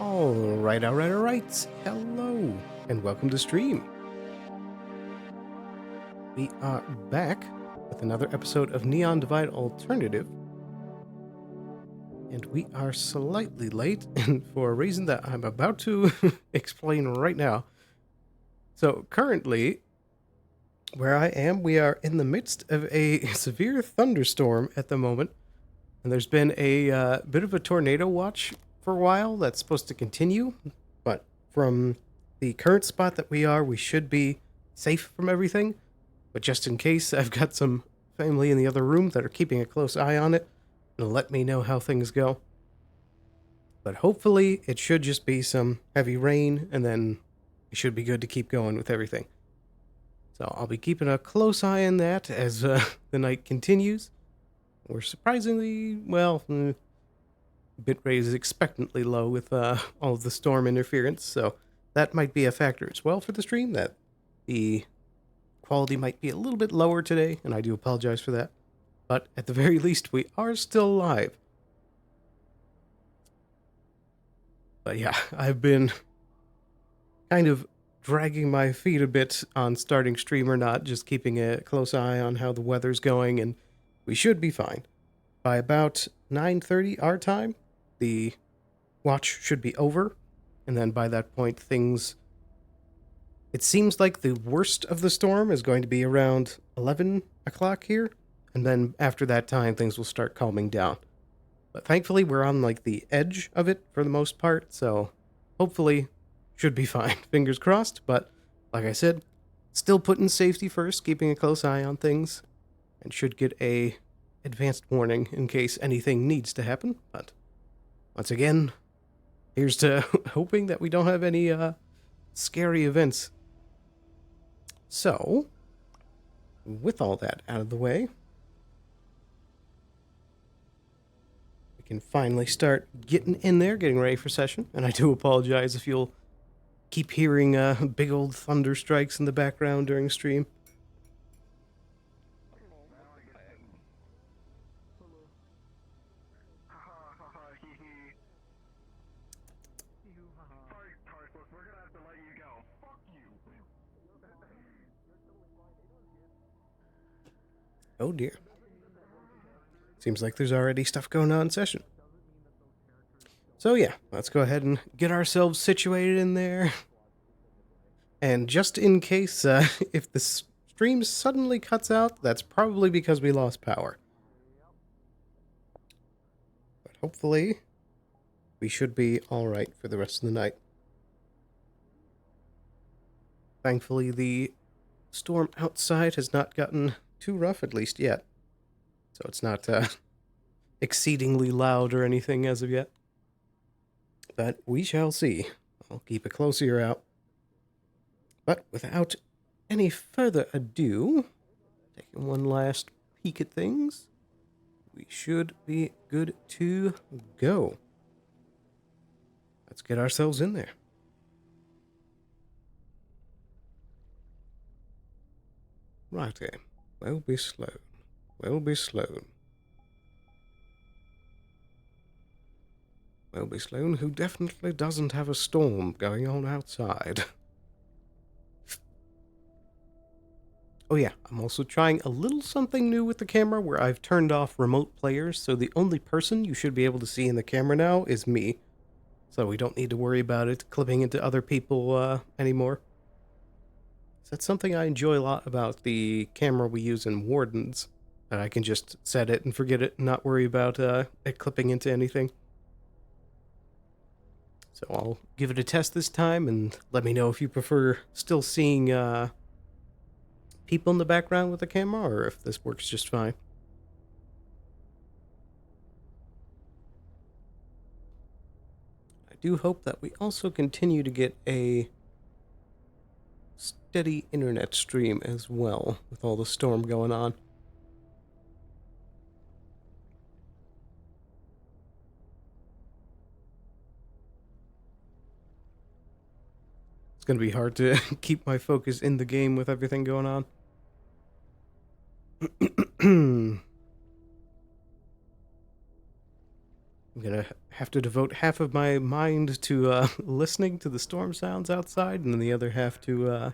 Alright. Hello, and welcome to stream. We are back with another episode of Neon Divide Alternative. And we are slightly late, and for a reason that I'm about to explain right now. So, currently, where I am, we are in the midst of a severe thunderstorm at the moment. And there's been a bit of a tornado watch for a while that's supposed to continue, but from the current spot that we are, we should be safe from everything. But just in case, I've got some family in the other room that are keeping a close eye on it and let me know how things go. But hopefully it should just be some heavy rain, and then it should be good to keep going with everything. So I'll be keeping a close eye on that as the night continues. We're surprisingly, bitrate is expectantly low with all of the storm interference, so that might be a factor as well for the stream, that the quality might be a little bit lower today, and I do apologize for that. But at the very least, we are still live. But yeah, I've been kind of dragging my feet a bit on starting stream or not, just keeping a close eye on how the weather's going, and we should be fine. By about 9:30 our time, the watch should be over, and then by that point it seems like the worst of the storm is going to be around 11 o'clock here, and then after that time things will start calming down. But thankfully we're on like the edge of it for the most part, so hopefully should be fine. Fingers crossed, but like I said, still putting safety first, keeping a close eye on things, and should get a advanced warning in case anything needs to happen. But once again, here's to hoping that we don't have any scary events. So, with all that out of the way, we can finally start getting in there, getting ready for session. And I do apologize if you'll keep hearing big old thunder strikes in the background during stream. Oh dear. Seems like there's already stuff going on in session. So yeah, let's go ahead and get ourselves situated in there. And just in case, if the stream suddenly cuts out, that's probably because we lost power. But hopefully, we should be alright for the rest of the night. Thankfully, the storm outside has not gotten too rough, at least yet. So it's not exceedingly loud or anything as of yet. But we shall see. I'll keep a close ear out. But without any further ado, taking one last peek at things, we should be good to go. Let's get ourselves in there. Righty. Welby Sloan. Welby Sloan. Welby Sloan, who definitely doesn't have a storm going on outside. Oh yeah, I'm also trying a little something new with the camera where I've turned off remote players, so the only person you should be able to see in the camera now is me. So we don't need to worry about it clipping into other people anymore. So that's something I enjoy a lot about the camera we use in Wardens, that I can just set it and forget it and not worry about it clipping into anything. So I'll give it a test this time, and let me know if you prefer still seeing people in the background with the camera, or if this works just fine. I do hope that we also continue to get a steady internet stream as well, with all the storm going on. It's going to be hard to keep my focus in the game with everything going on. I'm gonna have to devote half of my mind to listening to the storm sounds outside, and then the other half to I have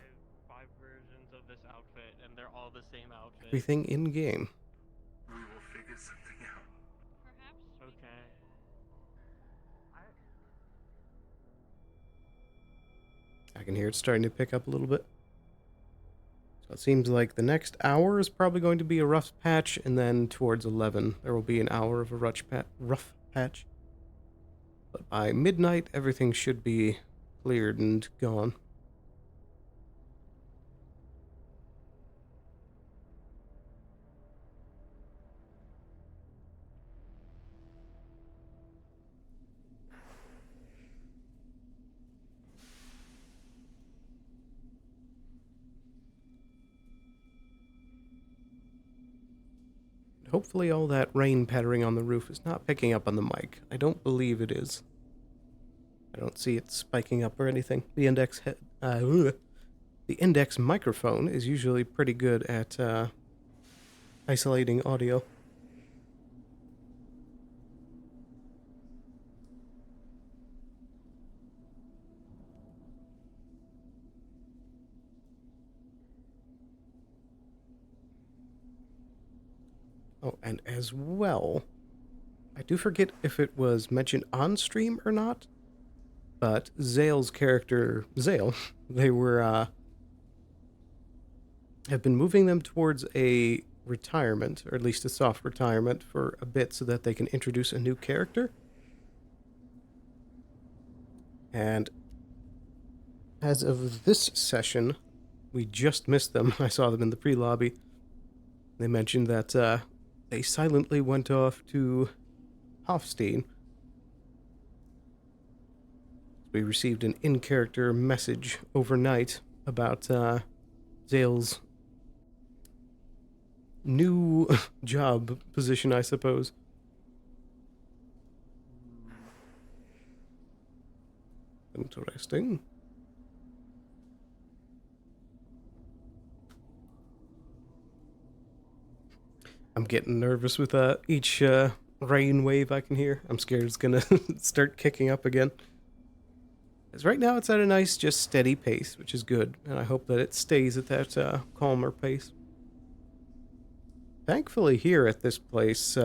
5 versions of this outfit, and they're all the same outfit. everything in game. We will figure something out. Okay. I can hear it starting to pick up a little bit. So it seems like the next hour is probably going to be a rough patch, and then towards 11 there will be an hour of a rough patch. But by midnight, everything should be cleared and gone. Hopefully all that rain pattering on the roof is not picking up on the mic. I don't believe it is. I don't see it spiking up or anything. The index microphone is usually pretty good at isolating audio. Oh, and as well, I do forget if it was mentioned on stream or not, but Zale's character, Zale, they were, have been moving them towards a retirement, or at least a soft retirement, for a bit so that they can introduce a new character. And as of this session, we just missed them. I saw them in the pre-lobby. They mentioned that they silently went off to Hofstein. We received an in-character message overnight about Zale's new job position, I suppose. Interesting. I'm getting nervous with each rain wave I can hear. I'm scared it's gonna start kicking up again. Because right now it's at a nice, just steady pace, which is good, and I hope that it stays at that calmer pace. Thankfully here at this place,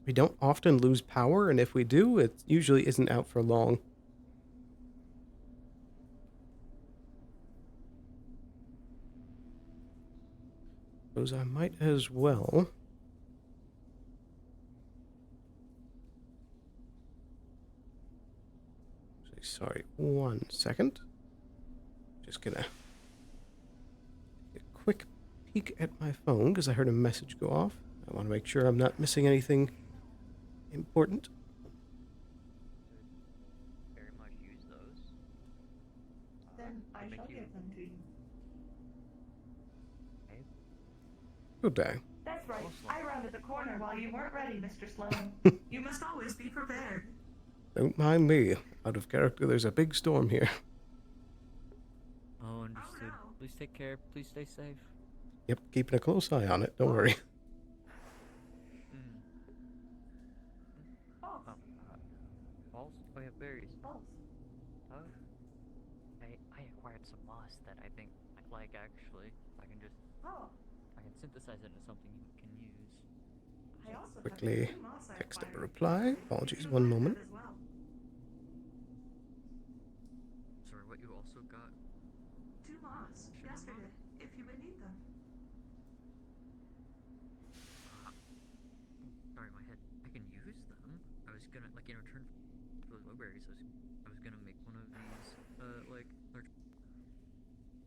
we don't often lose power, and if we do, it usually isn't out for long. Suppose I might as well. Sorry, 1 second. Just gonna take a quick peek at my phone because I heard a message go off. I want to make sure I'm not missing anything important. Very much use those. Then I shall give them to you. Okay. Good day. That's right. I rounded the corner while you weren't ready, Mr. Sloan. You must always be prepared. Don't mind me. Out of character, there's a big storm here. Oh, understood. no. Please take care. Please stay safe. Yep, keeping a close eye on it. Don't worry. False. Balls? Oh, yeah, berries. False. Oh. I acquired some moss that I think I like, actually. Oh, I can synthesize it into something you can use. I also Quickly have two moss I text up a acquired. reply. Apologies, You one like moment. that as well. Sorry, what you also got? Two moss yesterday, if you would need them. Sorry, my head. I can use them. I was gonna, like, in return for those blueberries, I was gonna make one of these, like, large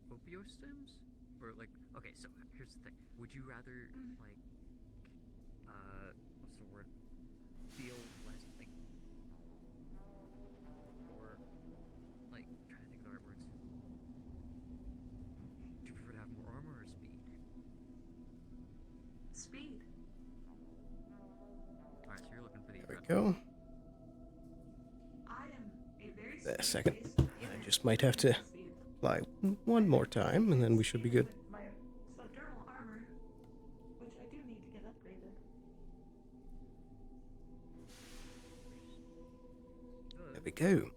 opio stems? Or, like, okay, so here's the thing. Would you rather, like, what's the word? Feel less, like, or, like, trying to think of the right words. Do you prefer to have more armor or speed? Speed. Alright, so you're looking for the There we go. I am a very A second. speed-based I just might have to speed. apply one more time, and then we should be good. With my subdermal armor, which I do need to get upgraded. There we go. And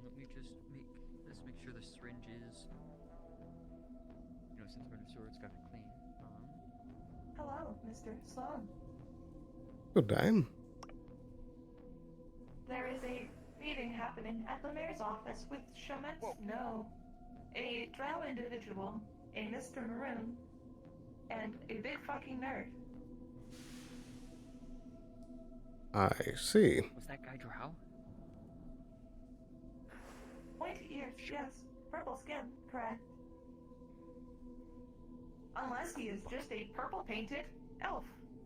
let me just make sure the syringe is, since we're in a sewer, it's gotta be clean. Hello, Mr. Sloan. Good day. There is a meeting happening at the mayor's office with a drow individual, a Mr. Maroon, and a big fucking nerd. I see. Was that guy drow? Pointy ears, yes. Purple skin, correct. Unless he is just a purple-painted elf.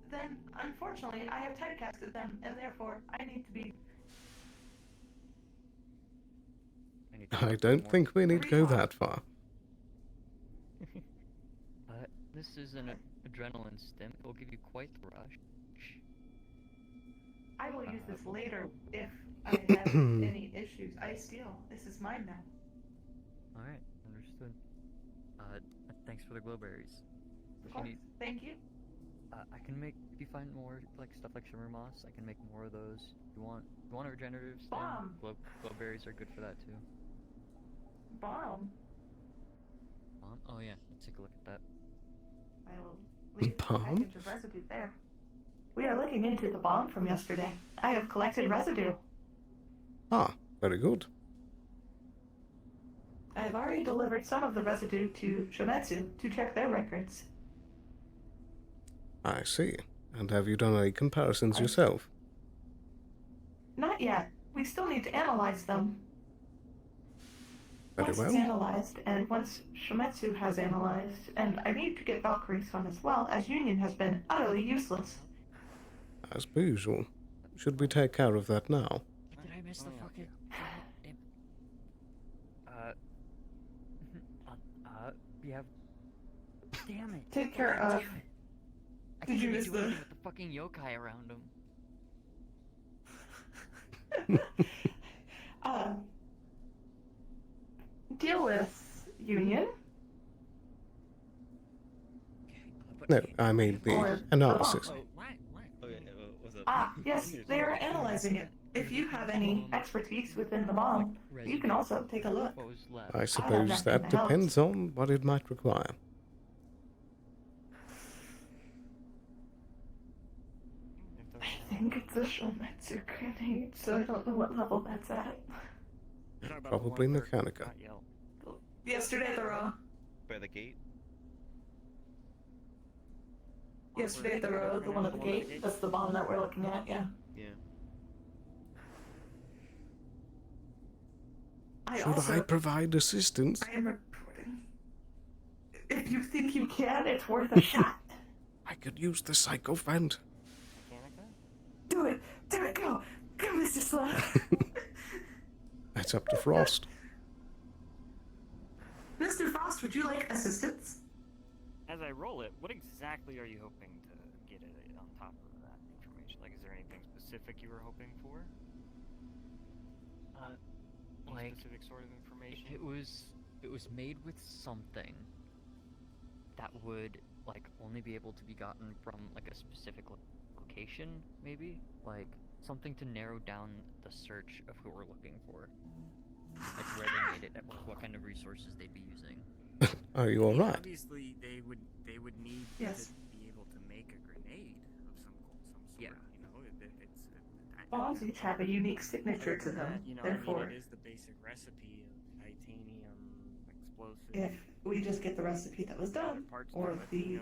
Then, unfortunately, I have typecasted them, and therefore, I need to be... I don't think we need to go that far. This is an adrenaline stim. It will give you quite the rush. I will use this later if I have any issues. I steal. This is mine now. Alright, understood. Thanks for the glowberries. Of course. Thank you. I can make, if you find more, stuff like shimmer moss, I can make more of those. You want a regenerative stim? Bomb! Glowberries are good for that too. Bomb. Oh yeah, let's take a look at that. I will leave the Bomb? package of residue there. We are looking into the bomb from yesterday. I have collected residue. Ah, very good. I have already delivered some of the residue to Shometsu to check their records. I see. And have you done any comparisons yourself? Not yet. We still need to analyze them. Very Once well. it's analyzed, and once Shometsu has analyzed, and I need to get Valkyrie's one as well, as Union has been utterly useless. As per usual. Should we take care of that now? Did I miss the fucking... we have... Damn it! Take care of... Damn it. I Did can't you even miss do the- anything with the fucking yokai around him. Deal with Union? No, I mean Or the analysis. the Okay, what's up? Yes, they are analyzing it. If you have any expertise within the bomb, you can also take a look. What was left? I suppose that depends on what it might require. I think it's a Shometsu grenade, so I don't know what level that's at. Probably Mechanica. Yesterday at the row. By the gate? Yesterday at the row, the one at the gate. That's the bomb that we're looking at, yeah. Yeah. Should I provide assistance? I am reporting. If you think you can, it's worth a shot. I could use the psycho vent. Do it! Do it! Go! Go, Mr. Sloan! That's up to Frost. Mr. Frost, would you like assistance? As I roll it, what exactly are you hoping to get on top of that information? Like, is there anything specific you were hoping for? Any Like, specific sort of information? it was made with something that would, only be able to be gotten from, a specific location, maybe? Something to narrow down the search of who we're looking for. Where they made it, and what kind of resources they'd be using. Are you alright? Obviously, they would need Yes. to be able to make a grenade of some sort. Yeah. Bombs each have a unique signature to them, therefore, it is the basic recipe of titanium explosive. if we just get the recipe that was done, or the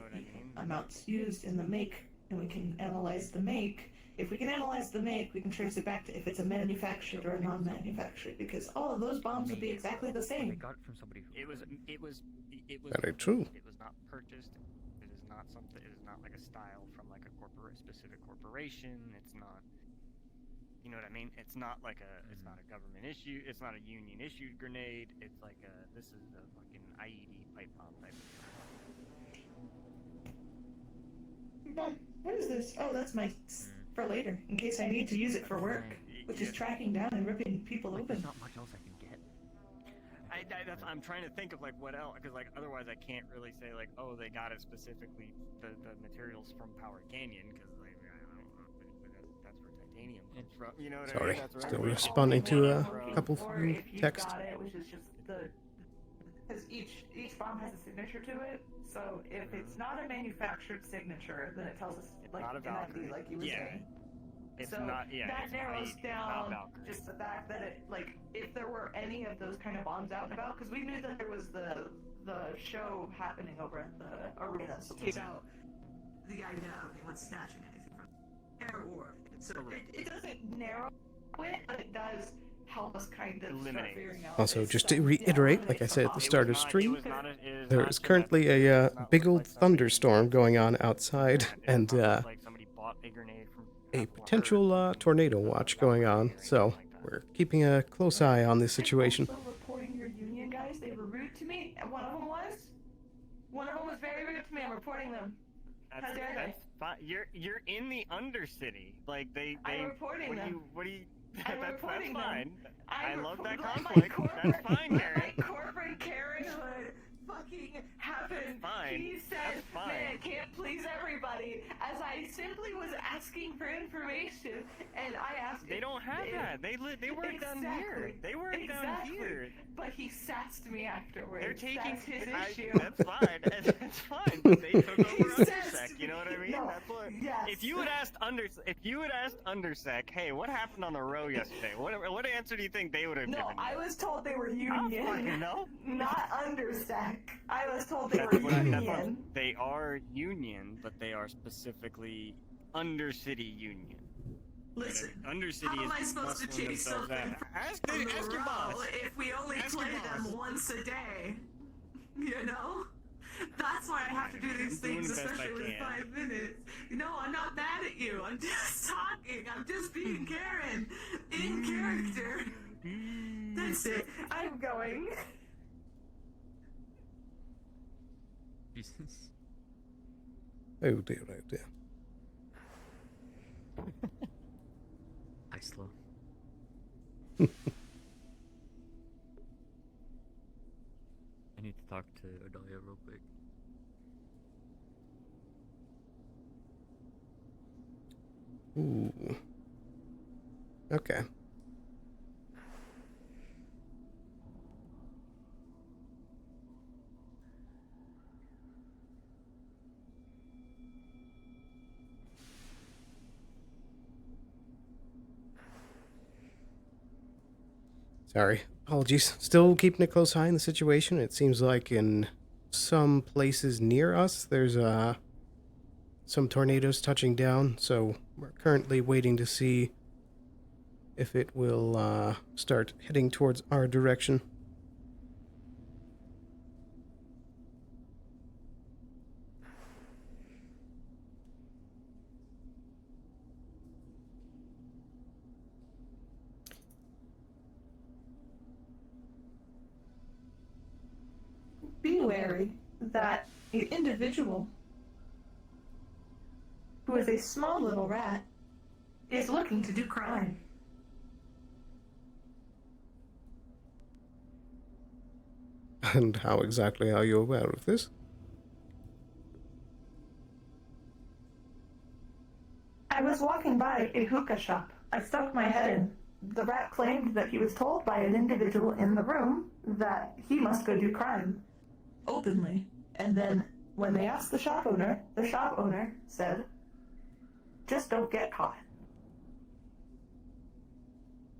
amounts used in the make, and we can analyze the make. If we can analyze the make, we can trace it back to if it's a manufactured or a non-manufactured, because all of those bombs would be exactly the They same. got it from somebody who... It was Very true. It was not purchased. It is not something. It is not like a style from like a specific corporation. It's not. You know what I mean? It's not like a. It's not a government issue. It's not a union issued grenade. It's like a. This is a fucking IED pipe bomb type of thing. What is this? Oh, that's my for later, in case I need to use it for work, which is tracking down and ripping people open. There's not much else I can get. I'm trying to think of like what else, because like otherwise I can't really say like, oh, they got it specifically the materials from Power Canyon, because like I don't know, but that's for titanium. it's from. You know what I Sorry, mean? That's where still everybody- responding to a Looking couple for, few if you texts. got it, which is just because each bomb has a signature to it. So if it's not a manufactured signature, then it tells us like Not a an Valkyrie. ID, like you were Yeah. saying. It's So not. Yeah. that it's narrows made, not down Valkyrie. just the fact that it, like, if there were any of those kind of bombs out and about, because we knew that there was the show happening over at the arena, so it takes out the idea of anyone snatching anything from there, or so it doesn't narrow it, but it does help us kind of Eliminate. start figuring out. Also, this just stuff. to reiterate, Yeah, like I said at the eliminate start some of bombs. stream, It was not there not is genetic. currently It a does not big look old like somebody- thunderstorm going on outside, Yeah, it does and not look like somebody bought a grenade from a Apple or potential something. tornado It doesn't watch look like going Valkyrie on. or anything So like that. we're keeping a close eye on this situation. I'm also reporting your union guys. They were rude to me, and one of them was very rude to me. I'm reporting them. How dare they? That's fine. You're in the Undercity. Like they. I'm reporting what do them. you? What do you? I'm That's reporting them. fine. I love that let my conflict. corporate- That's fine, let Karen. my corporate Karenhood fucking happen. fine. He said, That's fine. man, can't please everybody. As I simply was asking for information, and I asked. They don't have that. They work down here. Exactly. They work down Exactly. here. But he sassed me afterwards. They're taking. That's his issue. That's fine. That's fine. But they took over He sassed Undersec. You know what I me. mean? No, That's what. yes. If you had asked Undersec, hey, what happened on the row yesterday? What answer do you think they would have No, given? I was told they were I don't union. fucking know. Not Undersec. I was told they That's were what I- union. that's what- They are union, but they are specifically Undercity union. Listen, Undercity how am I is supposed to muscling chase themselves something out. Ask from the your row boss. if we only Ask your play them boss. once a day? You know? That's why I have to do these I'm doing things, the best I especially with can. 5 minutes. No, I'm not mad at you. I'm just talking. I'm just being Karen. In character. That's it. I'm going. Jesus. Oh dear, oh dear. Hi, Sloan. I need to talk to Odalia real quick. Ooh. Okay. Sorry. Apologies. Still keeping a close eye on the situation. It seems like in some places near us, there's some tornadoes touching down, so we're currently waiting to see if it will start heading towards our direction. Be wary that an individual who is a small little rat is looking to do crime. And how exactly are you aware of this? I was walking by a hookah shop. I stuck my head in. The rat claimed that he was told by an individual in the room that he must go do crime. Openly. And then, when they asked the shop owner said, just don't get caught.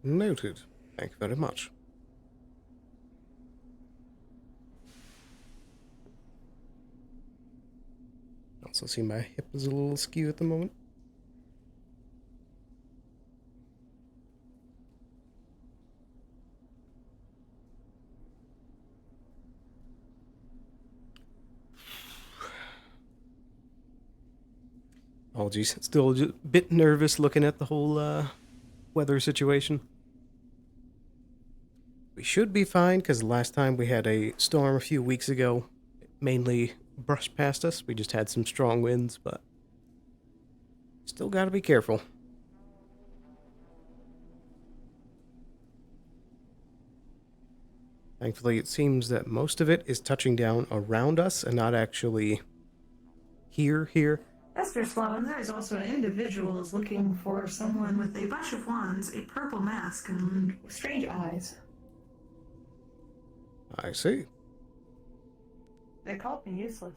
Noted. Thank you very much. Also see my hip is a little askew at the moment. Apologies. Still a bit nervous looking at the whole weather situation. We should be fine because last time we had a storm a few weeks ago. It mainly brushed past us. We just had some strong winds, but still got to be careful. Thankfully, it seems that most of it is touching down around us and not actually here. Esther Sloan, there is also an individual is looking for someone with a bunch of wands, a purple mask, and strange eyes. I see. They called me useless.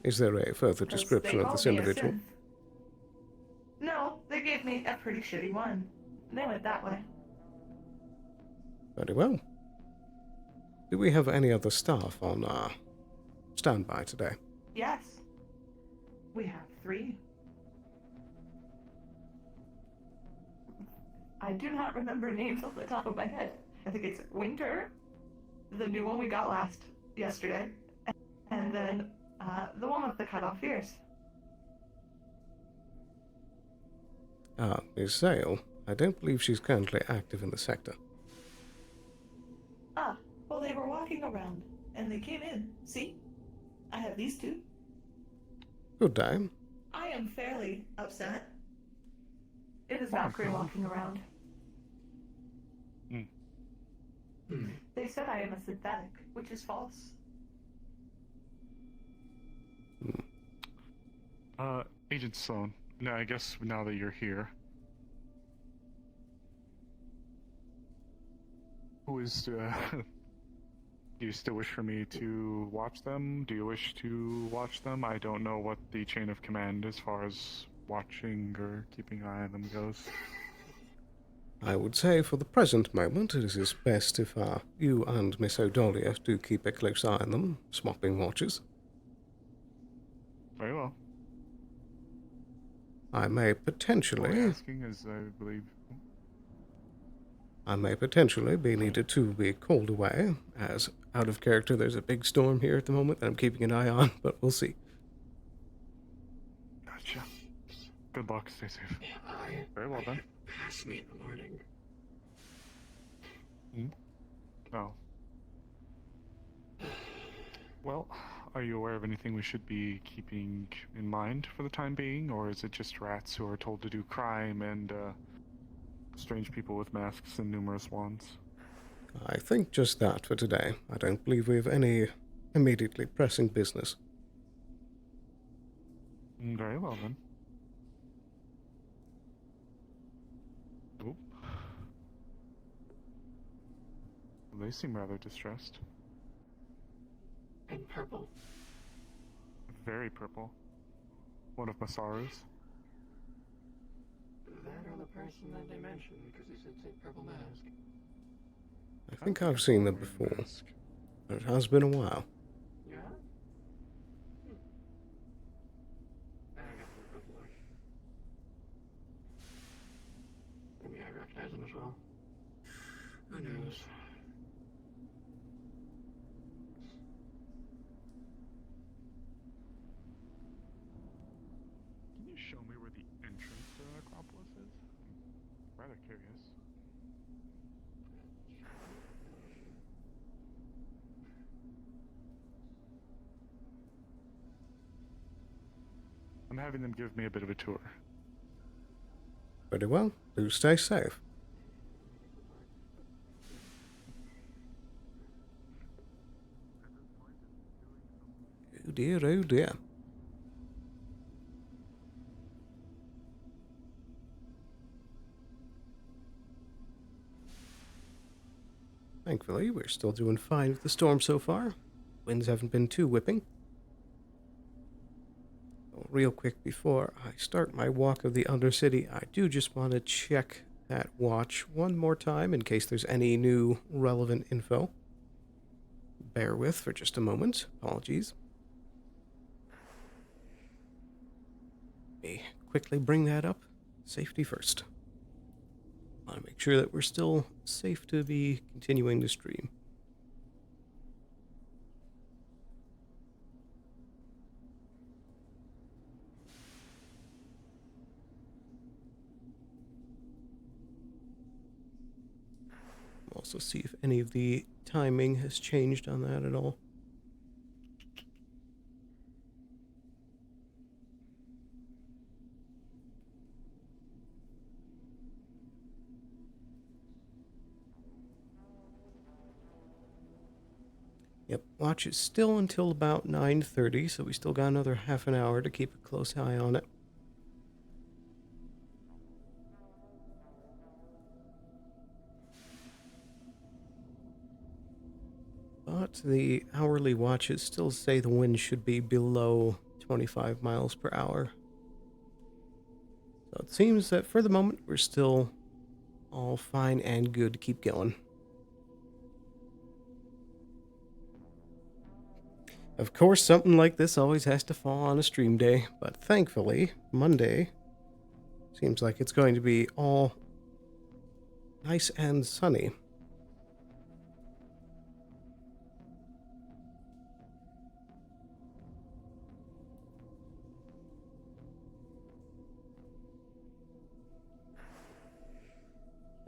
Is there a further 'Cause description they of this called me a individual? synth. No, they gave me a pretty shitty one. They went that way. Very well. Do we have any other staff on standby today? Yes. We have 3. I do not remember names off the top of my head. I think it's Winter, the new one we got yesterday, and then the one with the cut off ears. Miss Sale. I don't believe she's currently active in the sector. Ah, well, they were walking around, and they came in. See? I have these 2. Good day. I am fairly upset. It is Valkyrie walking around. They said I am a synthetic, which is false. Agent Sloan. No, I guess now that you're here. Who is, do you still wish for me to watch them? Do you wish to watch them? I don't know what the chain of command as far as watching or keeping an eye on them goes. I would say for the present moment it is best if you and Miss O'Dollier do keep a close eye on them, swapping watches. Very well. I may potentially... asking is, I believe... I may potentially be needed to be called away, as out of character there's a big storm here at the moment that I'm keeping an eye on, but we'll see. Gotcha. Good luck, stay safe. Very well then. Pass me in the morning. Oh. Well, are you aware of anything we should be keeping in mind for the time being, or is it just rats who are told to do crime and, strange people with masks and numerous wands? I think just that for today. I don't believe we have any immediately pressing business. Very well then. Oop. They seem rather distressed. And purple. Very purple. One of Masaru's. That or the person that they mentioned, because he said say purple mask. I think I've seen them before, but it has been a while. Yeah? I got the purple one. Maybe I recognize him as well. Who knows? Can you show me where the entrance to the Necropolis is? I'm rather curious. I'm having them give me a bit of a tour. Very well. Do stay safe. Oh dear, oh dear. Thankfully, we're still doing fine with the storm so far. Winds haven't been too whipping. Real quick before I start my walk of the Undercity, I do just want to check that watch one more time in case there's any new relevant info. Bear with for just a moment. Apologies. Let me quickly bring that up. Safety first. I want to make sure that we're still safe to be continuing to stream. Also see if any of the timing has changed on that at all. Yep, watch is still until about 9:30, so we still got another half an hour to keep a close eye on it. But the hourly watches still say the wind should be below 25 miles per hour. So it seems that for the moment we're still all fine and good to keep going. Of course, something like this always has to fall on a stream day, but thankfully, Monday seems like it's going to be all nice and sunny.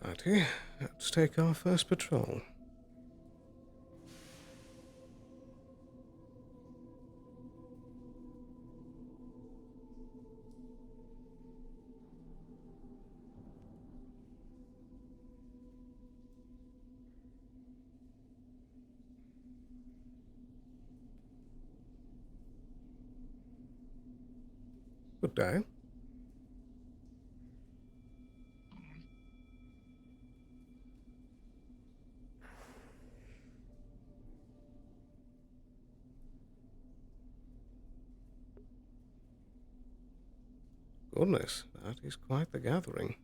Righty, let's take our first patrol. Good day. Goodness, that is quite the gathering.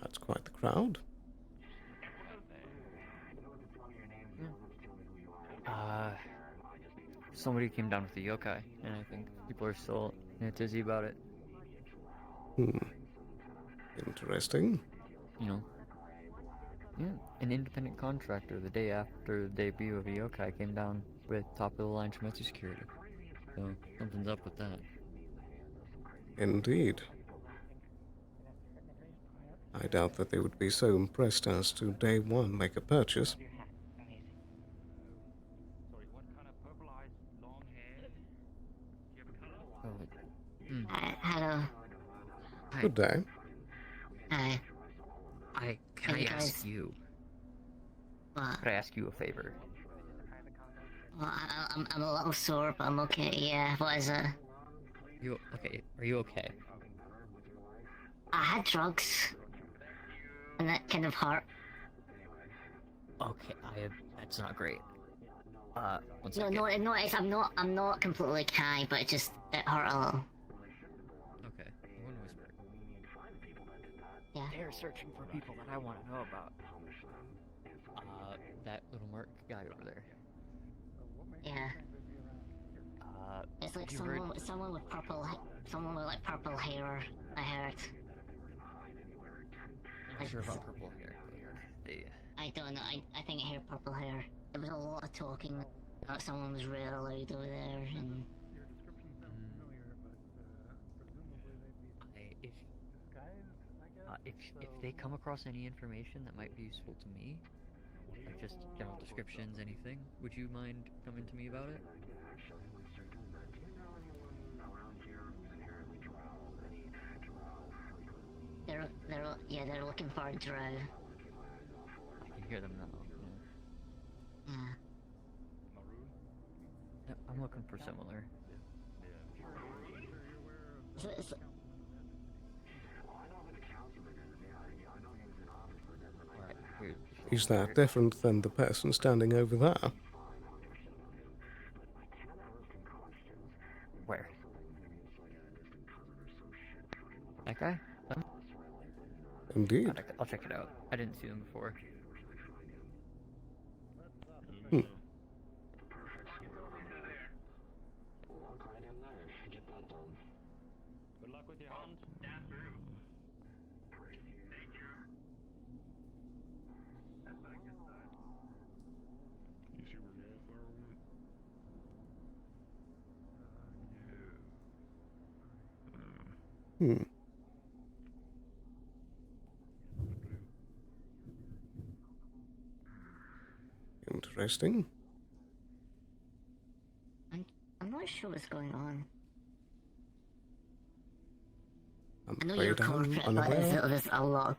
That's quite the crowd. Somebody came down with the yokai, and I think people are still in a tizzy about it. Interesting. You know? Yeah, an independent contractor the day after the debut of the yokai came down with top-of-the-line Shimetsu security. So, something's up with that. Indeed. I doubt that they would be so impressed as to day one make a purchase. Hello. Hi. Good day. Hi. Can I Hey, ask guys. you? What? Could I ask you a favor? Well, I'm a little sore, but I'm okay. Yeah. What is it? You okay? Are you okay? I had drugs, and that kind of hurt. Okay, that's not great. One No, second. no, I'm not completely high, but it hurt a little. Okay, one whisper. Yeah. They're searching for people that I want to know about. That little Mark guy over there. Yeah. It's like have you heard- someone with like purple hair. I heard. I'm not sure about purple hair. They, I don't know. I think I hear purple hair. There was a lot of talking. Someone was really loud over there, and if they come across any information that might be useful to me, like just general descriptions, anything, would you mind coming to me about it? they're looking for a drow. I can hear them now. Yeah. Yep, I'm looking for similar. Alright, here. Is that different than the person standing over there? Where? That guy? Them? Indeed. I'll check it out. I didn't see them before. Hmm. Good luck with your hunt. Hmm. Interesting. I'm not sure what's going on. I'm I know you're afraid I'm corporate, but unaware. there's a lot.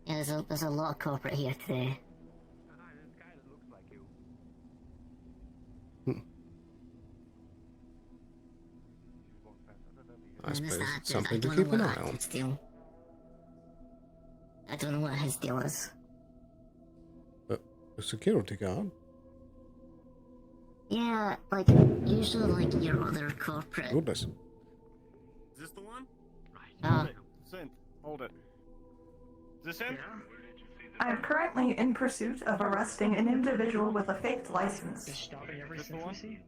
Yeah, there's a lot of corporate here today. This guy that looks like you. I And suppose this it's actor, I something to don't know keep an what eye on. actor's deal. I don't know what his deal is. But a security guard? Yeah, like, usually, like, your other corporate... Goodness. Is this the one? Uh, Synth, hold it. Is this him? I'm currently in pursuit of arresting an individual with a faked license. Stopping every Is this the single one? see?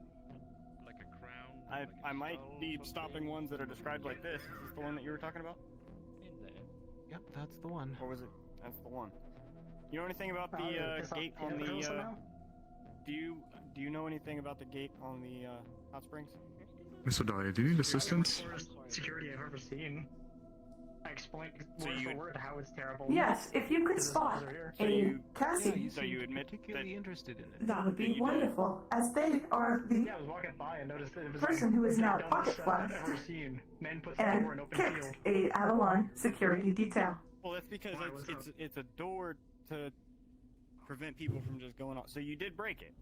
Like a crown. I might be stopping ones that are described like this. Is this the one that you were talking about? Yep, that's the one. Or was it? That's the one. You know anything about the Piss off gate on Canada the? somehow? Do you know anything about the gate on the hot springs? Miss Odalia, do you need assistance? Worst security I've ever seen. I explained So word you- for word how it's terrible. Yes, if you could This is spot over here. So a you- Cassie, So you admit particularly that interested in it. that would You be did? wonderful, as they are the Yeah, I was walking by and noticed that it was person like, who is now the pocket dumbest stuff I've flushed ever seen. Men put the and door in open kicked field. a Avalon security detail. Well, that's because Why, what's it's a door to prevent people from just going on. So you did break it.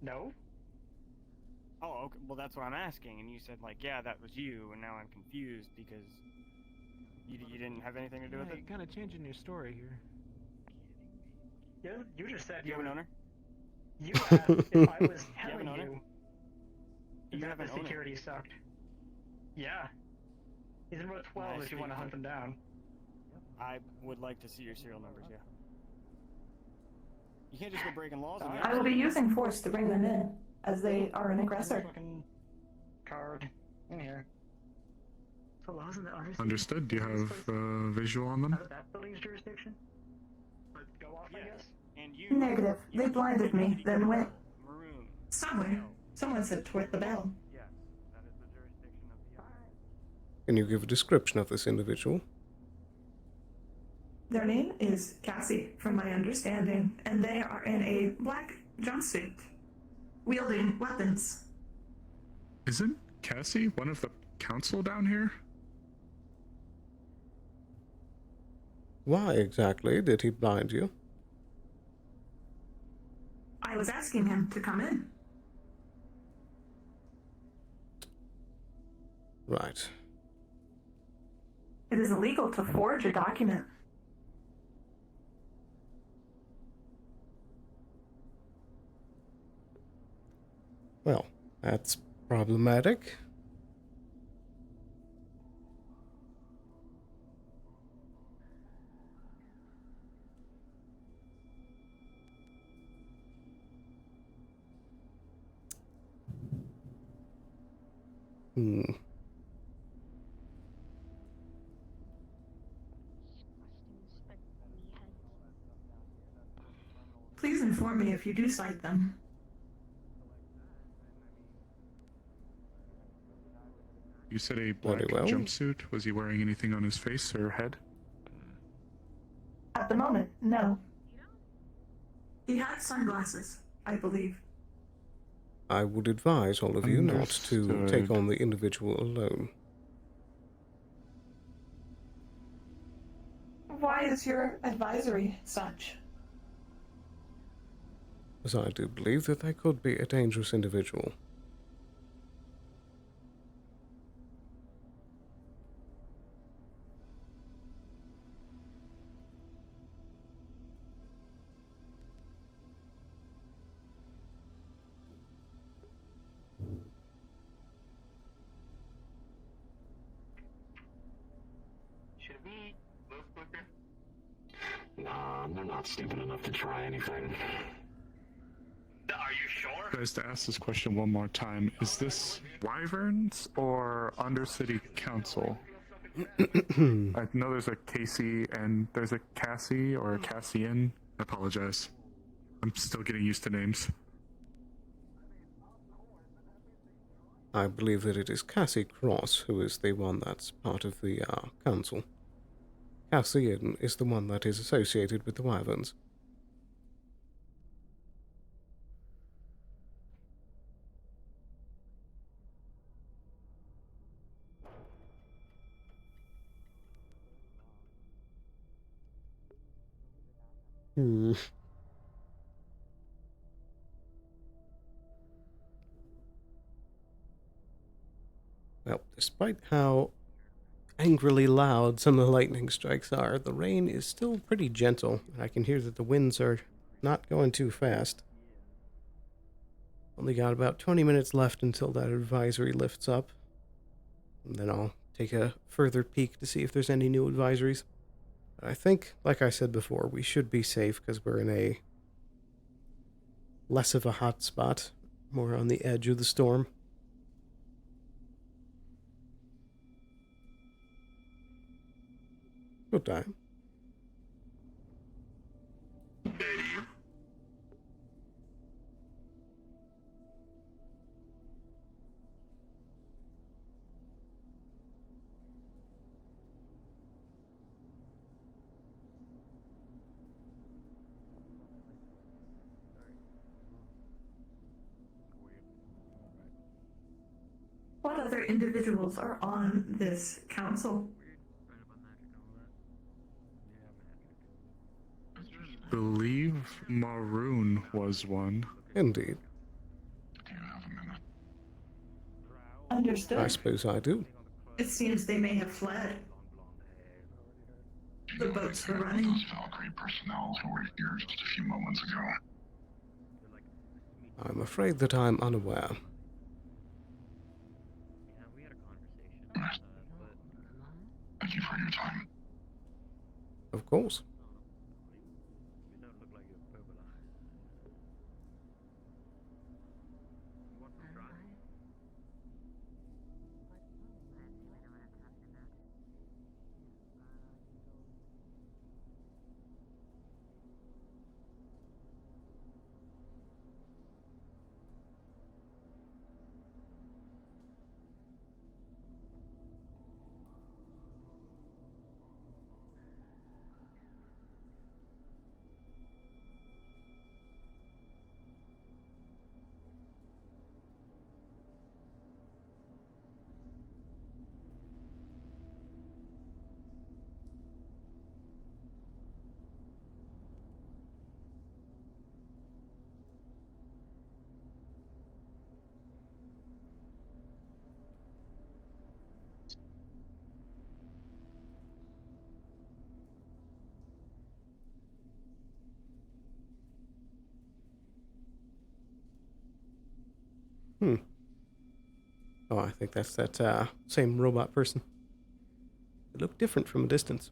No? Oh, okay. Well, that's what I'm asking. And you said like, yeah, that was you, and now I'm confused because you didn't have anything to do with Yeah, it. you're kind of changing your story here. You just said Do you have an owner? You asked if I was have an telling owner? you You that have the an owner? security sucked. Yeah. He's in about 12 Nice if you want to speaking. hunt him down. I would like to see your serial numbers. Yeah. You can't just go breaking laws. On the I will be using force to bring them in, as they are an aggressor. Fucking card in here. So laws in the RC Understood. Do you have visual on them? out of that building's jurisdiction? But go off, I Yes. guess. And you. Negative. you They blinded me, then went Maroon. somewhere. Someone said toward the bell. Yes, that is the jurisdiction of the. Can you give a description of this individual? Their name is Cassie, from my understanding, and they are in a black jumpsuit, wielding weapons. Isn't Cassie one of the council down here? Why exactly did he blind you? I was asking him to come in. Right. It is illegal to forge a document. Well, that's problematic. Hmm. Please inform me if you do cite them. You said a black Very well. jumpsuit. Was he wearing anything on his face or head? At the moment, no. He had sunglasses, I believe. I would advise all of you not to take Understood. on the individual alone. Why is your advisory such? As I do believe that they could be a dangerous individual. Should we move quicker? Nah, they're not stupid enough to try anything. Are you sure? Guys, to ask this question one more time, is this Wyverns or Undercity Council? I know there's a Casey and there's a Cassie or a Cassian. I apologize. I'm still getting used to names. I believe that it is Cassie Cross who is the one that's part of the council. Cassian is the one that is associated with the Wyverns. Hmm. Well, despite how angrily loud some of the lightning strikes are, the rain is still pretty gentle. I can hear that the winds are not going too fast. Only got about 20 minutes left until that advisory lifts up. And then I'll take a further peek to see if there's any new advisories. But I think, like I said before, we should be safe because we're in a less of a hot spot, more on the edge of the storm. Good time. What other individuals are on this council? Believe Maroon was one. Indeed. Do you have a minute? Understood. I suppose I do. It seems they may have fled. Do you The know boats anything were about running. those Valkyrie personnel who were here just a few moments ago? I'm afraid that I'm unaware. Yeah, we had a conversation. But Thank you for your time. Of course. you don't look like you're purple. You want some dry? Oh, I think that's that same robot person. They look different from a distance.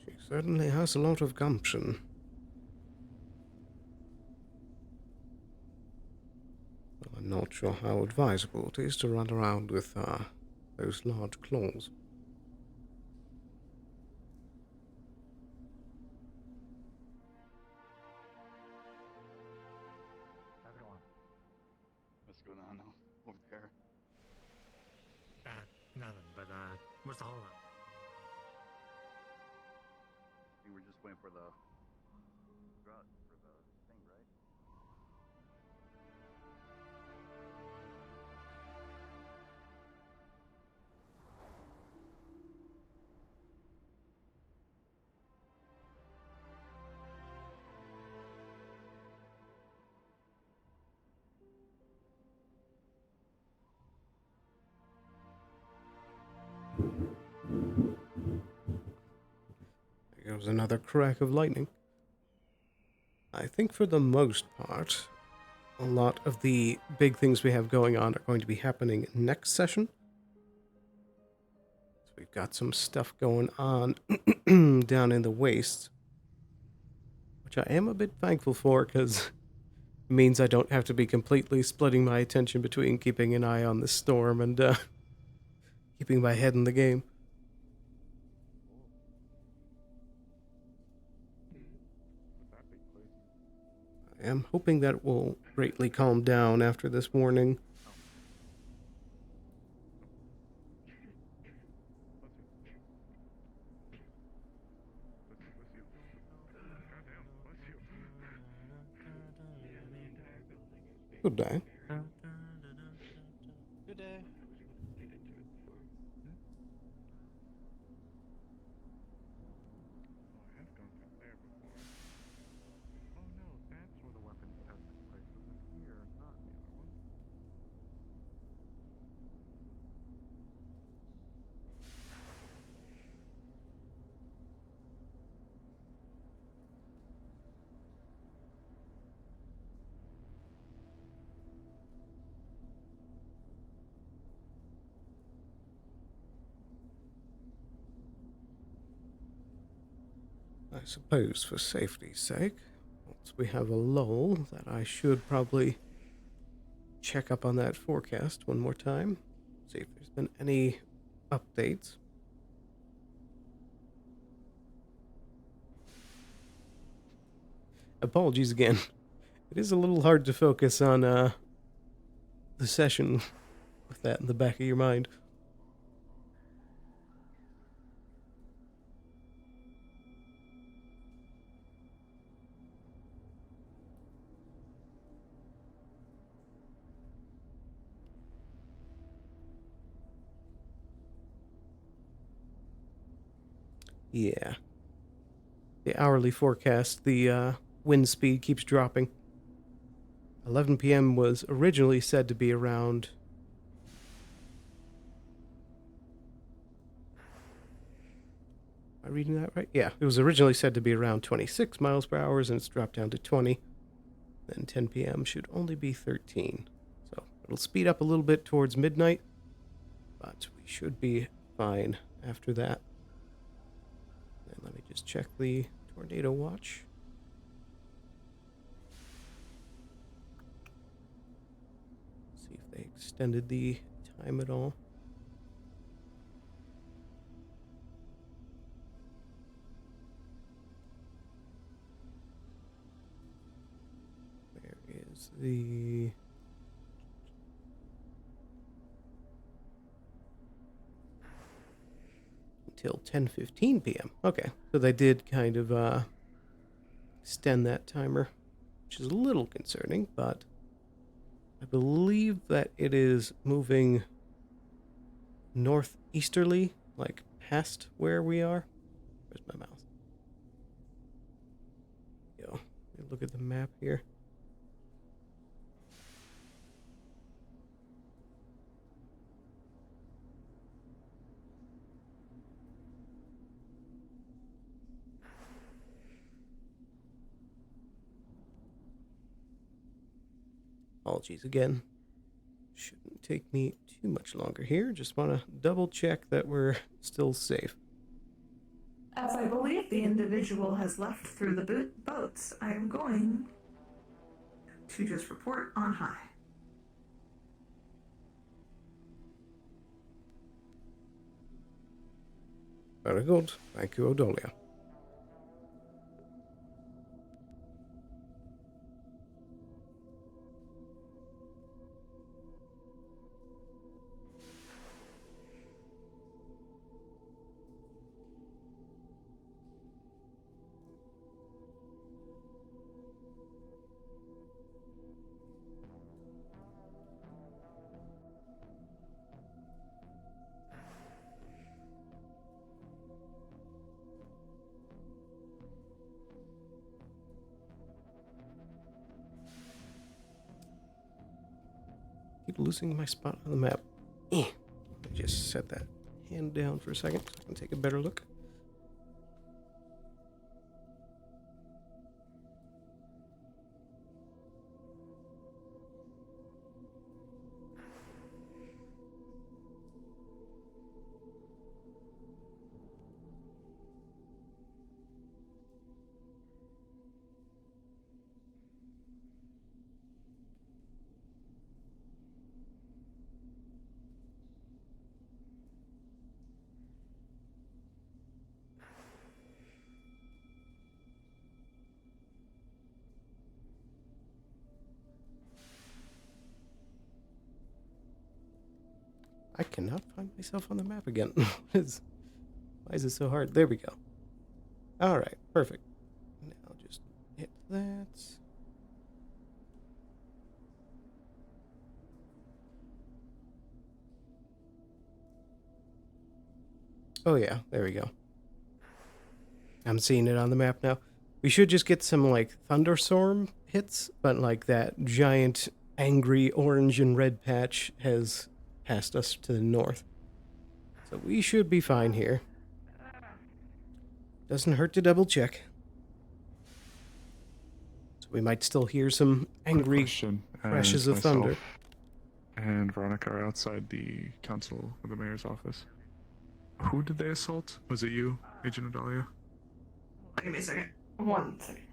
She certainly has a lot of gumption. Well, I'm not sure how advisable it is to run around with those large claws. What's going on now? Over there. Nothing, but what's the holdup? You were just waiting for the thing, right? There goes another crack of lightning. I think for the most part, a lot of the big things we have going on are going to be happening next session. So we've got some stuff going on down in the wastes, which I am a bit thankful for because it means I don't have to be completely splitting my attention between keeping an eye on the storm and keeping my head in the game. I am hoping that it will greatly calm down after this warning. Good day. Good day. Oh, I have gone through there before. Oh no, that's where the weapons test took place. It was here, not the other one. I suppose for safety's sake, once we have a lull, that I should probably check up on that forecast one more time, see if there's been any updates. Apologies again. It is a little hard to focus on the session with that in the back of your mind. Yeah. The hourly forecast, the wind speed keeps dropping. 11 p.m. was originally said to be around... Am I reading that right? Yeah, it was originally said to be around 26 miles per hour, and it's dropped down to 20. Then 10 p.m. should only be 13. So it'll speed up a little bit towards midnight, but we should be fine after that. And let me just check the tornado watch. See if they extended the time at all. Where is the... Until 10:15 p.m. Okay, so they did kind of extend that timer, which is a little concerning, but I believe that it is moving northeasterly, like past where we are. Where's my mouse? Yo, look at the map here. Apologies again. Shouldn't take me too much longer here. Just want to double check that we're still safe. As I believe the individual has left through the boats, I am going to just report on high. Very good. Thank you, Odolia. Keep losing my spot on the map. Let me just set that hand down for a second so I can take a better look. I cannot find myself on the map again. Why is it so hard? There we go. Alright, perfect. Now just hit that. Oh yeah, there we go. I'm seeing it on the map now. We should just get some, like, thunderstorm hits, but, like, that giant, angry orange and red patch has passed us to the north. So we should be fine here. Doesn't hurt to double check. So we might still hear some angry crashes of thunder. And Veronica are outside the council or the mayor's office. Who did they assault? Was it you, Agent Adalia? Give me a second. 1 second.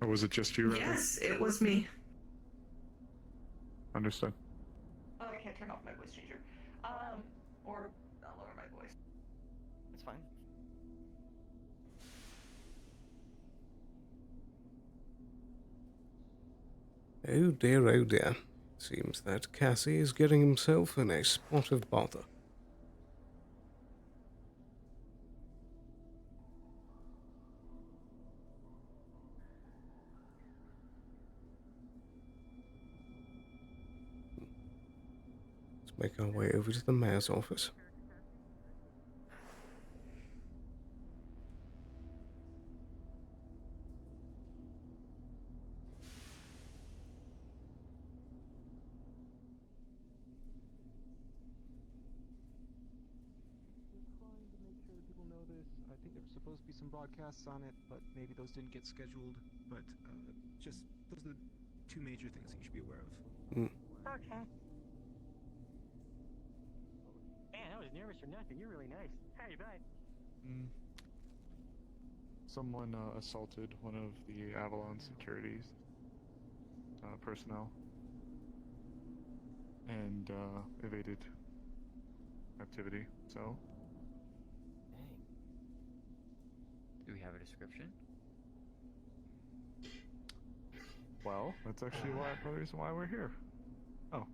Or was it just you? Yes, it was me. Understood. Oh, I can't turn off my voice changer. Or I'll lower my voice. It's fine. Oh dear, oh dear. Seems that Cassie is getting himself in a spot of bother. Let's make our way over to the mayor's office. I think there were supposed to be some broadcasts on it, but maybe those didn't get scheduled. But just those are the two major things that you should be aware of. Okay. Man, I was nervous for nothing. You're really nice. Hey, bye. Someone assaulted one of the Avalon securities personnel and evaded activity, so... Do we have a description? Well, that's actually the reason why we're here. Oh.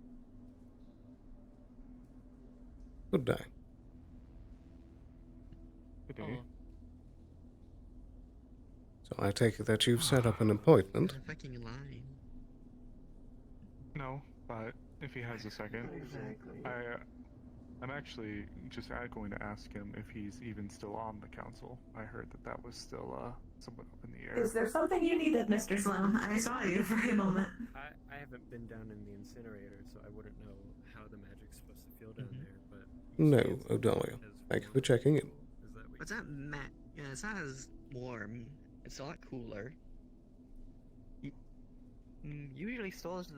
Good day. Good day. So I take it that you've set up an appointment. Fucking lying. No, but if he has a second, I'm actually just going to ask him if he's even still on the council. I heard that was still somewhat up in the air. Is there something you needed, Mr. Sloan? I saw you for a moment. I haven't been down in the incinerator, so I wouldn't know how the magic's supposed to feel down there, but... No, Odalia. Thank you for checking in. What's that, Matt? Yeah, it's not as warm. It's a lot cooler. Usually Stolas is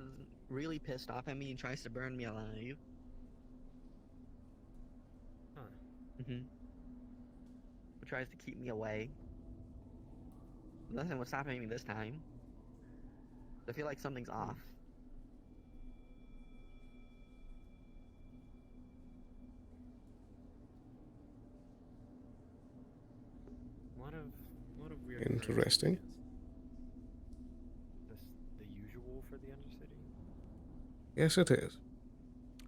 really pissed off at me and tries to burn me alive. Huh. But tries to keep me away. Nothing was stopping me this time. I feel like something's off. What of weird... Interesting. The usual for the Undercity? Yes, it is.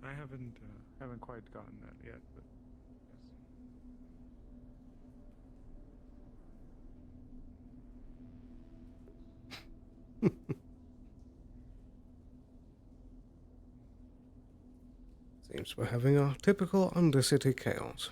I haven't quite gotten that yet, but Seems we're having our typical Undercity chaos.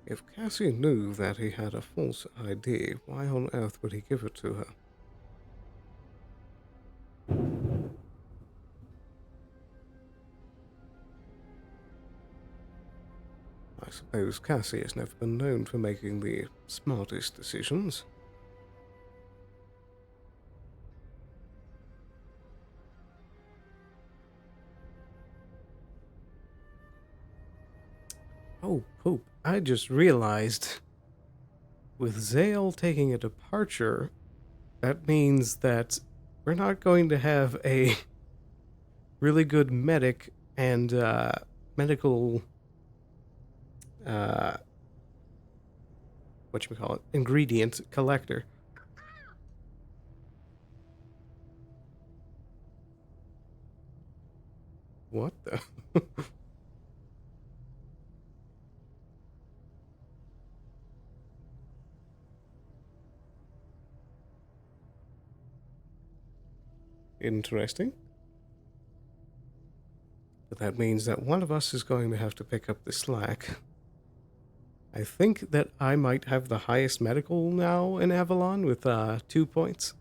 If Cassie knew that he had a false ID, why on earth would he give it to her? suppose Cassie has never been known for making the smartest decisions. Oh, poop. I just realized with Zale taking a departure, that means that we're not going to have a really good medic and medical whatchamacallit, ingredient collector. What the? Interesting. But that means that one of us is going to have to pick up the slack. I think that I might have the highest medical now in Avalon with 2 points.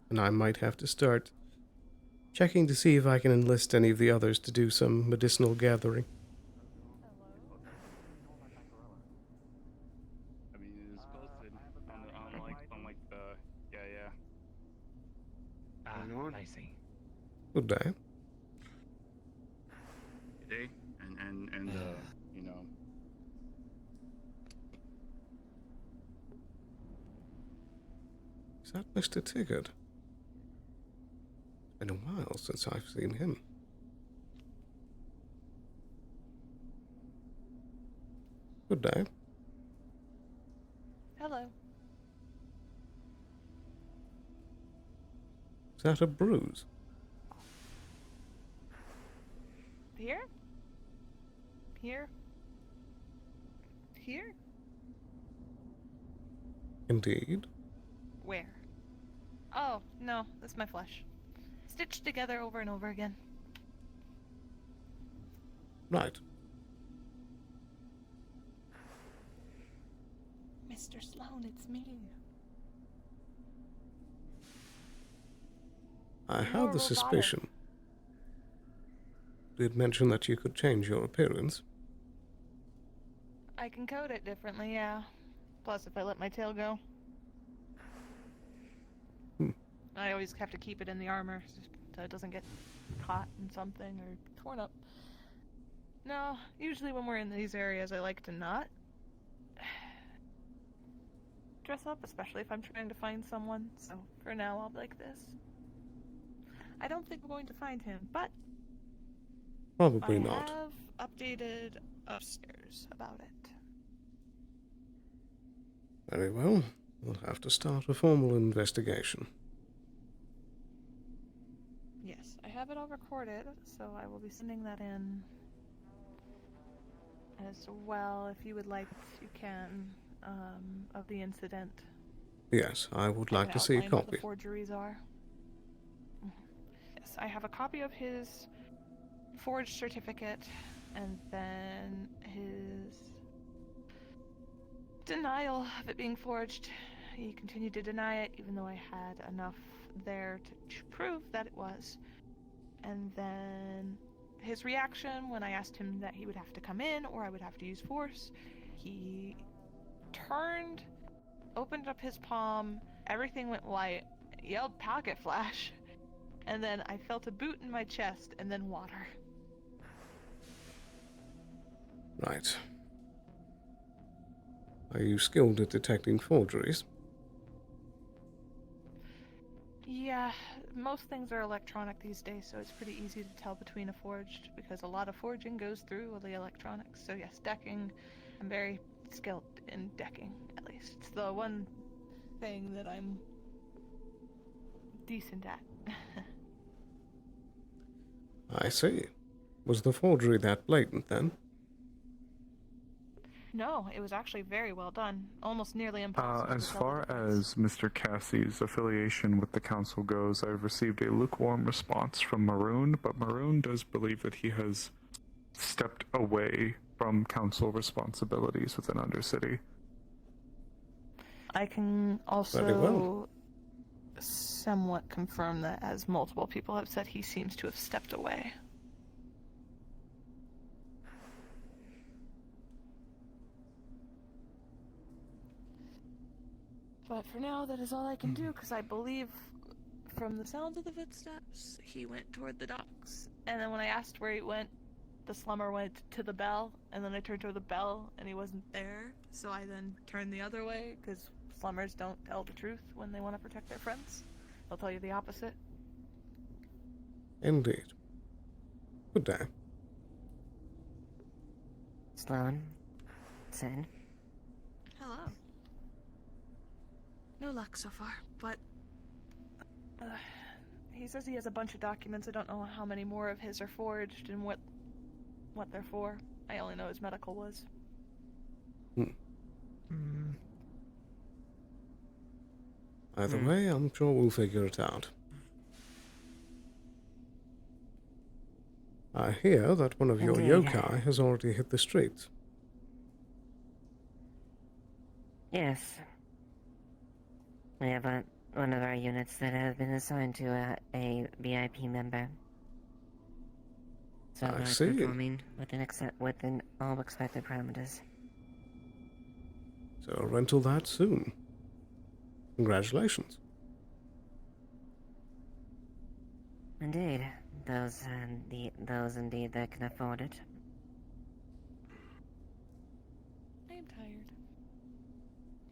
And I might have to start checking to see if I can enlist any of the others to do some medicinal gathering. I mean, it is posted on like the yeah. I see. Good day. Good day, and you know. Is that Mr. Tiggard? It's been a while since I've seen him. Good day. Hello. Is that a bruise? Here? Here? Here? Indeed. Where? Oh, no, that's my flesh. Stitched together over and over again. Right. Mr. Sloan, it's me. I You're had the robotic. suspicion. Did mention that you could change your appearance. I can code it differently, yeah. Plus, if I let my tail go. I always have to keep it in the armor so it doesn't get caught in something or torn up. No, usually when we're in these areas I like to not dress up, especially if I'm trying to find someone. So for now I'll be like this. I don't think we're going to find him, but Probably I not. have updated upstairs about it. Very well. We'll have to start a formal investigation. Yes, I have it all recorded, so I will be sending that in as well. If you would like, you can, of the incident. Yes, I would like to see a Outline what copy. the forgeries are. Yes, I have a copy of his forged certificate, and then his denial of it being forged. He continued to deny it, even though I had enough there to prove that it was. And then his reaction when I asked him that he would have to come in or I would have to use force, he turned, opened up his palm, everything went white, yelled pocket flash, and then I felt a boot in my chest and then water. Right. Are you skilled at detecting forgeries? Yeah, most things are electronic these days, so it's pretty easy to tell between a forged, because a lot of forging goes through the electronics. So yes, decking, I'm very skilled in decking, at least. It's the one thing that I'm decent at. I see. Was the forgery that blatant then? No, it was actually very well done. Almost nearly impossible As to tell far the difference. as Mr. Cassie's affiliation with the council goes, I've received a lukewarm response from Maroon, but Maroon does believe that he has stepped away from council responsibilities within Undercity. I can Very well. also somewhat confirm that, as multiple people have said, he seems to have stepped away. But for now, that is all I can do, because I believe, from the sounds of the footsteps, he went toward the docks. And then when I asked where he went, the slumber went to the bell, and then I turned toward the bell, and he wasn't there. So I then turned the other way, because slummers don't tell the truth when they want to protect their friends. They'll tell you the opposite. Indeed. Good day. Sloan. Sin. Hello. No luck so far, but he says he has a bunch of documents. I don't know how many more of his are forged and what they're for. I only know his medical was. Either way, I'm sure we'll figure it out. I hear that one of your Indeed. yokai has already hit the streets. Yes. We have one of our units that has been assigned to a VIP member. So I we're see. performing within all expected parameters. So a rental that soon. Congratulations. Indeed. Those indeed that can afford it. I am tired.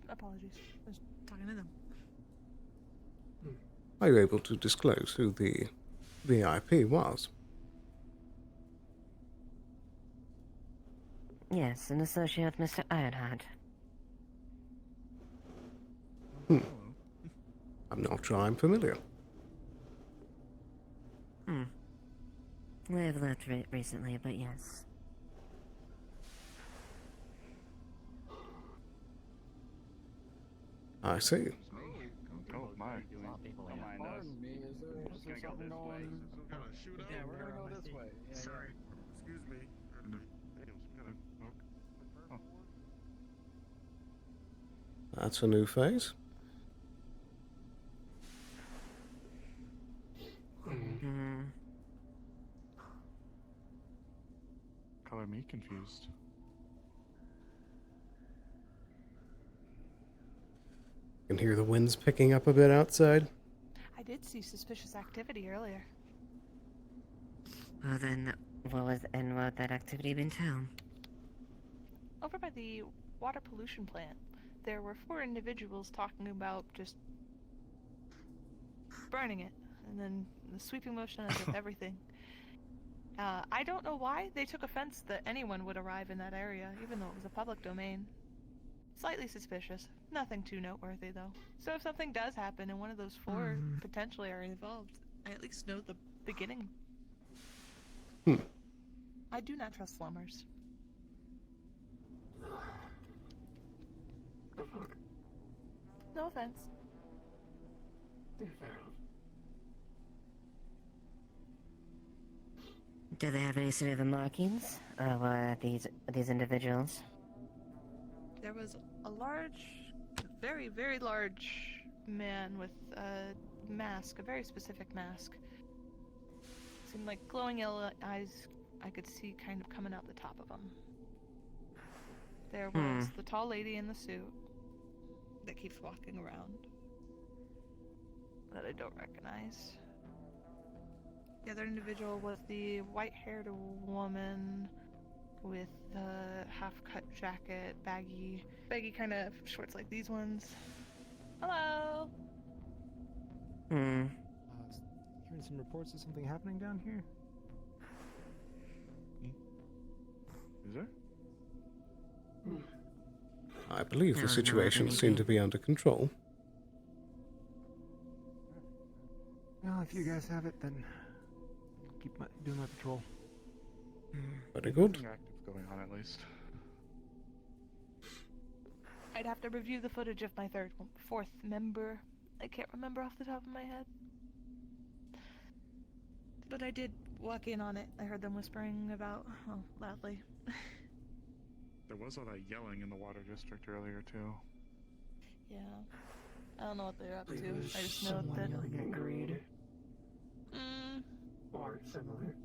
Apologies. I was talking to them. Are you able to disclose who the VIP was? Yes, an associate of Mr. Ironheart. I'm not sure I'm familiar. I have left recently, but yes. I see. Oh my. Yeah, we're gonna go this way. Sorry. Excuse me. That's a new face. Color me confused. You can hear the winds picking up a bit outside. I did see suspicious activity earlier. Well then, what would that activity entail? Over by the water pollution plant, there were 4 individuals talking about just burning it, and then the sweeping motion of everything. I don't know why they took offense that anyone would arrive in that area, even though it was a public domain. Slightly suspicious. Nothing too noteworthy, though. So if something does happen and one of those 4 potentially are involved, I at least know the beginning. I do not trust slummers. No offense. Do they have any sort of markings of these individuals? There was a large, very, very large man with a mask, a very specific mask. Seemed like glowing yellow eyes I could see kind of coming out the top of him. There was the tall lady in the suit that keeps walking around that I don't recognize. The other individual was the white-haired woman with the half-cut jacket, baggy kind of shorts like these ones. Hello. Hearing some reports of something happening down here. Is there? I believe the situation seemed to be under control. Well, if you guys have it, then keep doing my patrol. Very good. Nothing active going on, at least. I'd have to review the footage of my 4th member. I can't remember off the top of my head. But I did walk in on it. I heard them whispering about, loudly. There was all that yelling in the water district earlier, too. Yeah. I don't know what they're up to. There's I just know someone that. yelling at greed. Mm. Or similar.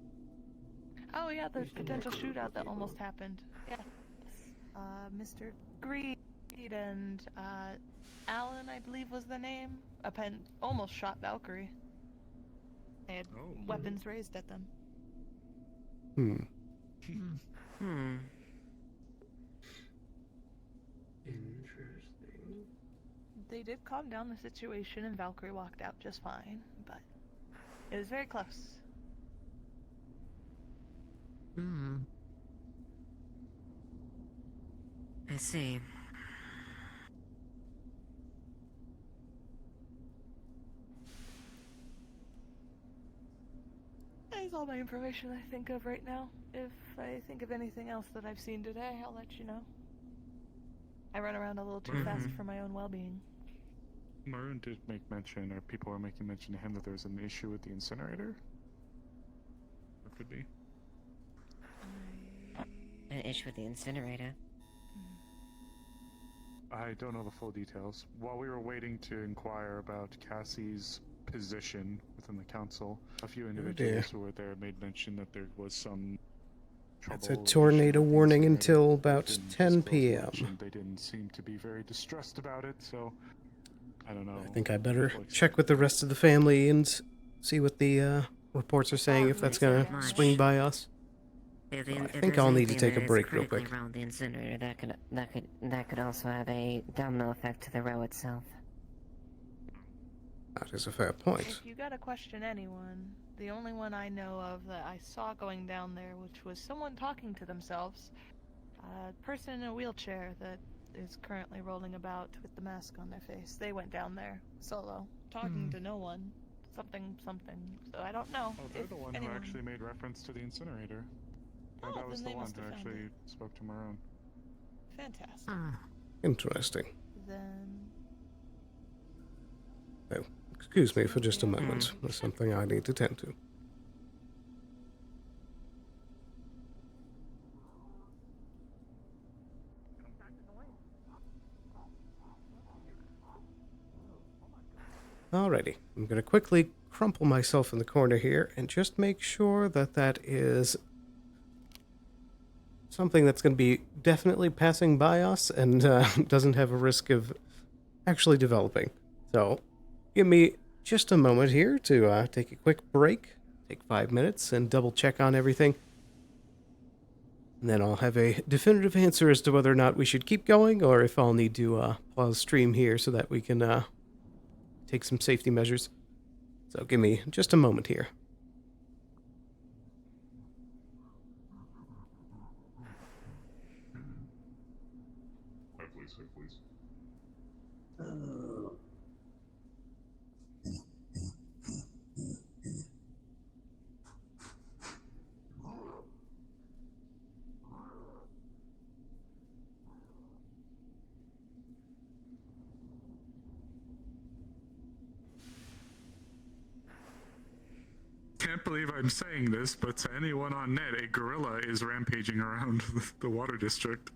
Oh yeah, the There's been potential like a group of shootout that people. almost happened. Yeah. Mr. Greed and Alan, I believe was the name. Almost shot Valkyrie. They had weapons raised at them. Interesting. They did calm down the situation and Valkyrie walked out just fine, but it was very close. I see. That's all my information I think of right now. If I think of anything else that I've seen today, I'll let you know. I run around a little too fast for my own well-being. Maroon did make mention, or people were making mention to him, that there's an issue with the incinerator. What could be? An issue with the incinerator. I don't know the full details. While we were waiting to inquire about Cassie's position within the council, a few individuals who were there made mention that there was some trouble. It's a tornado warning until about 10 p.m. They didn't seem to be very distressed about it, so I don't know. I think I better check with the rest of the family and see what the reports are saying, if that's going to swing by us. I think I'll need to take a break real quick. Around the incinerator, that could also have a domino effect to the row itself. That is a fair point. If you gotta question anyone, the only one I know of that I saw going down there, which was someone talking to themselves, a person in a wheelchair that is currently rolling about with the mask on their face. They went down there solo, talking to no one, something. So I don't know. Oh, they're the one who actually made reference to the incinerator. Oh, that was then the they one must who have found actually it. spoke to Maroon. Fantastic. Interesting. Then Oh, excuse me for just a moment. There's something I need to tend to. Alrighty, I'm going to quickly crumple myself in the corner here and just make sure that that is something that's going to be definitely passing by us and doesn't have a risk of actually developing. So, give me just a moment here to take a quick break, take 5 minutes, and double check on everything. And then I'll have a definitive answer as to whether or not we should keep going, or if I'll need to pause stream here so that we can take some safety measures. So give me just a moment here. Hi, please. Can't believe I'm saying this, but to anyone on net, a gorilla is rampaging around the water district.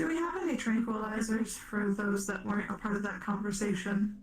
Do we have any tranquilizers for those that weren't a part of that conversation?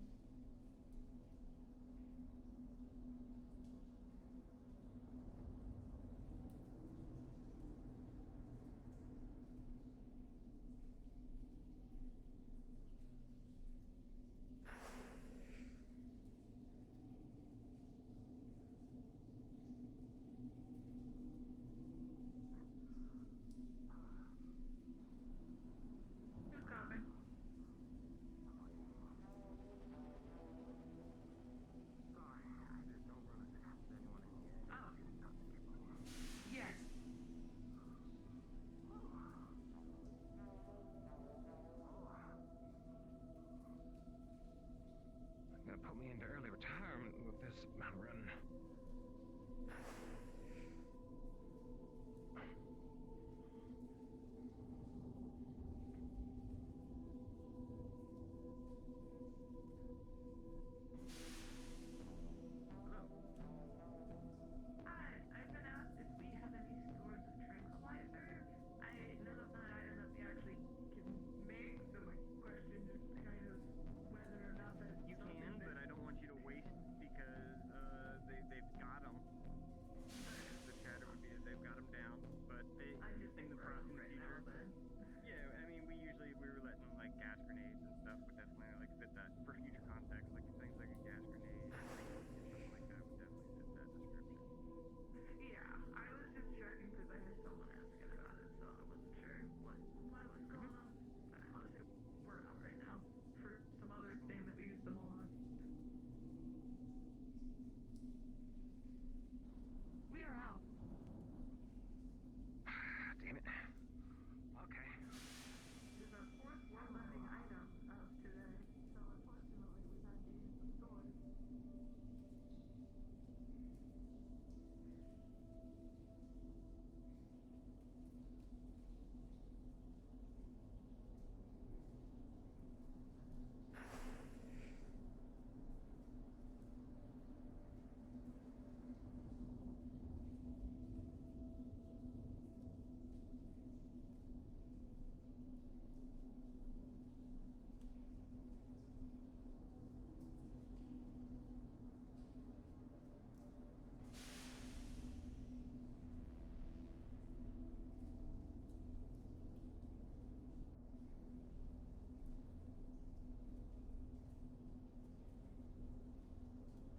Gonna put me into early retirement with this run.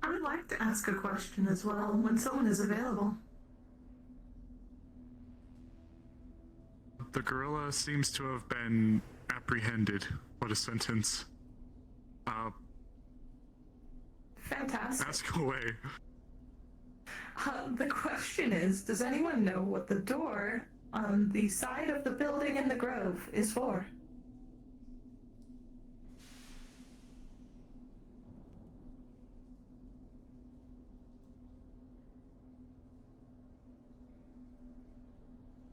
I would like to ask a question as well when someone is available. The gorilla seems to have been apprehended. What a sentence. Fantastic. Ask away. The question is, does anyone know what the door on the side of the building in the Grove is for?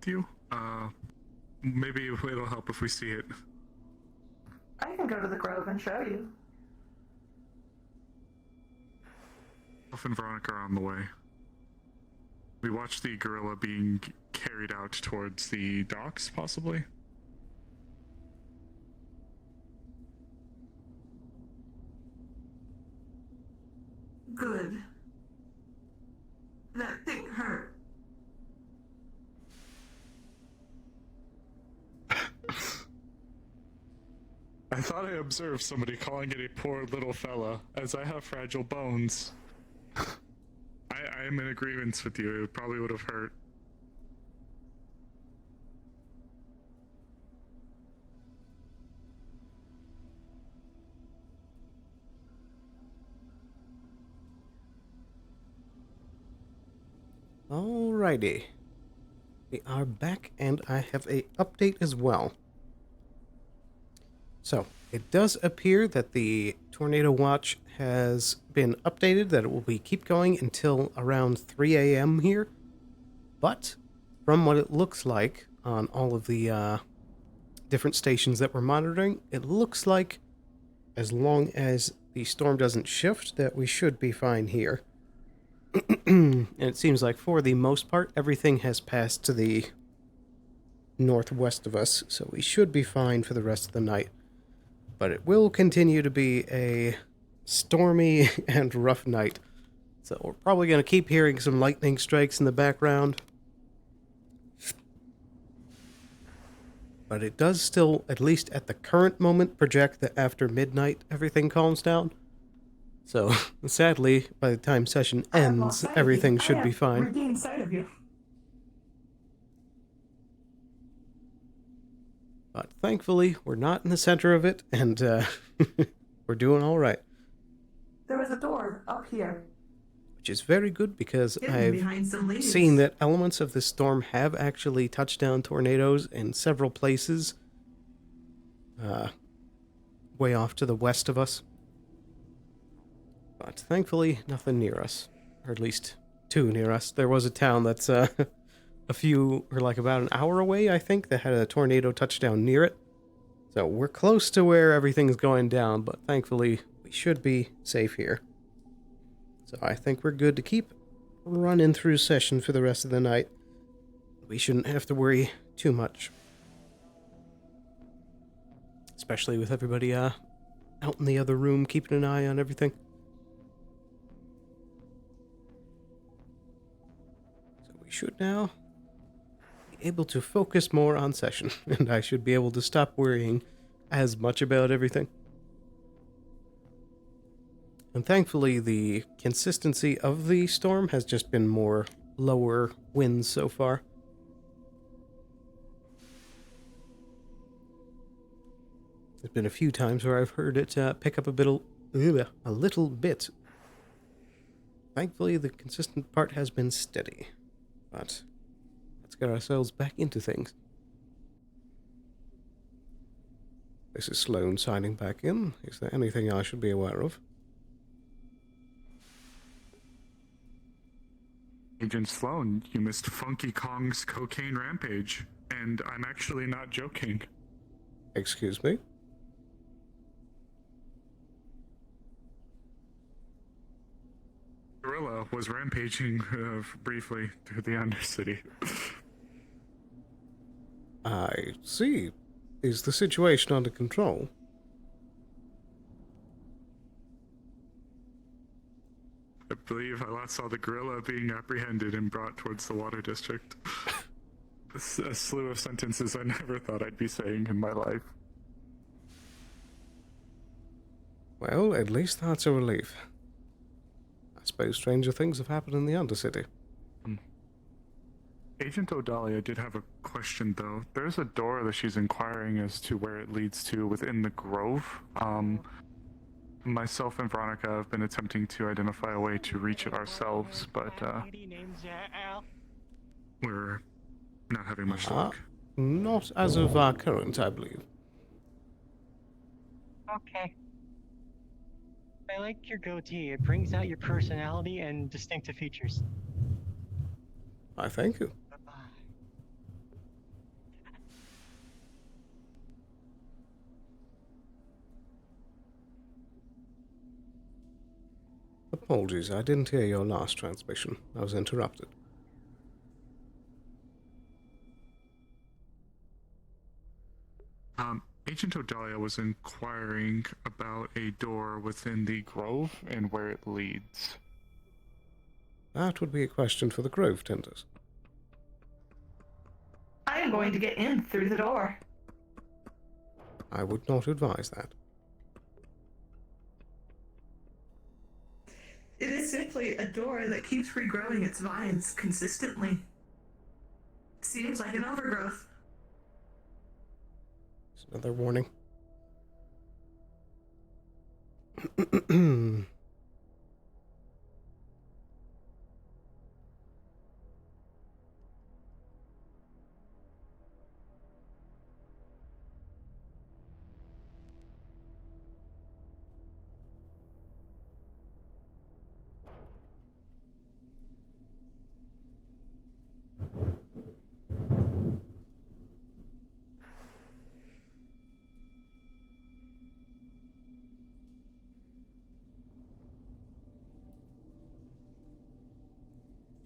You? Maybe it'll help if we see it. I can go to the Grove and show you. Elf and Veronica are on the way. We watched the gorilla being carried out towards the docks, possibly? Good. That thing hurt. I thought I observed somebody calling it a poor little fella, as I have fragile bones. I am in agreement with you, it probably would have hurt. Alrighty. We are back, and I have a update as well. So, it does appear that the tornado watch has been updated, that it will keep going until around 3 a.m. here. But, from what it looks like on all of the different stations that we're monitoring, it looks like as long as the storm doesn't shift, that we should be fine here. And it seems like for the most part, everything has passed to the northwest of us, so we should be fine for the rest of the night. But it will continue to be a stormy and rough night. So we're probably going to keep hearing some lightning strikes in the background. But it does still, at least at the current moment, project that after midnight everything calms down. So, sadly, by the time session ends, everything should be fine. Regained sight of you. But thankfully, we're not in the center of it, and we're doing all right. There was a door up here. Which is very good because Hidden behind some I've leaves. seen that elements of this storm have actually touched down tornadoes in several places way off to the west of us. But thankfully, nothing near us. Or at least too near us. There was a town that's about an hour away, I think, that had a tornado touchdown near it. So we're close to where everything's going down, but thankfully we should be safe here. So I think we're good to keep running through session for the rest of the night. We shouldn't have to worry too much. Especially with everybody out in the other room keeping an eye on everything. So we should now be able to focus more on session, and I should be able to stop worrying as much about everything. And thankfully, the consistency of the storm has just been more lower winds so far. There's been a few times where I've heard it pick up a little bit. Thankfully, the consistent part has been steady. But let's get ourselves back into things. This is Sloan signing back in. Is there anything I should be aware of? Agent Sloan, you missed Funky Kong's cocaine rampage, and I'm actually not joking. Excuse me? Gorilla was rampaging briefly through the Undercity. I see. Is the situation under control? I believe I last saw the gorilla being apprehended and brought towards the water district. A slew of sentences I never thought I'd be saying in my life. Well, at least that's a relief. I suppose stranger things have happened in the Undercity. Agent Odalia did have a question, though. There's a door that she's inquiring as to where it leads to within the grove. Myself and Veronica have been attempting to identify a way to reach it ourselves, but we're not having much luck. Not as of our current, I believe. Okay. I like your goatee. It brings out your personality and distinctive features. I thank you. Apologies, I didn't hear your last transmission. I was interrupted. Agent Odalia was inquiring about a door within the grove and where it leads. That would be a question for the Grove Tenders. I am going to get in through the door. I would not advise that. It is simply a door that keeps regrowing its vines consistently. Seems like an overgrowth. It's another warning.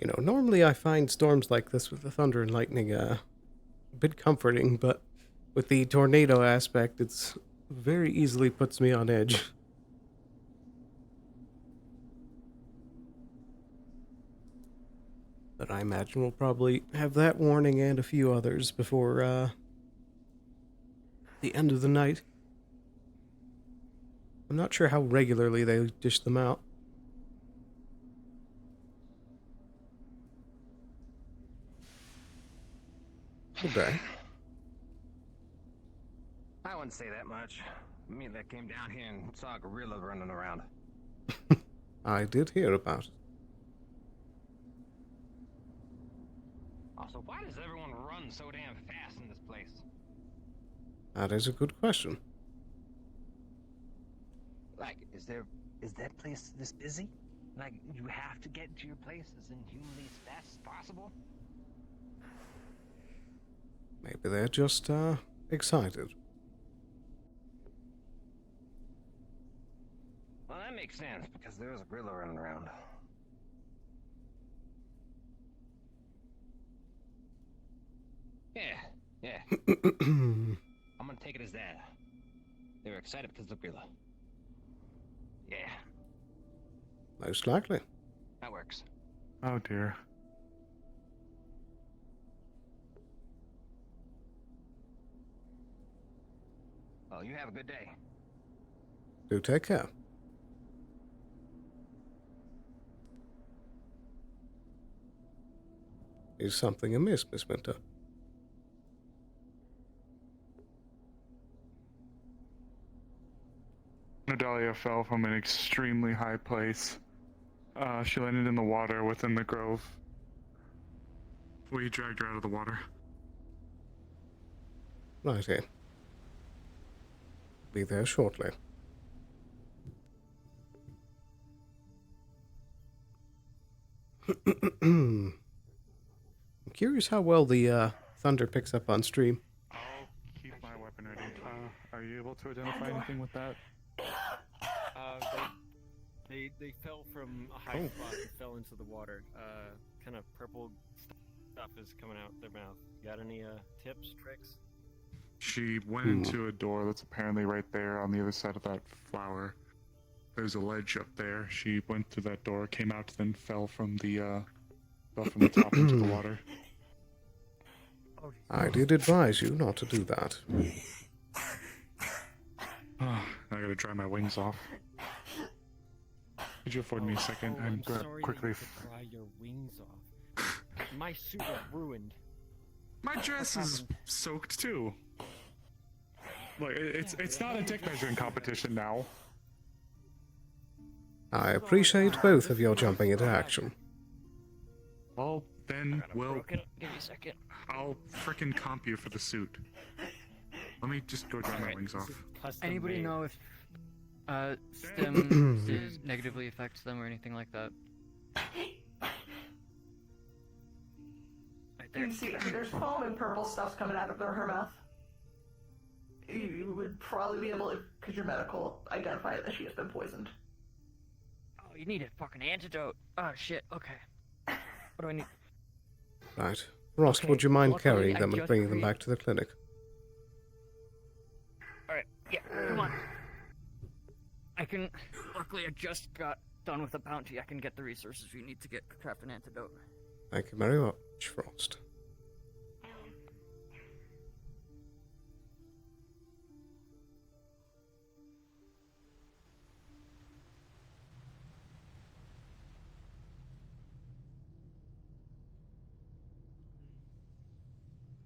You know, normally I find storms like this with the thunder and lightning bit comforting, but with the tornado aspect, it's very easily puts me on edge. But I imagine we'll probably have that warning and a few others before the end of the night. I'm not sure how regularly they dish them out. Good day. I wouldn't say that much. Me that came down here and saw a gorilla running around. I did hear about it. Also, why does everyone run so damn fast in this place? That is a good question. Like, is that place this busy? Like, you have to get to your place as inhumanly as fast as possible? Maybe they're just excited. Well, that makes sense, because there was a gorilla running around. Yeah. I'm gonna take it as that. They were excited because of the gorilla. Yeah. Most likely. That works. Oh dear. Well, you have a good day. Do take care. Is something amiss, Miss Winter? Nadalia fell from an extremely high place. She landed in the water within the grove. We dragged her out of the water. Righty. Be there shortly. I'm curious how well the thunder picks up on stream. I'll keep my weapon ready. Are you able to identify anything with that? They fell from a high spot and fell into the water. Kind of purple stuff is coming out their mouth. Got any tips, tricks? She went into a door that's apparently right there on the other side of that flower. There's a ledge up there. She went through that door, came out, then fell from the top into the water. I did advise you not to do that. I gotta dry my wings off. Could you afford me a second? I'm gonna quickly. Dry your wings off. My suit is ruined. My dress is soaked too. Like it's not a dick measuring competition now. I appreciate both of your jumping into action. Well, then we'll. Give me a second. I'll frickin' comp you for the suit. Let me just go dry my wings off. Anybody know if STEM negatively affects them or anything like that? You can see there's foam and purple stuff coming out of her mouth. You would probably be able to, because you're medical, identify that she has been poisoned. Oh, you need a fucking antidote. Oh shit. Okay. What do I need? Right. Rost, would you mind luckily, carrying I them and just bringing them back to the clinic? Alright, yeah, come on. Luckily I just got done with the bounty. I can get the resources we need to craft an antidote. Thank you very much, Frost.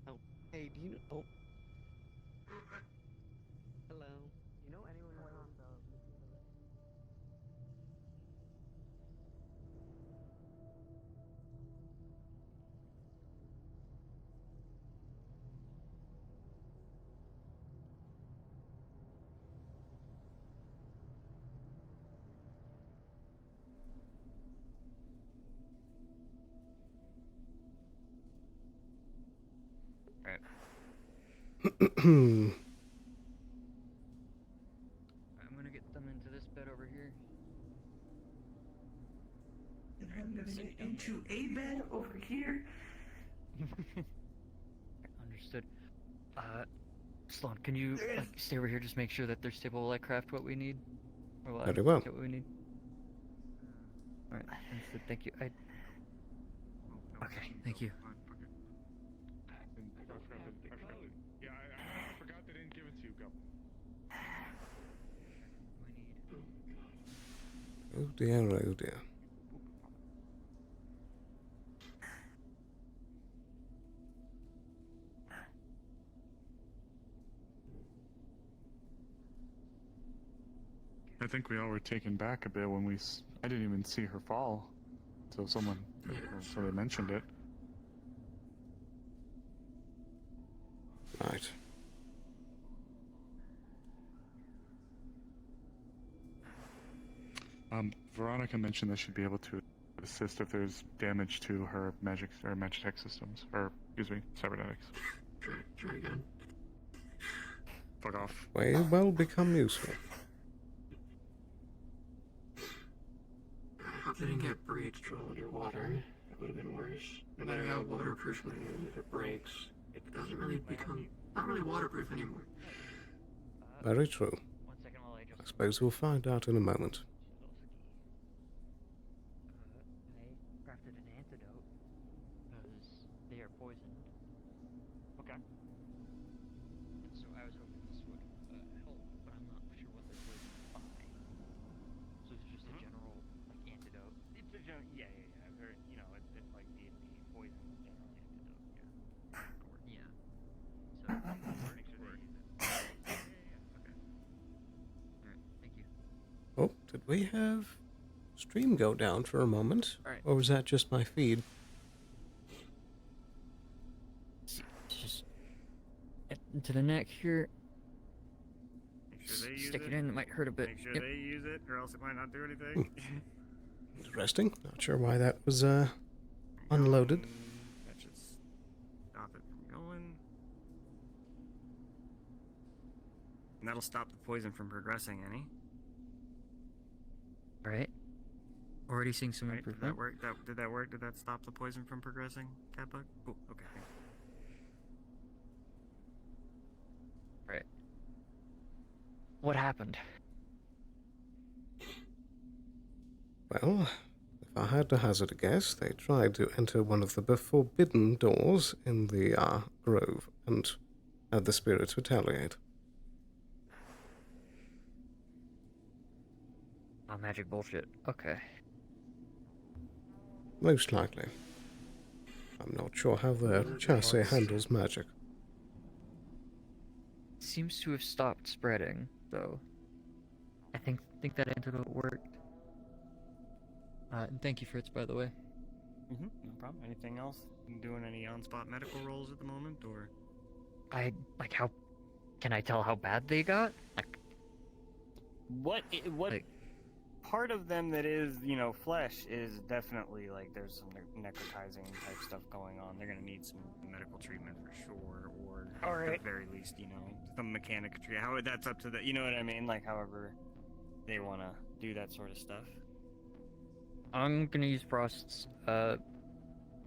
Oh, hey, do you? Oh. Hello. You know anyone went on the... I'm gonna get them into this bed over here. And I'm gonna get into a bed over here. Understood. Sloan, can you stay over here, just make sure that they're stable while I craft what we need? Or while I Very well. get what we need? Alright, understood, thank you. Okay, thank you. Yeah, I forgot they didn't give it to you. Go. Oh dear, oh dear. I think we all were taken back a bit when I didn't even see her fall until someone sort of mentioned it. Right. Veronica mentioned that she'd be able to assist if there's damage to her magitech systems, or excuse me, cybernetics. Try again. Fuck off. May well become useful. I hope they didn't get breached while underwater. It would have been worse. No matter how waterproof my unit, if it breaks, it doesn't really become not really waterproof anymore. Very true. I suppose we'll find out in a moment. I crafted an antidote because they are poisoned. Okay. And so I was hoping this would help, but I'm not sure what they're poisoned by. So it's just a general like antidote. It's a general, yeah. Very, it's like the poison general antidote. Yeah. So make sure they use it. Okay. All right. Thank you. Oh, did we have stream go down for a moment? Alright. Or was that just my feed? Just into the neck here. Make sure they use Stick it. it in. It might hurt a bit. Make sure Yep. they use it, or else it might not do anything. Interesting. Not sure why that was unloaded. That should stop it from going. And that'll stop the poison from progressing any. Right. Already seeing some Right? Did improvement. that work? Did that work? Did that stop the poison from progressing, Catbug? Cool. Okay. Right. What happened? Well, if I had to hazard a guess, they tried to enter one of the forbidden doors in the grove and had the spirits retaliate. Oh, magic bullshit. Okay. Most likely. I'm not sure how their chassis handles magic. Seems to have stopped spreading, though. I think that antidote worked. And thank you, Fritz, by the way. No problem. Anything else? You doing any on-spot medical rolls at the moment, or? How can I tell how bad they got? What Like, part of them that is, flesh is definitely, there's some necrotizing type stuff going on. They're gonna need some medical treatment for sure, or at the very least, some mechanical treatment. That's up to the, you know what I mean? However they want to do that sort of stuff. I'm gonna use Frost's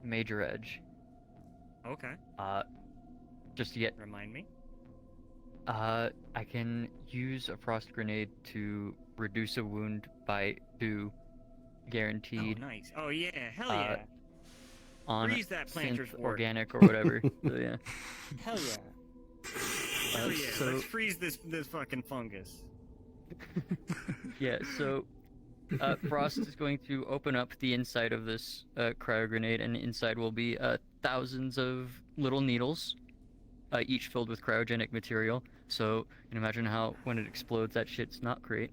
major edge. Okay. Just to get. Remind me. I can use a frost grenade to reduce a wound by 2, guaranteed. Oh, nice. Oh yeah, hell yeah. On Freeze that planter's synth wart. organic or whatever. So yeah. Hell yeah. Hell yeah. so- Let's freeze this fucking fungus. Yeah. So. Frost is going to open up the inside of this cryo grenade, and inside will be thousands of little needles, each filled with cryogenic material. So you can imagine how when it explodes, that shit's not great.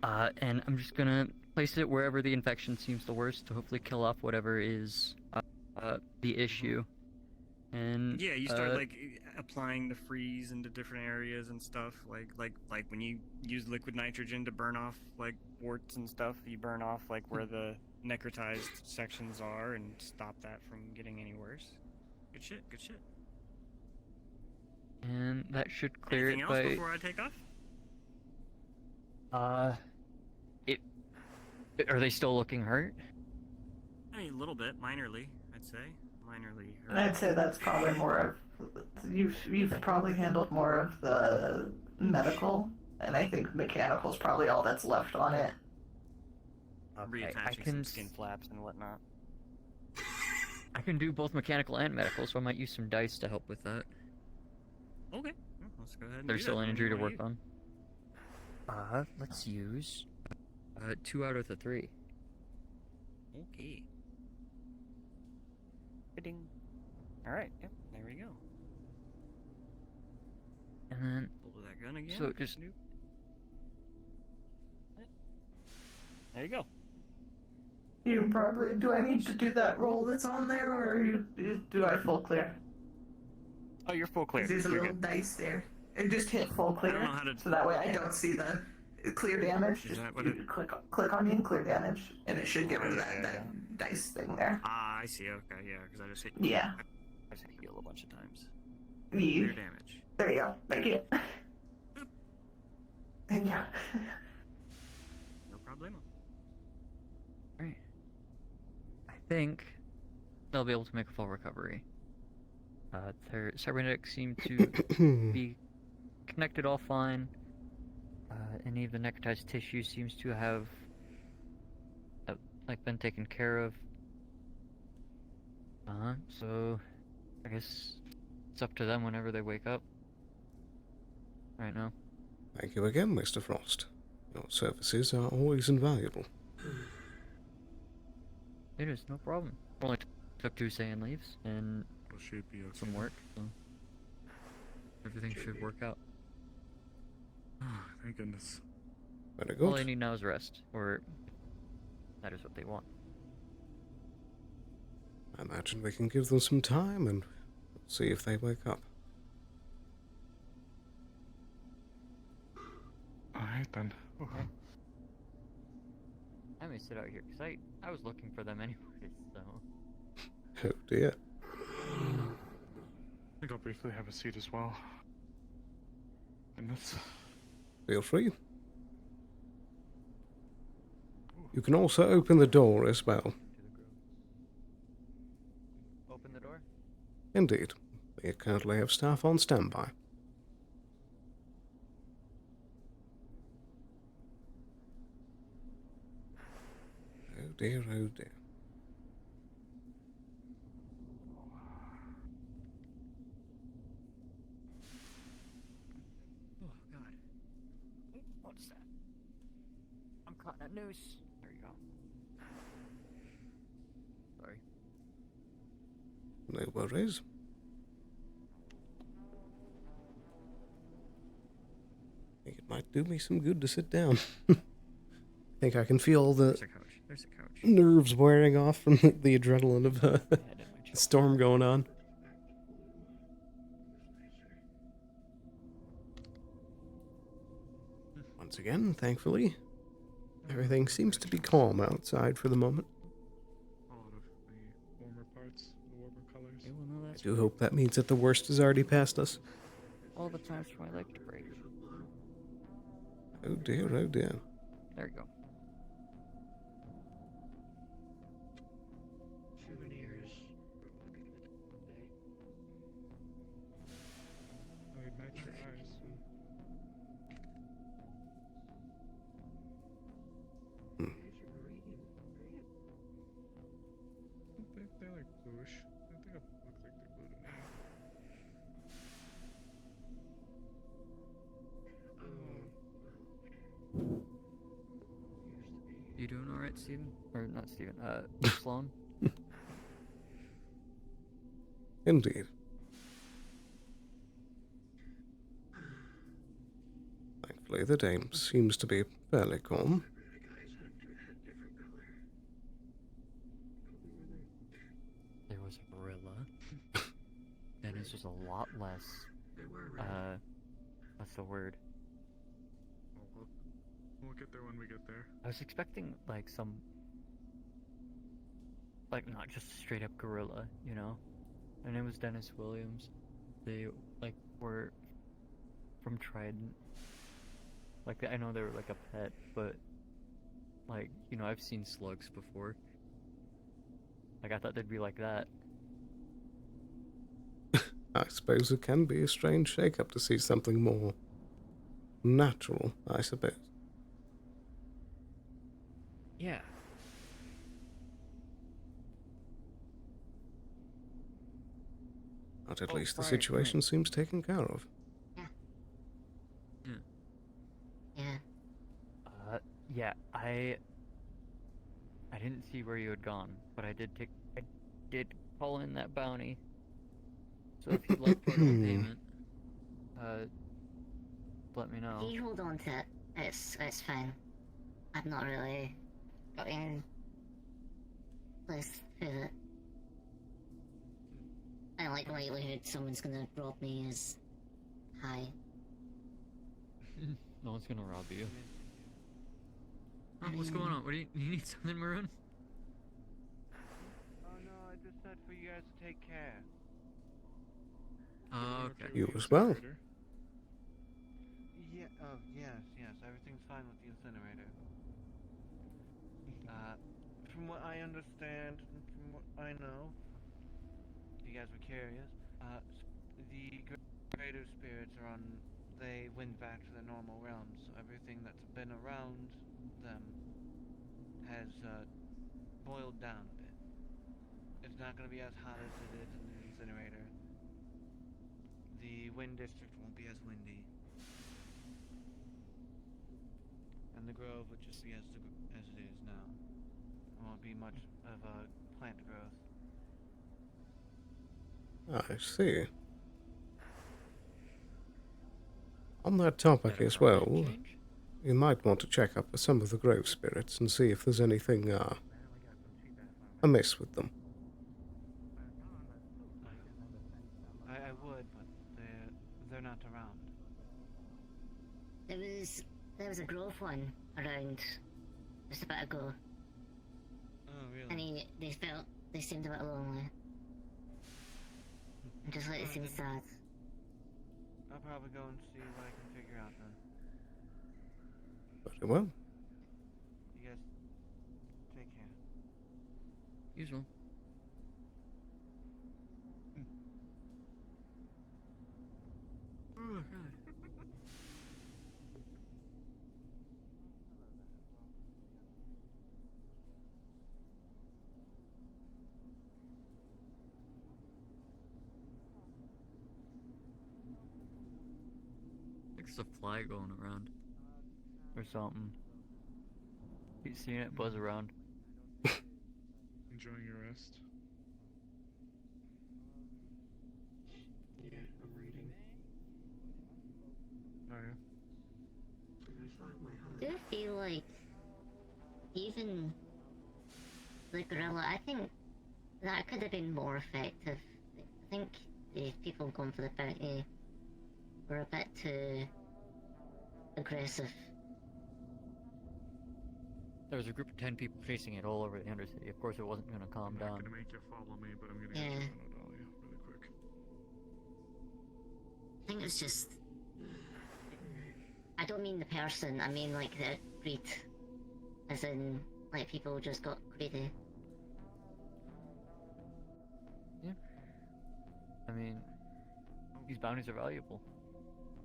And I'm just gonna place it wherever the infection seems the worst to hopefully kill off whatever is the issue. And Yeah, you start applying the freeze into different areas and stuff. Like when you use liquid nitrogen to burn off warts and stuff, you burn off where the necrotized sections are and stop that from getting any worse. Good shit. Good shit. And that should clear Anything it else by. before I take off? Are they still looking hurt? I mean, a little bit, minorly, I'd say. Minorly hurt. And I'd say that's probably more of you've probably handled more of the medical, and I think mechanical's probably all that's left on it. Reattaching some skin flaps and whatnot. I can do both mechanical and medical, so I might use some dice to help with that. Okay, well, let's go ahead and There's do still that. an What do injury you to wanna work on. Let's use 2 out of the 3. Okay. Ding. Alright, yep, there we go. And then Pull that gun again. so just Nope. There you go. You probably do. I need to do that roll that's on there, or do I full clear? Oh, you're full clear. There's a You're little good. dice there. And just hit full clear, I don't know how to- so that way I don't see the clear damage. Is Just that what you click on me and clear damage, and it should get rid of that dice thing there. Ah, I see. Okay, yeah, because I just hit. Yeah. I just hit heal a bunch of times. You. Clear damage. There you go. Thank you. Thank you. No problemo. Right. I think they'll be able to make a full recovery. Their cybernetics seem to be connected all fine. Any of the necrotized tissue seems to have been taken care of. So I guess it's up to them whenever they wake up. Right now. Thank you again, Mr. Frost. Your services are always invaluable. It is no problem. Only took 2 sand leaves and should be okay. some work, so everything should work out. Thank goodness. Very good. All they need now is rest, or that is what they want. I imagine we can give them some time and see if they wake up. Alright then. I may sit out here because I was looking for them anyways, so. Oh dear. I think I'll briefly have a seat as well. Goodness. Feel free. You can also open the door as well. Open the door? Indeed. We currently have staff on standby. Oh dear, oh dear. Oh god. What's that? I'm caught in a noose. There you go. Sorry. No worries. I think it might do me some good to sit down. I think I can feel the There's a couch. There's a couch. nerves wearing off from the adrenaline of the storm going on. Once again, thankfully, everything seems to be calm outside for the moment. All of the warmer parts, the warmer colors. Yeah, well, no, I that's do hope that means that the worst is already past us. all the times for my leg to break. Oh dear, oh dear. There you go. I would match your eyes. They're like bluish. I think it looks like they're blue to me. You doing alright, Steven? Or not Steven, Sloan? Indeed. Thankfully, the dame seems to be fairly calm. There was a gorilla. Dennis was a lot less. What's the word? We'll get there when we get there. I was expecting like some, like not just straight up gorilla, you know. Her name was Dennis Williams. They like were from Trident. Like I know they were like a pet, but like you know I've seen slugs before. Like I thought they'd be like that. I suppose it can be a strange shake-up to see something more natural, I suppose. Yeah. But at Oh, least the right, situation right. seems taken care of. Yeah. Yeah, I didn't see where you had gone, but I did call in that bounty. So if you'd like part of the payment, let me know. You hold on to it. It's fine. I've not really got any place to it. I don't like the likelihood someone's gonna rob me is high. No one's gonna rob you. Oh, what's going on? What do you need something, Maroon? Oh no, I just said for you guys to take care. Okay. You as well. Yeah, yes, everything's fine with the incinerator. From what I understand, and from what I know, if you guys were curious, the greater spirits are on, they went back to their normal realms, so everything that's been around them has, boiled down a bit. It's not gonna be as hot as it is in the incinerator. The wind district won't be as windy. And the grove would just be as it is now. There won't be much of a plant growth. I see. On that topic as well, you might want to check up with some of the grove spirits and see if there's anything amiss with them. I would, but they're not around. There was a grove one around just a bit ago. Oh really? And they seemed a bit lonely. And just like it seemed sad. I'll probably go and see what I can figure out then. Very well. You guys take care. Usual. Oh, God. There's a fly going around. Or something. You seen it buzz around? Enjoying your rest. Yeah, I'm reading. Oh Do yeah. you feel like even the gorilla, I think that could have been more effective. I think the people going for the bounty were a bit too aggressive. There was a group of 10 people chasing it all over the Undercity. Of course, it wasn't gonna calm I'm down. not gonna make you follow me, but I'm gonna Yeah. get you on Odalia really quick. I think it's just... I don't mean the person, I mean like the breed. As in, like people just got greedy. Yeah. I mean, these bounties are valuable.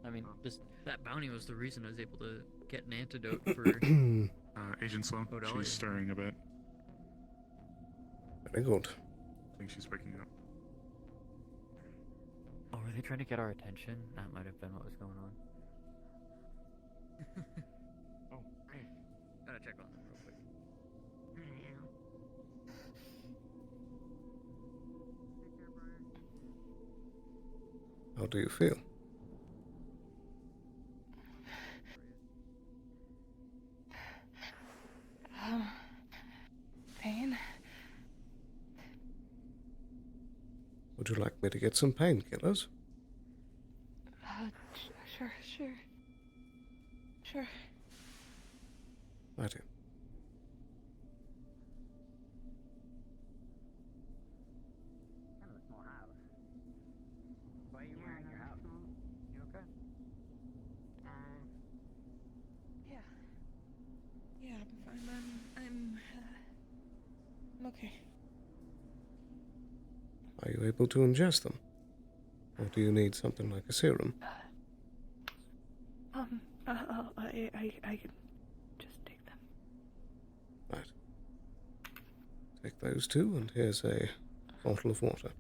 I mean, That bounty was the reason I was able to get an antidote for Agent Sloan, Odalia. she's stirring a bit. Very good. I think she's waking up. oh, were they trying to get our attention? That might have been what was going on. Oh, hey. Gotta check on them real quick. How do you feel? Pain? Would you like me to get some painkillers? Sure. Sure. I do. Kind of a small house. Why are you wearing your house? You okay? Yeah, I'm fine. I'm okay. Are you able to ingest them? Or do you need something like a serum? I can just take them. Right. Take those two, and here's a bottle of water.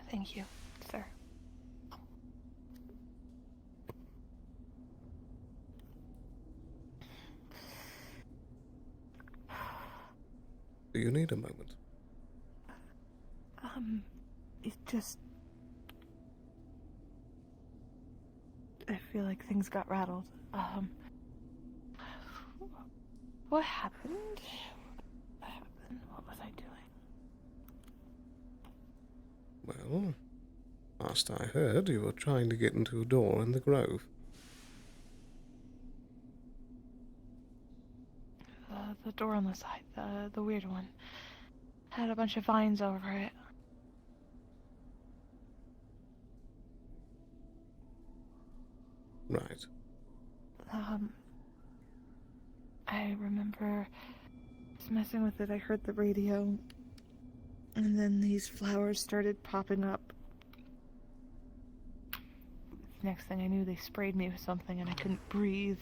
Thank you, sir. Do you need a moment? It just... I feel like things got rattled. What happened? What happened? What was I doing? Well, last I heard, you were trying to get into a door in the grove. The door on the side, the weird one, had a bunch of vines over it. Right. I remember just messing with it. I heard the radio, and then these flowers started popping up. Next thing I knew, they sprayed me with something, and I couldn't breathe.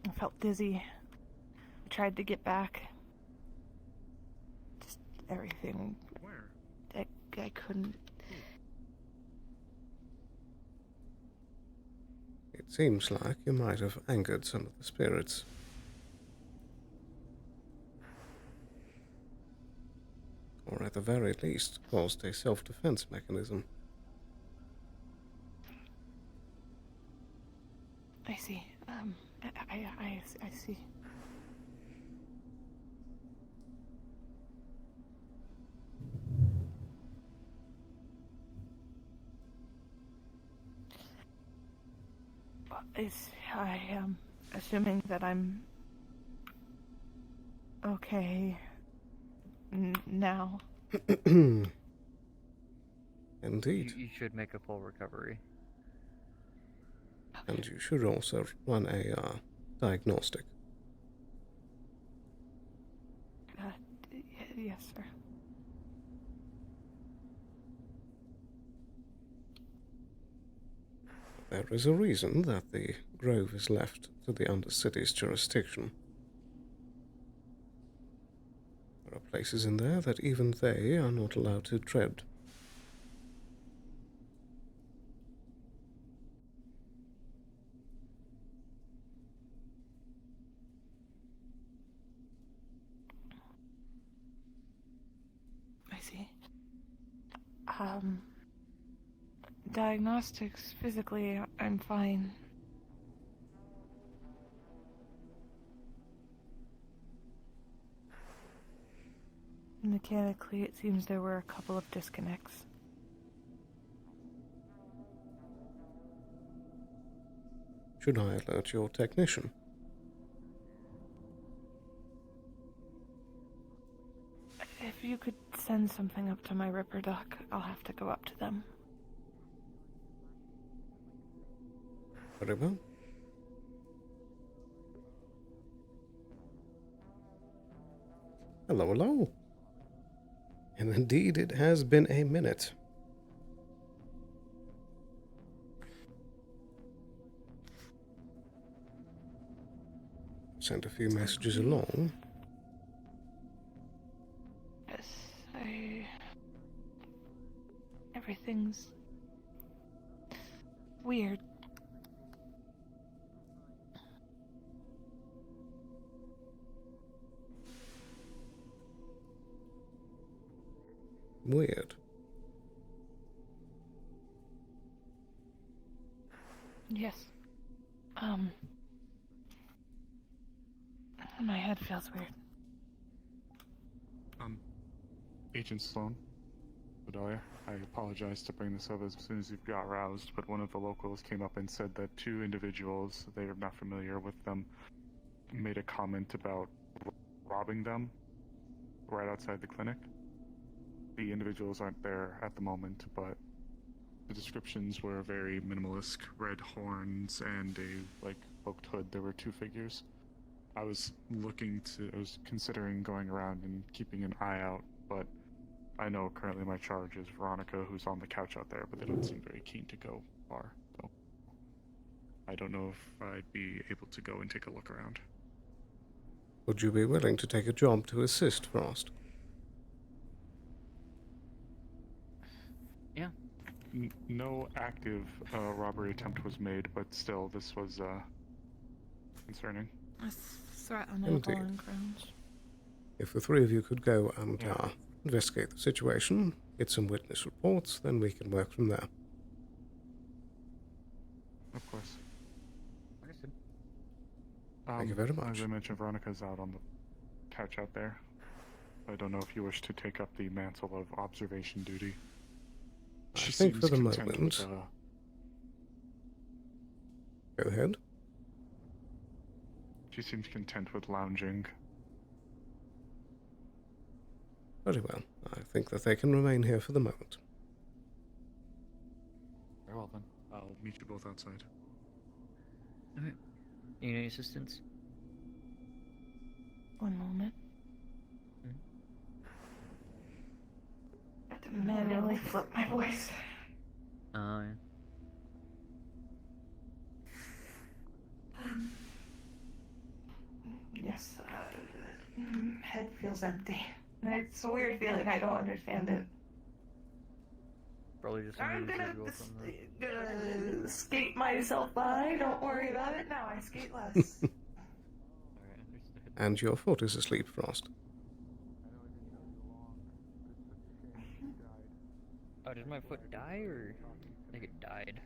I felt dizzy. I tried to get back. Just everything. Where? I couldn't. It seems like you might have angered some of the spirits. Or at the very least, caused a self-defense mechanism. I see. I see. I am assuming that I'm okay now. Indeed. You should make a full recovery. And you should also run a diagnostic. Yes, sir. There is a reason that the grove is left to the Undercity's jurisdiction. There are places in there that even they are not allowed to tread. I see. Diagnostics, physically, I'm fine. Mechanically, it seems there were a couple of disconnects. Should I alert your technician? If you could send something up to my Ripper Duck, I'll have to go up to them. Very well. Hello, hello. And indeed, it has been a minute. Sent a few messages along. Yes, everything's weird. Weird. Yes. My head feels weird. Agent Sloan, Bedelia, I apologize to bring this up as soon as you got roused, but one of the locals came up and said that two individuals, they are not familiar with them, made a comment about robbing them right outside the clinic. The individuals aren't there at the moment, but the descriptions were very minimalist. Red horns and a, cloaked hood. There were two figures. I was considering going around and keeping an eye out, but I know currently my charge is Veronica, who's on the couch out there, but they don't seem very keen to go far. So I don't know if I'd be able to go and take a look around. Would you be willing to take a job to assist, Frost? Yeah. No active robbery attempt was made, but still, this was concerning. A threat on all grounds. If the three of you could go and investigate the situation, get some witness reports, then we can work from there. Of course. Understood. Thank you very much. As I mentioned, Veronica's out on the couch out there. I don't know if you wish to take up the mantle of observation duty. I think for the moment... Go ahead. She seems content with lounging. Very well. I think that they can remain here for the moment. Very well then. I'll meet you both outside. Okay. You need any assistance? One moment. I have to manually flip my voice. Oh, yeah. Yes, head feels empty. It's a weird feeling, I don't understand it. Probably just I'm gonna skate myself by, don't worry about it, now I skate less. And your foot is asleep, Frost. Oh, did my foot die, or I think it died?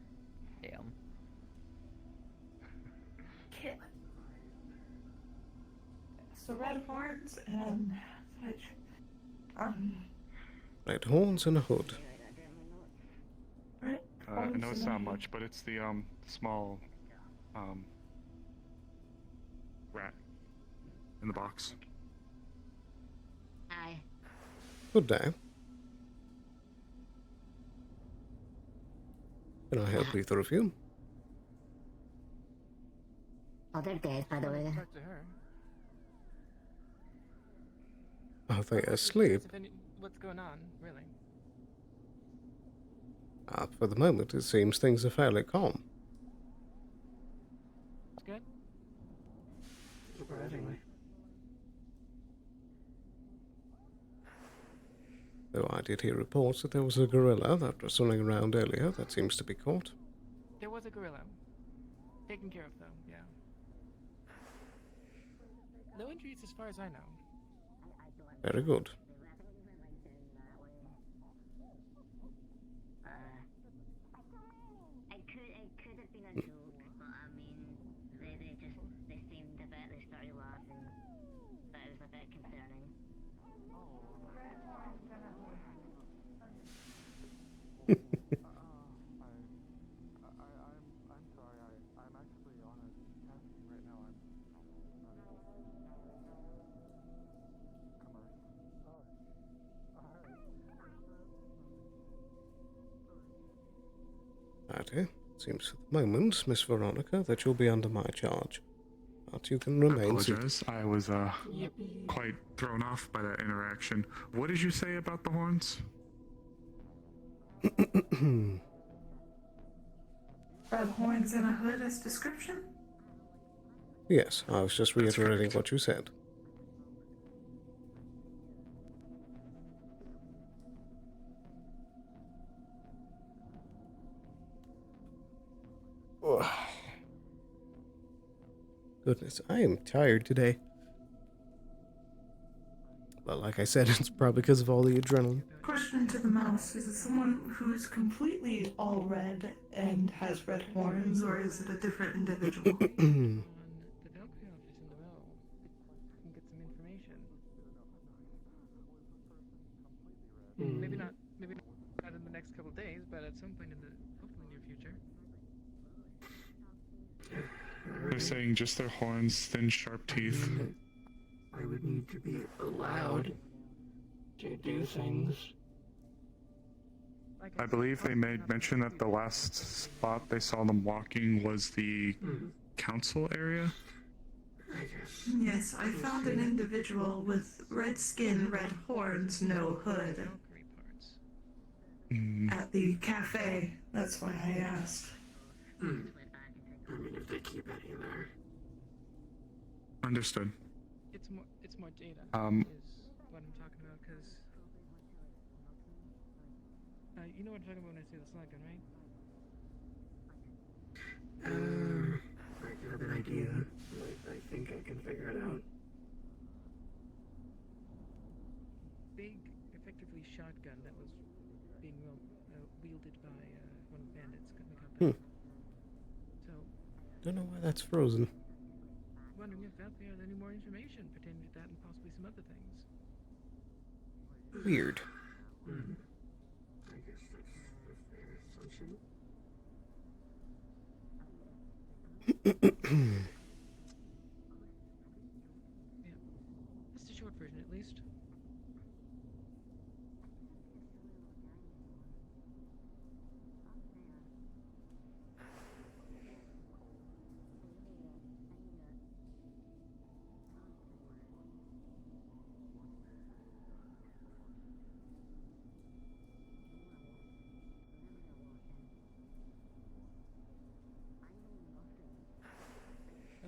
Damn. Kill it. So red horns and which Red horns and a hood. Right. I know it's not much, but it's the small rat in the box. Hi. Good day. Can I help either of you? Oh, they're dead, by the way. Talk to her. Are they asleep? What's going on, really? For the moment, it seems things are fairly calm. It's good? Surprisingly. Though I did hear reports that there was a gorilla that was running around earlier that seems to be caught. There was a gorilla. Taken care of, though, yeah. No injuries as far as I know. Very good. It could have been a joke, but I mean, they seemed a bit, they started laughing, but it was a bit concerning. I'm sorry. I'm actually on a casting right now. Righty. Seems for the moment, Miss Veronica, that you'll be under my charge. But you can remain I apologize. I was quite thrown off by that interaction. What did you say about the horns? Red horns and a hood as description? Yes, I was just reiterating what you said. Goodness, I am tired today. Well, like I said, it's probably because of all the adrenaline. Question to the mouse, is it someone who's completely all red and has red horns, or is it a different individual? The Valkyrie office in the row. Can get some information. Maybe not in the next couple days, but at some point in the hopefully near future. They're saying just their horns, thin, sharp teeth. I would need to be allowed to do things. I believe they made mention that the last spot they saw them walking was the council area. I guess. Yes, I found an individual with red skin, red horns, no hood at the cafe. That's why I asked. I mean, if they keep any there. Understood. It's more data. Um, Is what I'm talking about, because you know what I'm talking about when I say the slot gun, right? I have an idea. I think I can figure it out. Big, effectively shotgun that was being wielded by one of the bandits in the company. So, Don't know why that's frozen. wondering if out there any more information pertaining to that and possibly some other things. Weird. I guess that's a fair assumption. Yeah, that's the short version, at least.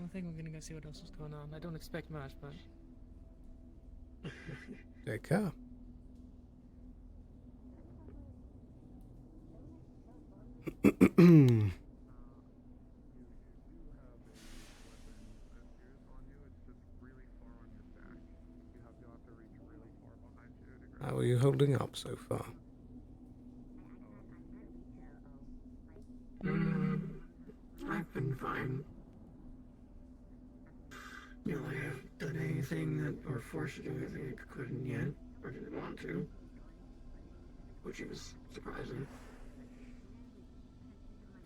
I think I'm gonna go see what else is going on. I don't expect much, but Take care. How are you holding up so far? I've been fine. You know, I haven't done anything that, or forced to do anything I couldn't yet, or didn't want to. Which is surprising.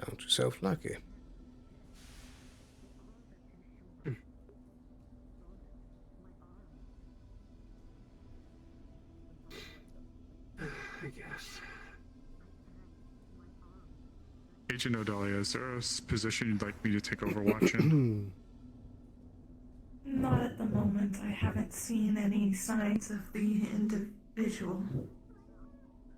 Count yourself lucky. I guess. Agent Odalia, is there a position you'd like me to take over watching? Not at the moment. I haven't seen any signs of the individual.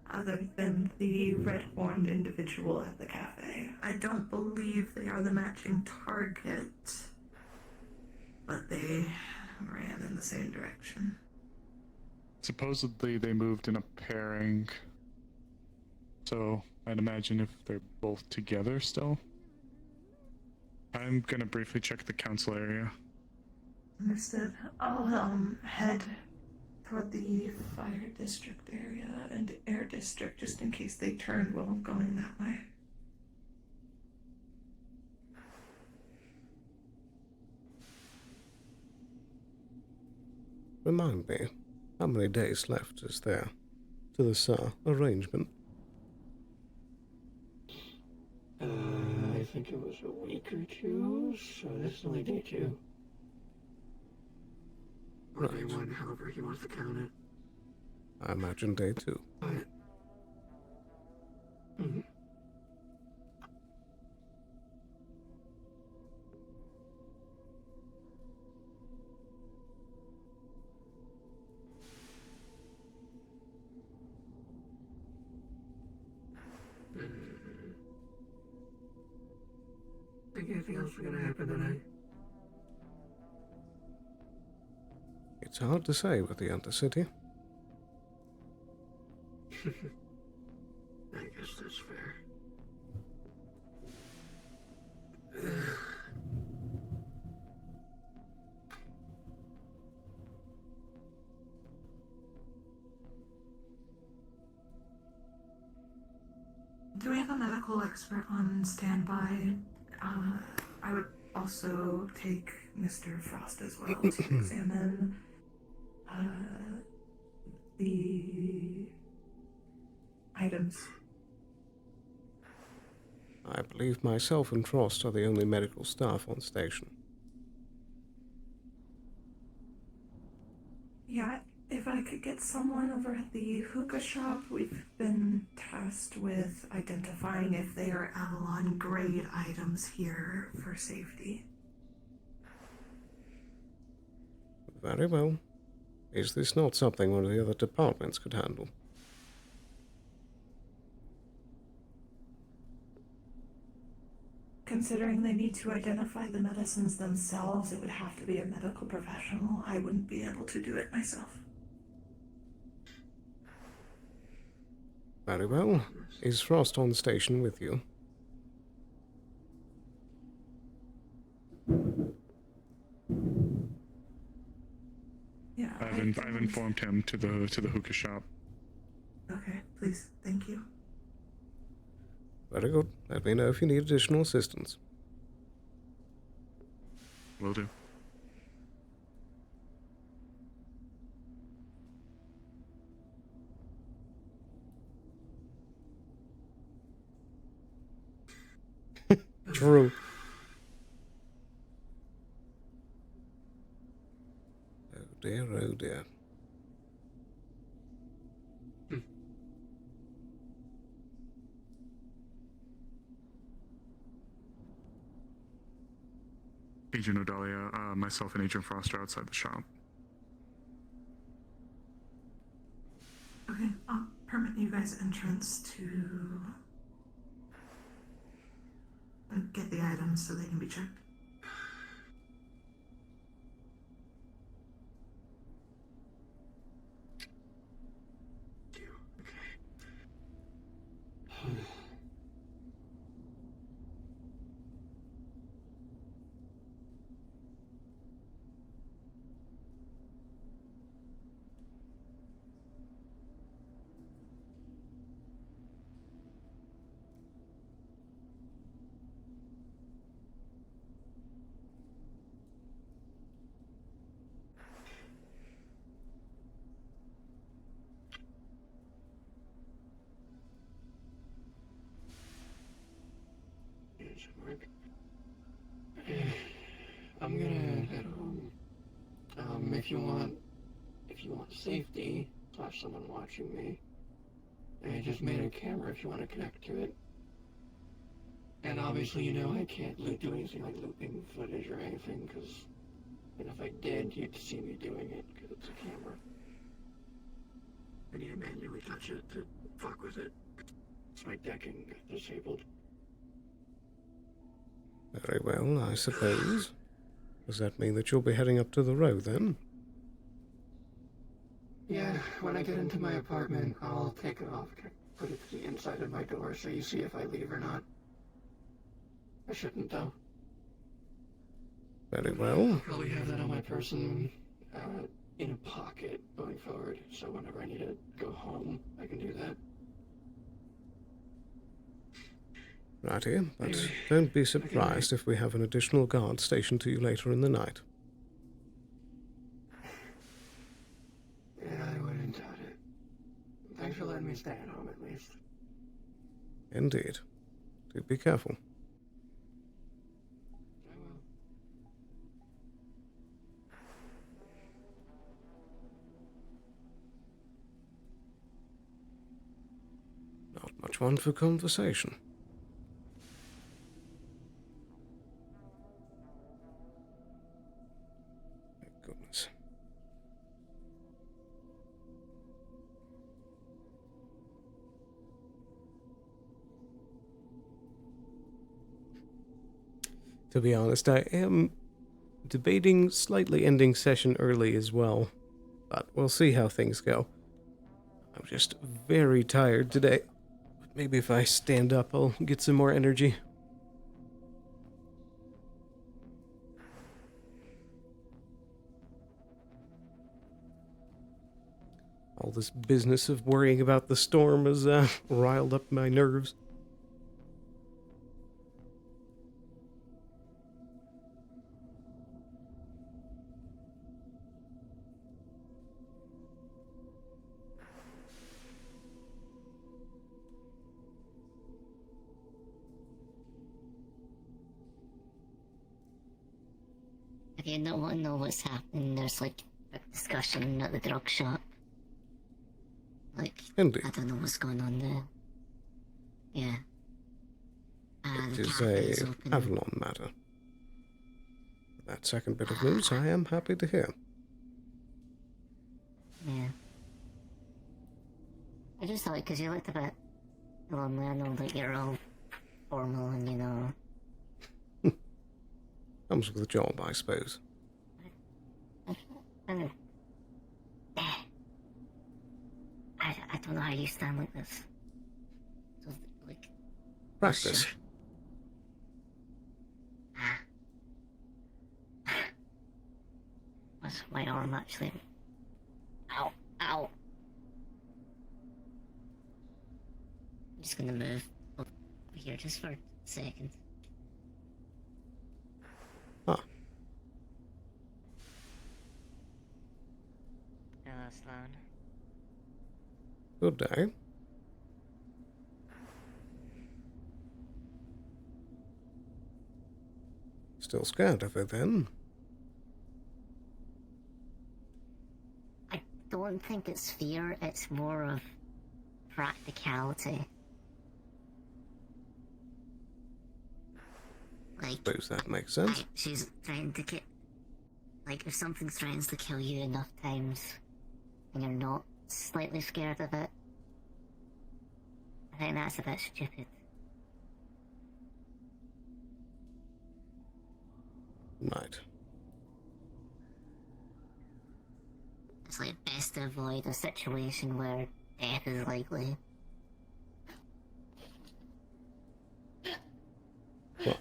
Other than the red-horned individual at the cafe. I don't believe they are the matching target. But they ran in the same direction. Supposedly they moved in a pairing. So I'd imagine if they're both together still. I'm gonna briefly check the council area. Understood. I'll head toward the fire district area and air district just in case they turn while I'm going that way. Remind me, how many days left is there to this arrangement? I think it was a week or two, so this is only day 2. Or day 1, however he wants to count it. I imagine day 2. Think anything else is gonna happen tonight? It's hard to say with the Undercity. I guess that's fair. Do we have a medical expert on standby? I would also take Mr. Frost as well to examine the items. I believe myself and Frost are the only medical staff on station. Yeah, if I could get someone over at the hookah shop, we've been tasked with identifying if they are Avalon grade items here for safety. Very well. Is this not something one of the other departments could handle? Considering they need to identify the medicines themselves, it would have to be a medical professional. I wouldn't be able to do it myself. Very well. Is Frost on station with you? Yeah. I've informed him to the hookah shop. Okay, please. Thank you. Very good. Let me know if you need additional assistance. Will do. True. Oh dear, oh dear. Agent Odalia, myself and Agent Frost are outside the shop. Okay, I'll permit you guys entrance to get the items so they can be checked. I'm gonna head home. If you want safety, / someone watching me, I just made a camera if you want to connect to it. And obviously, you know, I can't do anything like looping footage or anything, because if I did, you'd see me doing it, because it's a camera. I need to manually touch it to fuck with it. It's my decking disabled. Very well, I suppose. Does that mean that you'll be heading up to the road then? Yeah, when I get into my apartment, I'll take it off, put it to the inside of my door so you see if I leave or not. I shouldn't, though. Very well. I'll probably have that on my person in a pocket going forward, so whenever I need to go home, I can do that. Righty, but don't be surprised if we have an additional guard stationed to you later in the night. Yeah, I wouldn't doubt it. Thanks for letting me stay at home at least. Indeed. Do be careful. I will. Not much one for conversation. Goodness. To be honest, I am debating slightly ending session early as well, but we'll see how things go. I'm just very tired today. But maybe if I stand up, I'll get some more energy. All this business of worrying about the storm has riled up my nerves. Okay, no one knows what's happening. There's like a discussion at the drug shop. Like, Indeed. I don't know what's going on there. Yeah. It The is cafe is a open. Avalon matter. That second bit of news I am happy to hear. Yeah. I just thought, because you looked a bit lonely, I know that you're all formal and, you know. Comes with the job, I suppose. And I don't know how you stand like this. So, like, Practice. What's my arm actually? Ow, ow. I'm just gonna move over here just for a second. Huh. Hello, Sloan. Good day. Still scared of it then? I don't think it's fear, it's more of practicality. Like, Suppose that makes sense. she's trying to get... Like, if something tries to kill you enough times, and you're not slightly scared of it, I think that's a bit stupid. Right. It's like best to avoid a situation where death is likely. Well,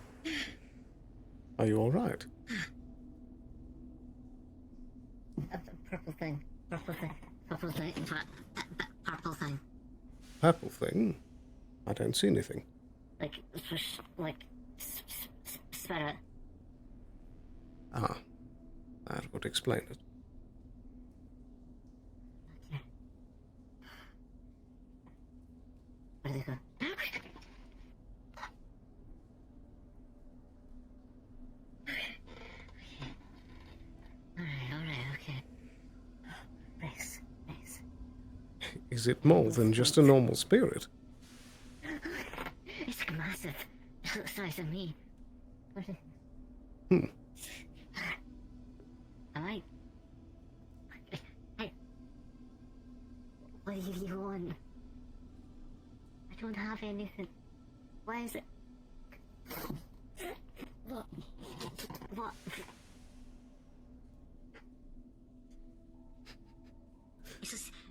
are you alright? Purple thing. Purple thing. Purple thing. Purple thing. Purple thing? I don't see anything. Like, spirit. Ah, that would explain it. Where do they go? Alright, okay. Nice. Is it more than just a normal spirit? It's massive. It looks the size of me. Hmm. Alright. Hey. What do you want? I don't have anything. Why is it? What?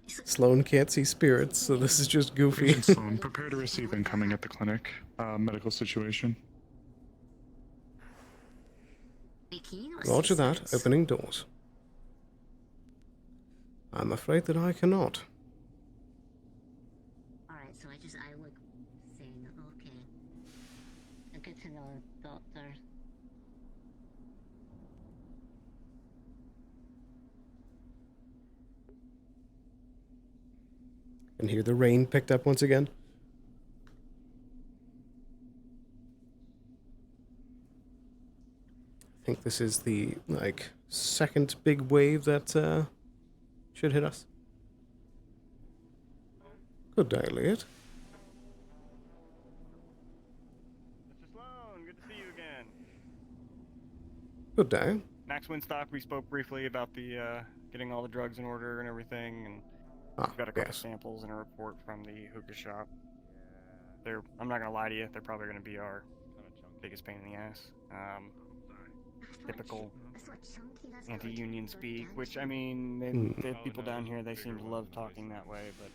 Sloan can't see spirits, so this is just goofy. Agent Sloan, prepare to receive incoming at the clinic. Medical situation. Roger that, opening doors. I'm afraid that I cannot. Alright, so I look sane. Okay. Good to know, doctor. And hear the rain picked up once again. I think this is the, like, second big wave that should hit us. Good day, Elliot. Mr. Sloan, good to see you again. Good day. Max Winstock, we spoke briefly about the getting all the drugs in order and everything, and we've got a couple samples and a report from the hookah shop. I'm not gonna lie to you, they're probably gonna be our biggest pain in the ass. Typical anti-union speak, which, I mean, they have people down here, they seem to love talking that way, but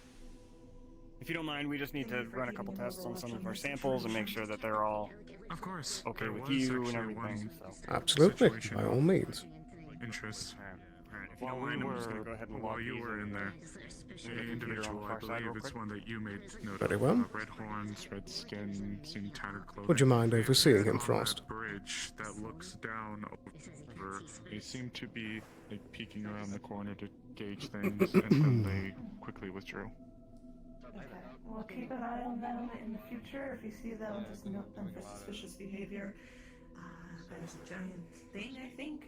if you don't mind, we just need to run a couple tests on some of our samples and make sure that they're all okay with you and everything. So. Absolutely, by all means. Interests. Alright, if you don't mind, I'm just gonna go ahead and log While you these were in there, the individual, I believe it's one that you made note Very of. well. Red horns, red skin, seen tattered clothing. Would you mind They overseeing appeared him, on Frost? that bridge that looks down over. They seem to be like peeking around the corner to gauge things, and then they quickly withdrew. Okay. We'll keep an eye on them in the future. If you see them, just note them for suspicious behavior. There's a giant thing, I think.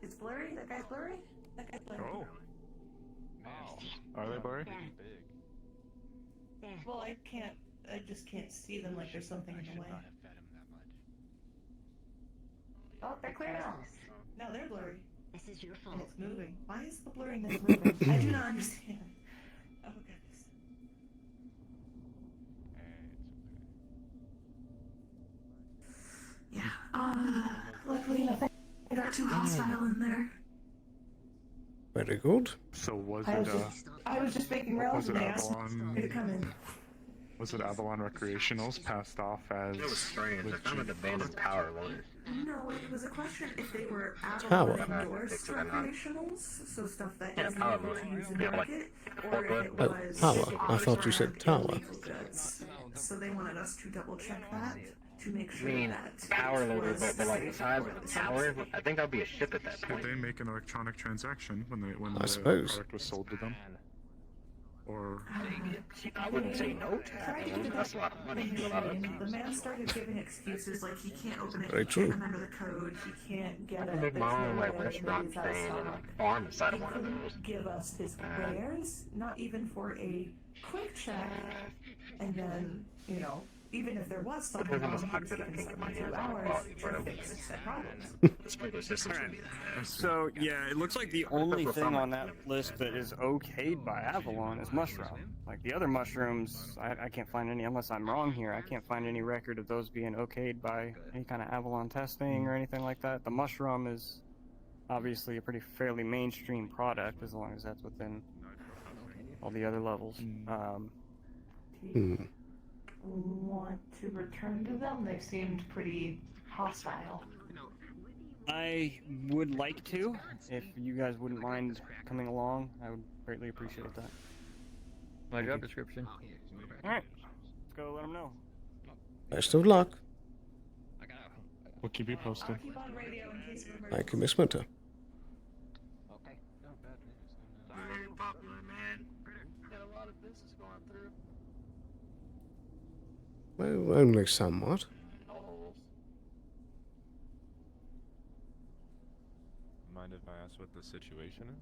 It's blurry? That guy's blurry? That guy's blurry. Oh. Are they blurry? Well, I just can't see them like there's something in the way. Oh, they're clear now. No, they're blurry. This is your And fault. it's moving. Why is the blurriness moving? I do not understand. Oh, goodness. Yeah, luckily nothing got too hostile in there. Very good. So was I it was just making rounds and they asked me to come in. Was it Avalon Recreationals passed off as? That was strange. I found an abandoned tower once. No, it was a question if they were Tower. Avalon endorsed recreationals, so stuff that Yeah, isn't tower. able to use in the Yeah, like market, or if it Oh, was tower. I thought you said tower. illegal goods. So they wanted us to double check that to make I sure mean, that tower loader, was but like the size of the tower, I think that'll be a ship at that Did point. they make an electronic transaction when I the suppose. product was sold to them? Or I wouldn't say no to that. That's a lot of money. The man started giving excuses like he can't open it, Very he true. can't remember the code, he can't get I it. can make there's my own no like way restaurant he's out of thing and stock. a farm inside He of one of couldn't those. give us his wares, not even for a quick check, and then, you know, even if there was something wrong, he was given 72 hours to fix the problems. So yeah, it looks like the only thing on that list that is okayed by Avalon is mushroom. Like the other mushrooms, I can't find any, unless I'm wrong here, I can't find any record of those being okayed by any kind of Avalon testing or anything like that. The mushroom is obviously a pretty fairly mainstream product, as long as that's within all the other levels. Want to return to them? They seemed pretty hostile. I would like to, if you guys wouldn't mind coming along. I would greatly appreciate that. My job description. Alright, let's go let them know. Best of luck. we'll keep you posted. Keep on radio in case of Thank you, Miss Winter. Okay. No bad news. Very popular, man. Got a lot of business going through. Well, only somewhat. Mind if I ask what the situation is?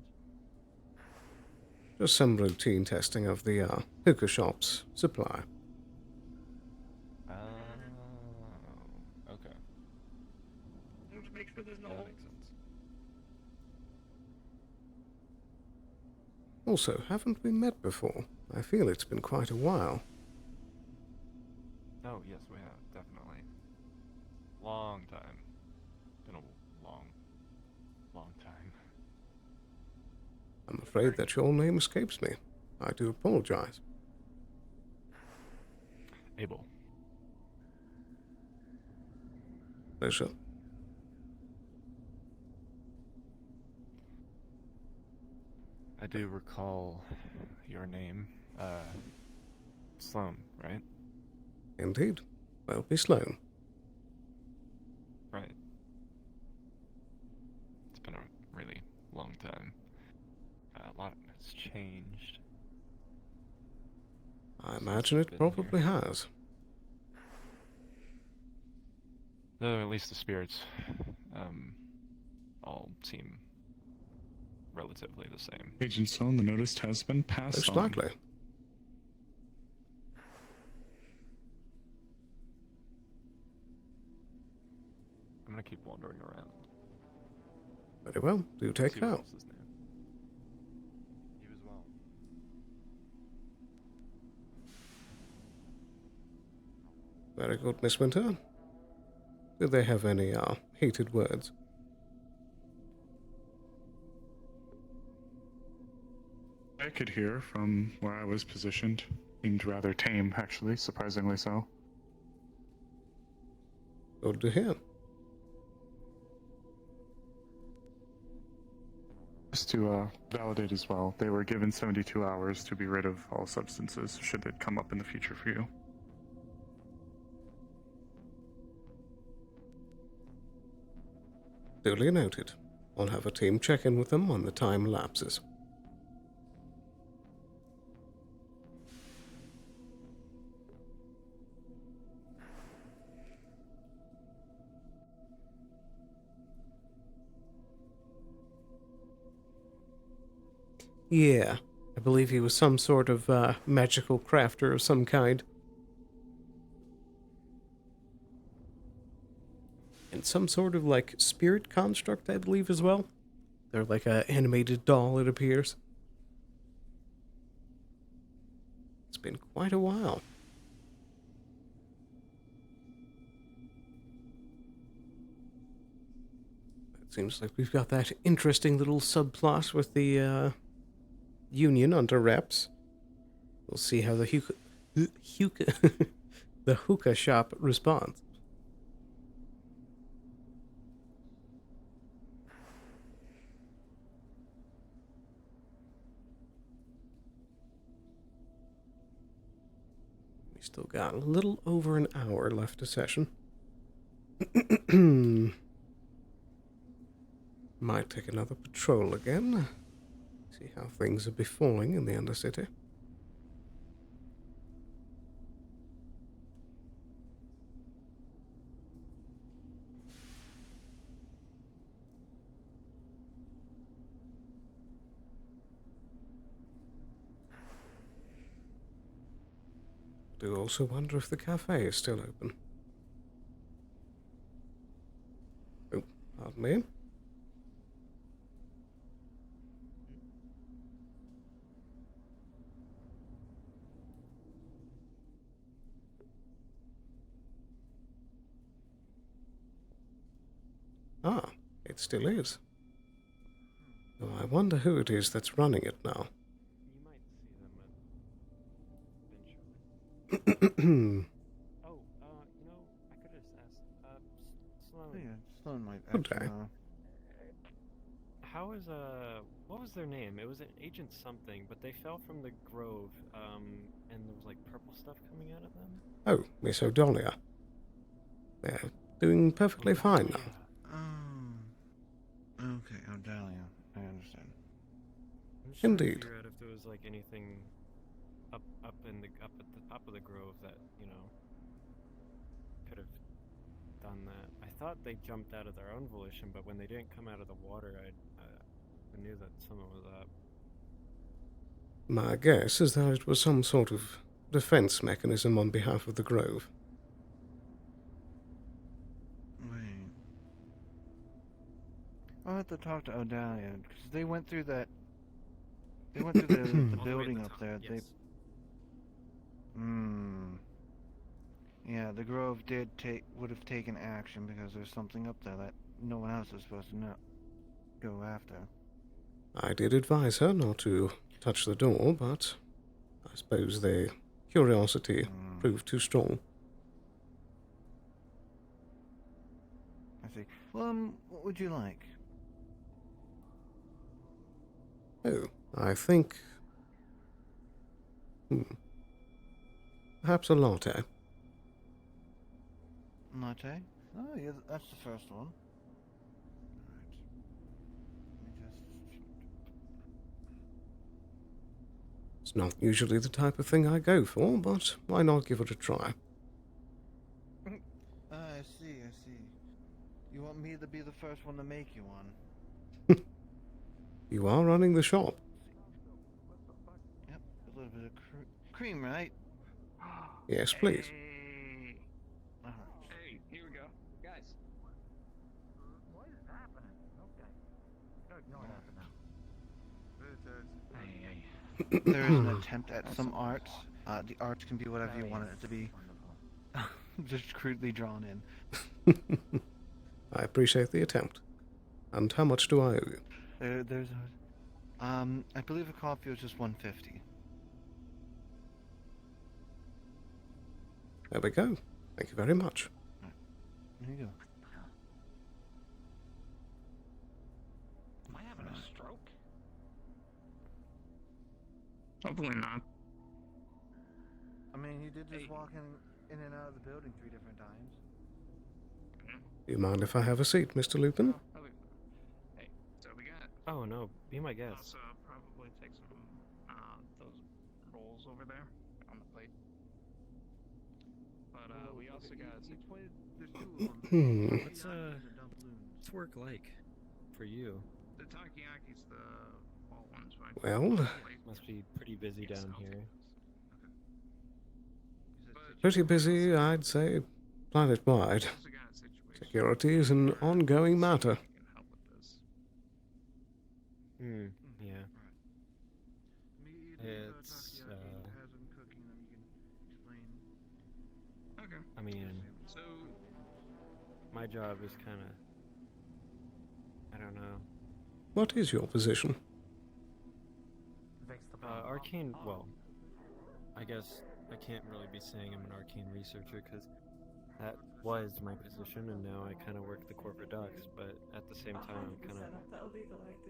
Just some routine testing of the hookah shop's supply. Oh, okay. Just make sure there's no holes. Also, haven't we met before? I feel it's been quite a while. Oh, yes, we have, definitely. Long time. Been a long time. I'm afraid that your name escapes me. I do apologize. Abel. Pleasure. I do recall your name. Sloan, right? Indeed. Welby Sloan. Right. It's been a really long time. A lot has changed. I imagine it probably has. Though at least the spirits, all seem relatively the same. Agent Sloan, the notice has been passed Most on. likely. I'm gonna keep wandering around. Very well. Do take See care. what else is new. You as well. Very good, Miss Winter. Do they have any heated words? I could hear from where I was positioned. Seemed rather tame, actually, surprisingly so. Good to hear. Just to validate as well, they were given 72 hours to be rid of all substances, should it come up in the future for you. Duly noted. I'll have a team check in with them when the time lapses. Yeah, I believe he was some sort of magical crafter of some kind. And some sort of, like, spirit construct, I believe, as well. They're like a animated doll, it appears. It's been quite a while. It seems like we've got that interesting little subplot with the union under wraps. We'll see how the the hookah shop responds. We still got a little over an hour left of session. Might take another patrol again. See how things are befalling in the Undercity. Do also wonder if the cafe is still open. Oh, pardon me. Ah, it still is. Oh, I wonder who it is that's running it now. Oh, you know, I could have asked, Sloan. Oh, yeah, Sloan might Okay. actually know. How is, what was their name? It was an Agent something, but they fell from the grove, and there was, like, purple stuff coming out of them? Oh, Miss O'Donnell. They're doing perfectly fine now. Okay, Odalia. I understand. I'm just trying to Indeed. figure out if there was, like, anything up at the top of the grove that, you know, could have done that. I thought they jumped out of their own volition, but when they didn't come out of the water, I knew that someone was up. My guess is that it was some sort of defense mechanism on behalf of the Grove. Wait. I'll have to talk to Odalia, because they went through that... They went through the building up there. Yes. Yeah, the Grove would have taken action because there's something up there that no one else is supposed to go after. I did advise her not to touch the door, but I suppose their curiosity proved too strong. I see. Well, what would you like? Oh, I think... Perhaps a latte. Latte? Oh, yeah, that's the first one. It's not usually the type of thing I go for, but why not give it a try? I see. You want me to be the first one to make you one? You are running the shop. Yep, a little bit of cream, right? Yes, please. Hey. Hey, here we go. Guys. What is happening? Okay. Go ignore that for now. There is an attempt at some arts. The arts can be whatever you want it to be. Just crudely drawn in. I appreciate the attempt. And how much do I owe you? There's a... I believe a coffee was just $1.50. There we go. Thank you very much. There you go. Am I having a stroke? Hopefully not. I mean, he did just walk in and out of the building 3 different times. Do you mind if I have a seat, Mr. Lupin? Hey, so we got... Oh, no, be my guest. Also, probably take some, those rolls over there on the plate. But, we also got... What's work like for you? The takoyaki's the fall ones, right? Well... Must be pretty busy down here. Pretty busy, I'd say, planet-wide. Security is an ongoing matter. Yeah. It's It's, has them cooking them. You can explain. Okay. I mean, So, my job is kind of, I don't know. What is your position? Arcane, well, I guess I can't really be saying I'm an arcane researcher because that was my position, and now I kind of work the corporate docs, but at the same time, I'm kind of,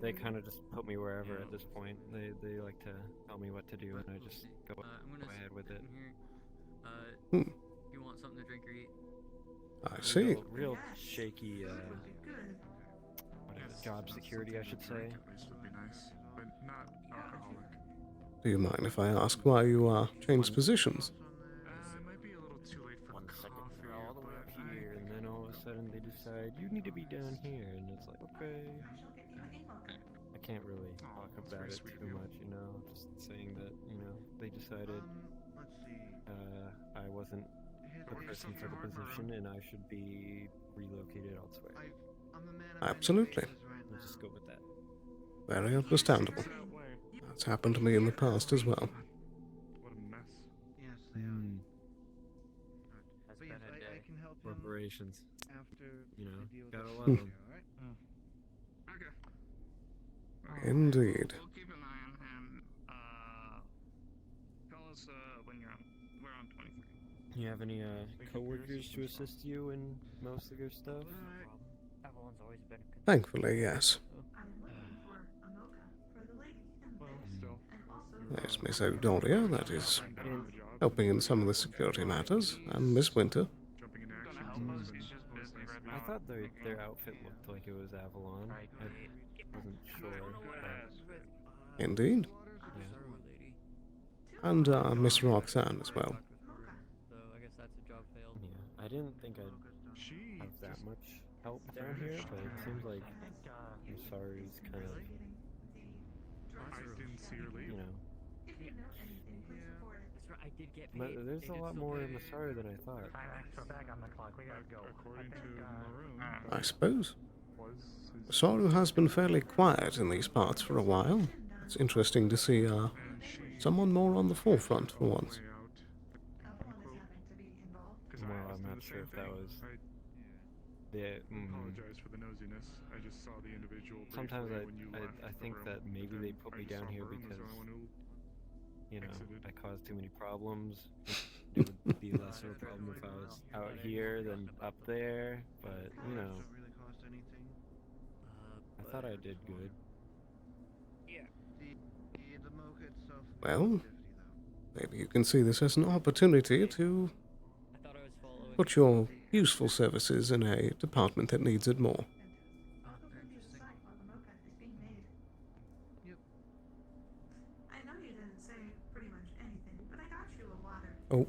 they kind of just put me wherever at this point. They like to tell me what to do, and I just go ahead with it. Here. You want something to drink or eat? I see. Real shaky, what is it, job security, I should say. Would be nice, but not alcoholic. Do you mind if I ask why you changed positions? It might be a little too late for coffee, They're all the way up here, and then all of a sudden they decide you need to be down here, and it's like, okay. I can't really talk about it too much, you know. Just saying that, you know, they decided Let's see. I wasn't the person for the position, and I should be relocated elsewhere. I'm a man of Absolutely. We'll just go with that. Very understandable. That's happened to me in the past as well. What a mess. Yes, they are. That's But been yes, a day. I can help him Corporations, after you know, I deal with gotta this. love them. Alright? okay. Indeed. We'll keep an eye on him. Call us when you're on. We're on 23. You have any coworkers to assist you in most of your stuff? Avalon's always been a concern. Thankfully, yes. Well, still. There's Miss O'Donnell, that is helping in some of the security matters, and Miss Winter. Jumping into action. I thought their outfit looked like it was Avalon. I wasn't sure. But Indeed. And Miss Roxanne as well. So I guess that's a job failed. yeah, I didn't think I'd have that much help down here, but it seems like Masari's kind of, I didn't see her leave. you know. That's right, I did get But paid. there's a lot more Masari than I thought. Back on the clock. We gotta go. According to Maroon, I suppose. was his Saru has been fairly quiet in these parts for a while. It's interesting to see someone more on the forefront for once. Well, I'm not sure if that was the. Apologize for the nosiness. I just saw the individual. Sometimes briefly when you left I the think room, that maybe but they then put I me just down saw here Maroon was the because, only one who you know, exited. I caused too many problems. It would be less of a problem if I was out here than up there, but, you know, Doesn't really cost anything. I thought I did good. Yeah. The mocha itself. Well, maybe you can see this as an opportunity to I thought I was following. put your useful services in a department that needs it more. Oh,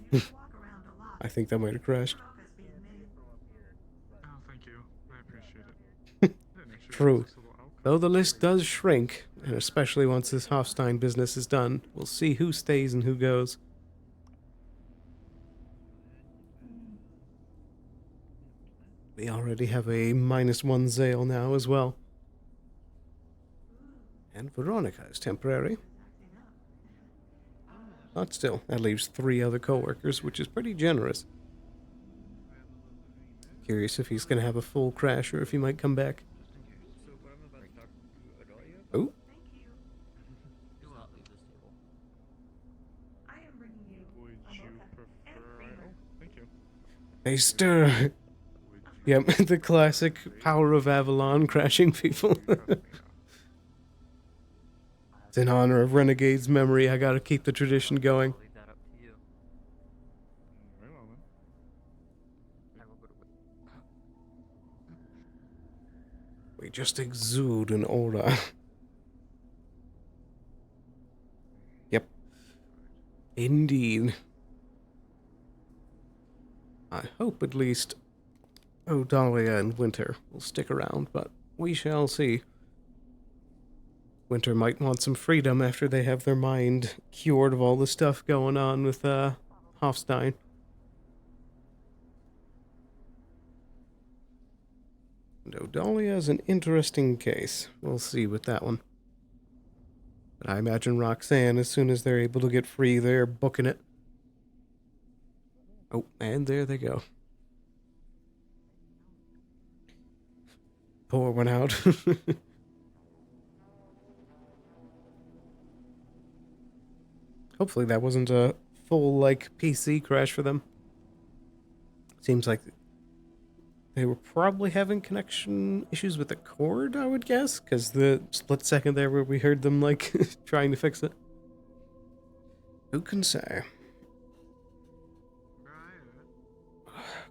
I think that might have crashed. Oh, thank you. I appreciate it. Didn't actually True. realize this little alcove Though the list does shrink, and especially once this Hofstein business is done, we'll see who stays and who goes. We already have a -1 Zale now as well. And Veronica is temporary. But still, that leaves 3 other co-workers, which is pretty generous. Curious if he's going to have a full crash or if he might come back. So what I'm about to talk to Adolia about? Oh, Do not leave this table. Would you prefer? Oh, thank you. they stir. Yep, the classic power of Avalon crashing people. It's in honor of Renegade's memory. I gotta keep the tradition going. I'll leave that up to you. Very well then. I will go to We just exude an aura. Yep. Indeed. I hope at least Odalia and Winter will stick around, but we shall see. Winter might want some freedom after they have their mind cured of all the stuff going on with Hofstein. And Odalia is an interesting case. We'll see with that one. But I imagine Roxanne, as soon as they're able to get free, they're booking it. Oh, and there they go. Pour one out. Hopefully that wasn't a full, PC crash for them. Seems like they were probably having connection issues with the cord, I would guess, because the split second there where we heard them, trying to fix it. Who can say?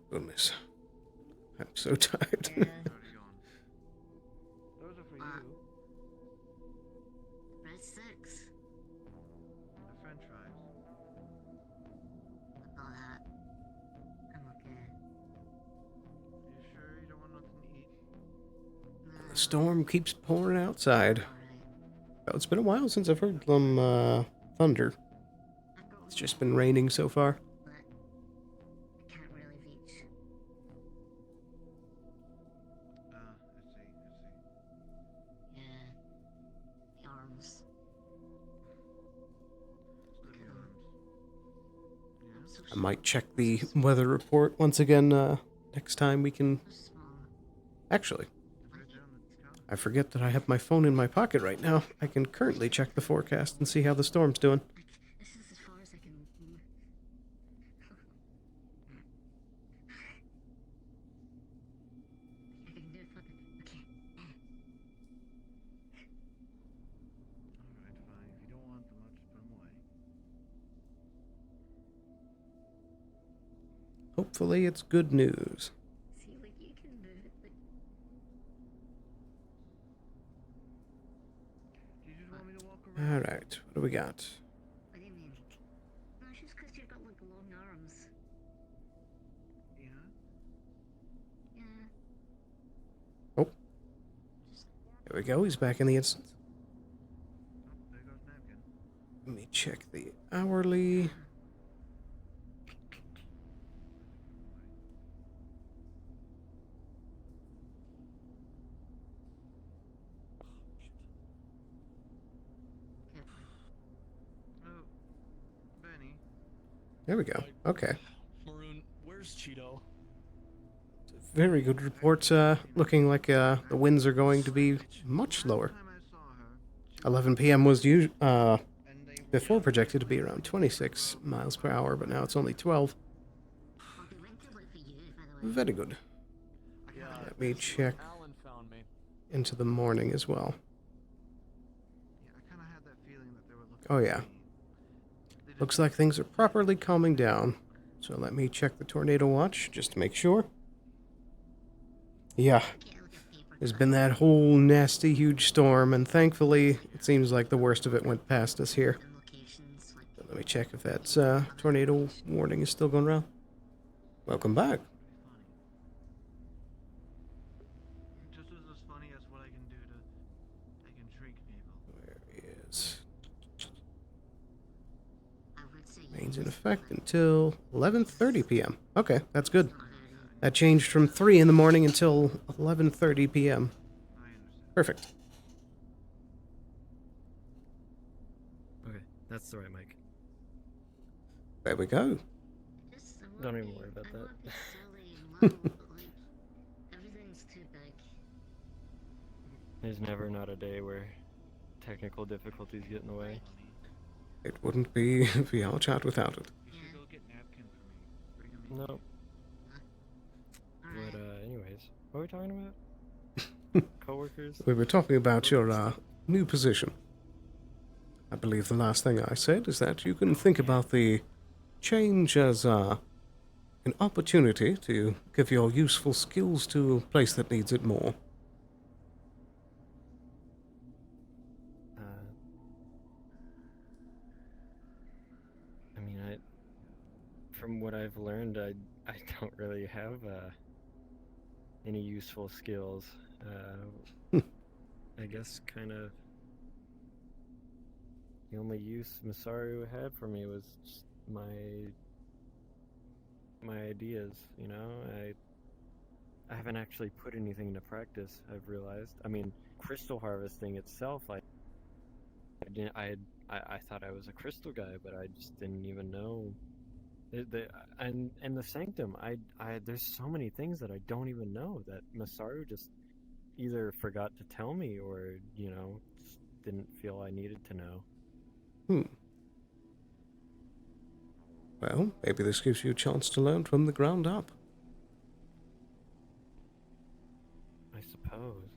Goodness. I'm so tired. Those are for you. Red 6. The french fries. All that. I'm okay. You sure you don't want nothing to eat? The storm keeps pouring outside. Oh, it's been a while since I've heard them thunder. It's just been raining so far. Can't really reach. I see. Yeah. The arms. Look at arms. Yeah. I might check the weather report once again next time we can... Actually, I forget that I have my phone in my pocket right now. I can currently check the forecast and see how the storm's doing. This is as far as I can move. I can do it for the... Okay. Alright, fine. If you don't want them, I'll just put them away. Hopefully it's good news. See, like, you can move it, but... Do you just want me to walk around? Alright, what do we got? What do you mean? No, it's just because you've got, like, long arms. Yeah? Yeah. Oh. There we go, he's back in the instance. Oh, there goes napkin. Let me check the hourly. Oh, Benny. There we go. Okay. Maroon, where's Cheeto? Very good report. Looking like the winds are going to be much lower. 11 p.m. was before projected to be around 26 miles per hour, but now it's only 12. Very good. Let me check Alan found me. into the morning as well. Yeah, I kind of had that feeling that they were looking Oh for yeah. me. Looks like things are properly calming down. So let me check the tornado watch just to make sure. Yeah. There's been that whole nasty huge storm, and thankfully it seems like the worst of it went past us here. So let me check if that tornado warning is still going around. Welcome back. Just as funny as what I can do to... I can shrink people. There he is. Remains in effect until 11:30 p.m. Okay, that's good. That changed from 3 in the morning until 11:30 p.m. Perfect. Okay, that's the right mic. There we go. Don't even worry about that. Everything's too big. There's never not a day where technical difficulties get in the way. It wouldn't be VR chat without it. You should go get napkin for me. Bring him in. No. But anyways, what are we talking about? Coworkers? We were talking about your new position. I believe the last thing I said is that you can think about the change as an opportunity to give your useful skills to a place that needs it more. I mean, from what I've learned, I don't really have any useful skills. I guess kind of the only use Masaru had for me was just my ideas, you know? I haven't actually put anything into practice, I've realized. I mean, crystal harvesting itself, I I thought I was a crystal guy, but I just didn't even know. And the sanctum, there's so many things that I don't even know that Masaru just either forgot to tell me or, just didn't feel I needed to know. Well, maybe this gives you a chance to learn from the ground up. I suppose.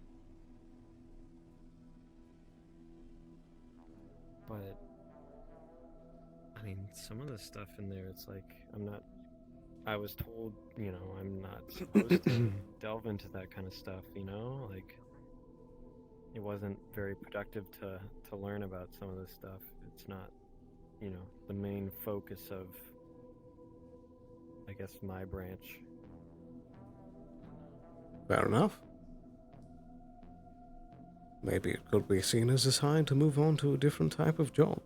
But, I mean, some of the stuff in there, it's like, I was told, I'm not supposed to delve into that kind of stuff, like, it wasn't very productive to learn about some of this stuff. It's not, the main focus of, I guess, my branch. Fair enough. Maybe it could be seen as a sign to move on to a different type of job.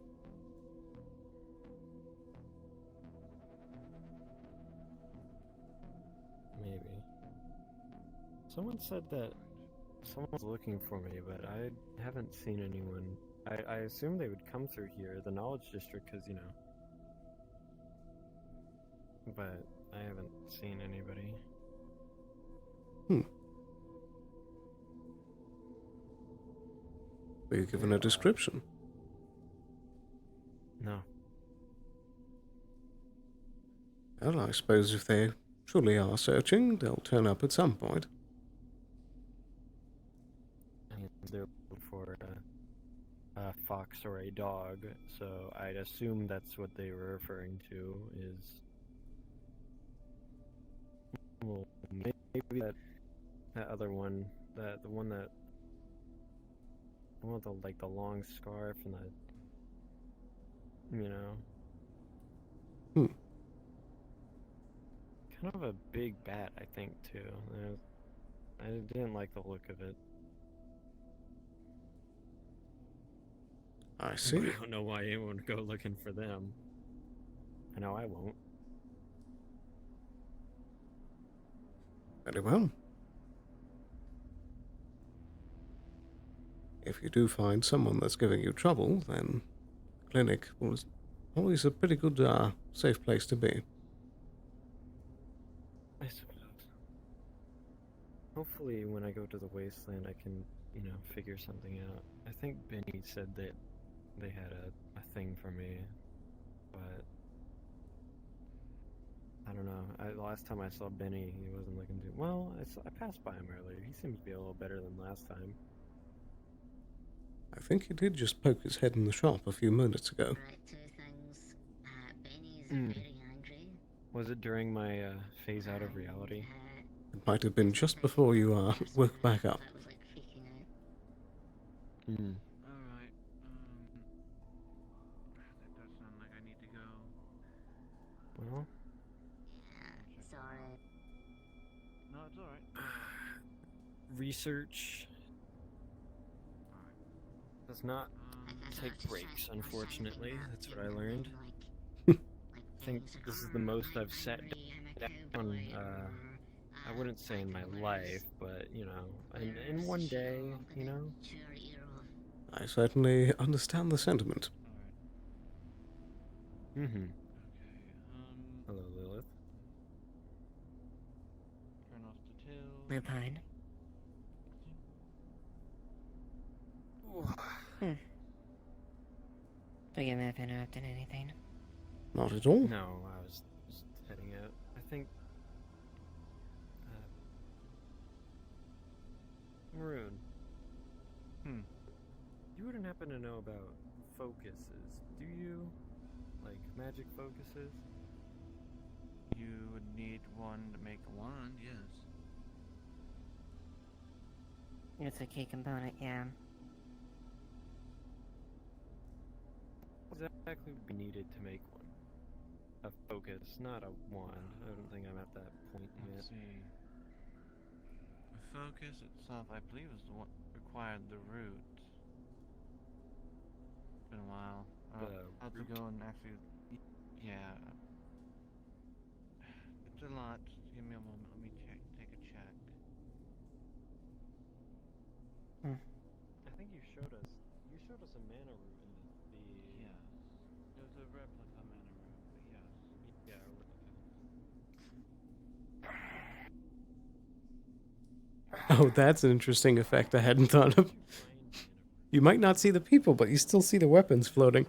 Maybe. Someone said that someone's looking for me, but I haven't seen anyone. I assume they would come through here, the Knowledge District, because, but I haven't seen anybody. Were you given a description? No. Well, I suppose if they truly are searching, they'll turn up at some point. They're looking for a fox or a dog, so I'd assume that's what they were referring to, is... Well, maybe that other one, the one with the long scarf and kind of a big bat, I think, too. I didn't like the look of it. I see. I don't know why anyone would go looking for them. I know I won't. Very well. If you do find someone that's giving you trouble, then clinic was always a pretty good, safe place to be. I suppose. Hopefully when I go to the wasteland I can, figure something out. I think Benny said that they had a thing for me, but I don't know. Last time I saw Benny, he wasn't looking too well. I passed by him earlier. He seems to be a little better than last time. I think he did just poke his head in the shop a few minutes ago. Was it during my phase out of reality? It might have been just before you woke back up. Alright, that does sound like I need to go. Well? Sorry. No, it's alright. Research does not take breaks, unfortunately. That's what I learned. I think this is the most I've sat down, I wouldn't say in my life, but, in one day, I certainly understand the sentiment. Mm-hmm. Hello, Lilith. Turn off the till. Lupine. Forgive me if I interrupted anything. Not at all. No, I was just heading out. I think... Maroon. You wouldn't happen to know about focuses, do you? Like, magic focuses? You would need one to make a wand, yes. It's a key component, yeah. Exactly would be needed to make one. A focus, not a wand. I don't think I'm at that point yet. Let's see. The focus itself, I believe, is the one required the root. It's been a while. I'll have to go and actually. Yeah. It's a lot. Just give me a moment. Let me take a check. I think you showed us a mana root in Oh, that's an interesting effect I hadn't thought of. You might not see the people, but you still see the weapons floating.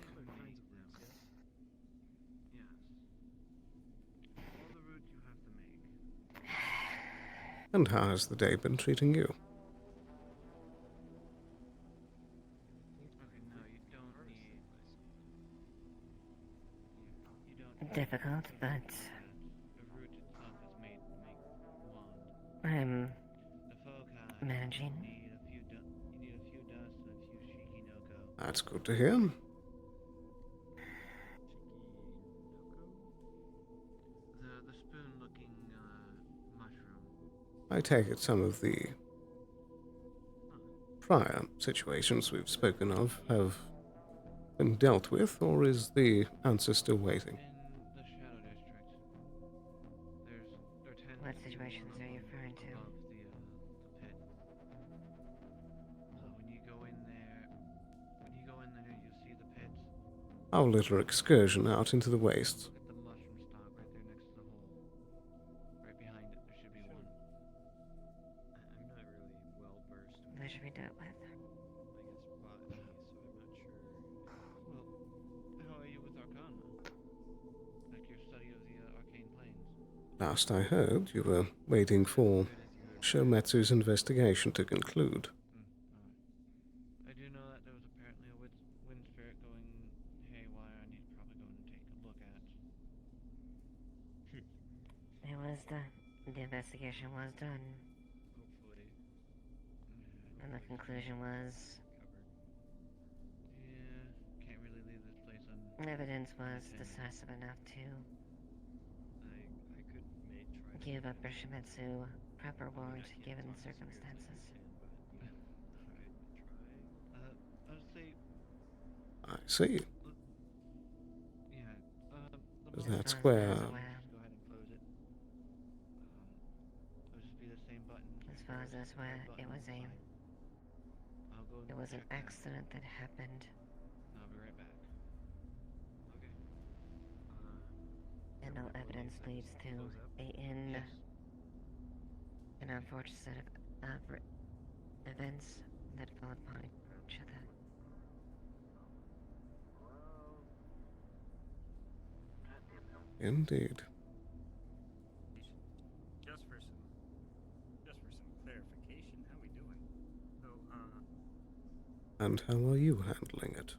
And how has the day been treating you? Difficult, but I'm managing. That's good to hear. The spoon-looking mushroom. I take it some of the prior situations we've spoken of have been dealt with, or is the answer still waiting? The Shadow District. What situations are you referring to? The pit. So when you go in there, you'll see the pit. Our little excursion out into the wastes. Look at the mushroom stalk right there next to the hole. Right behind it, there should be one. I'm not really well versed with That should be dealt with. botany, so I'm not sure. Well, how are you with Arcana? Like your study of the arcane planes? Last I heard, you were waiting for Shometsu's investigation to conclude. I do know that there was apparently a wind spirit going haywire, and he's probably going to take a look at. It was the investigation was done. Hopefully. And the conclusion was Yeah, can't really leave this place evidence was decisive enough to I could try give up Shimitsu proper warrant given the circumstances. I would say. I see. Yeah. That's where. Go ahead and close it. It'll just be the same button. As far as that's where it was aimed. I'll go. It was an accident that happened. I'll be right back. Okay. And all evidence leads to an unfortunate set of events that fall upon each other. Indeed. Just for some clarification, how we doing? So, And how are you handling it?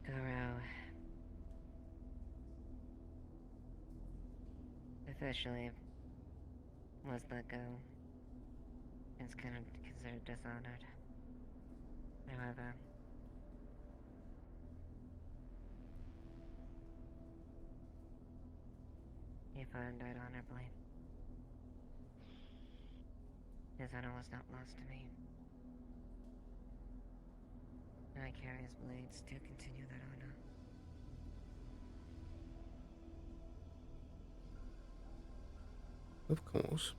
Goro officially was let go. It's kind of considered dishonored. However, he fought and died honorably. His honor was not lost to me. And I carry his blades to continue that honor. Of course.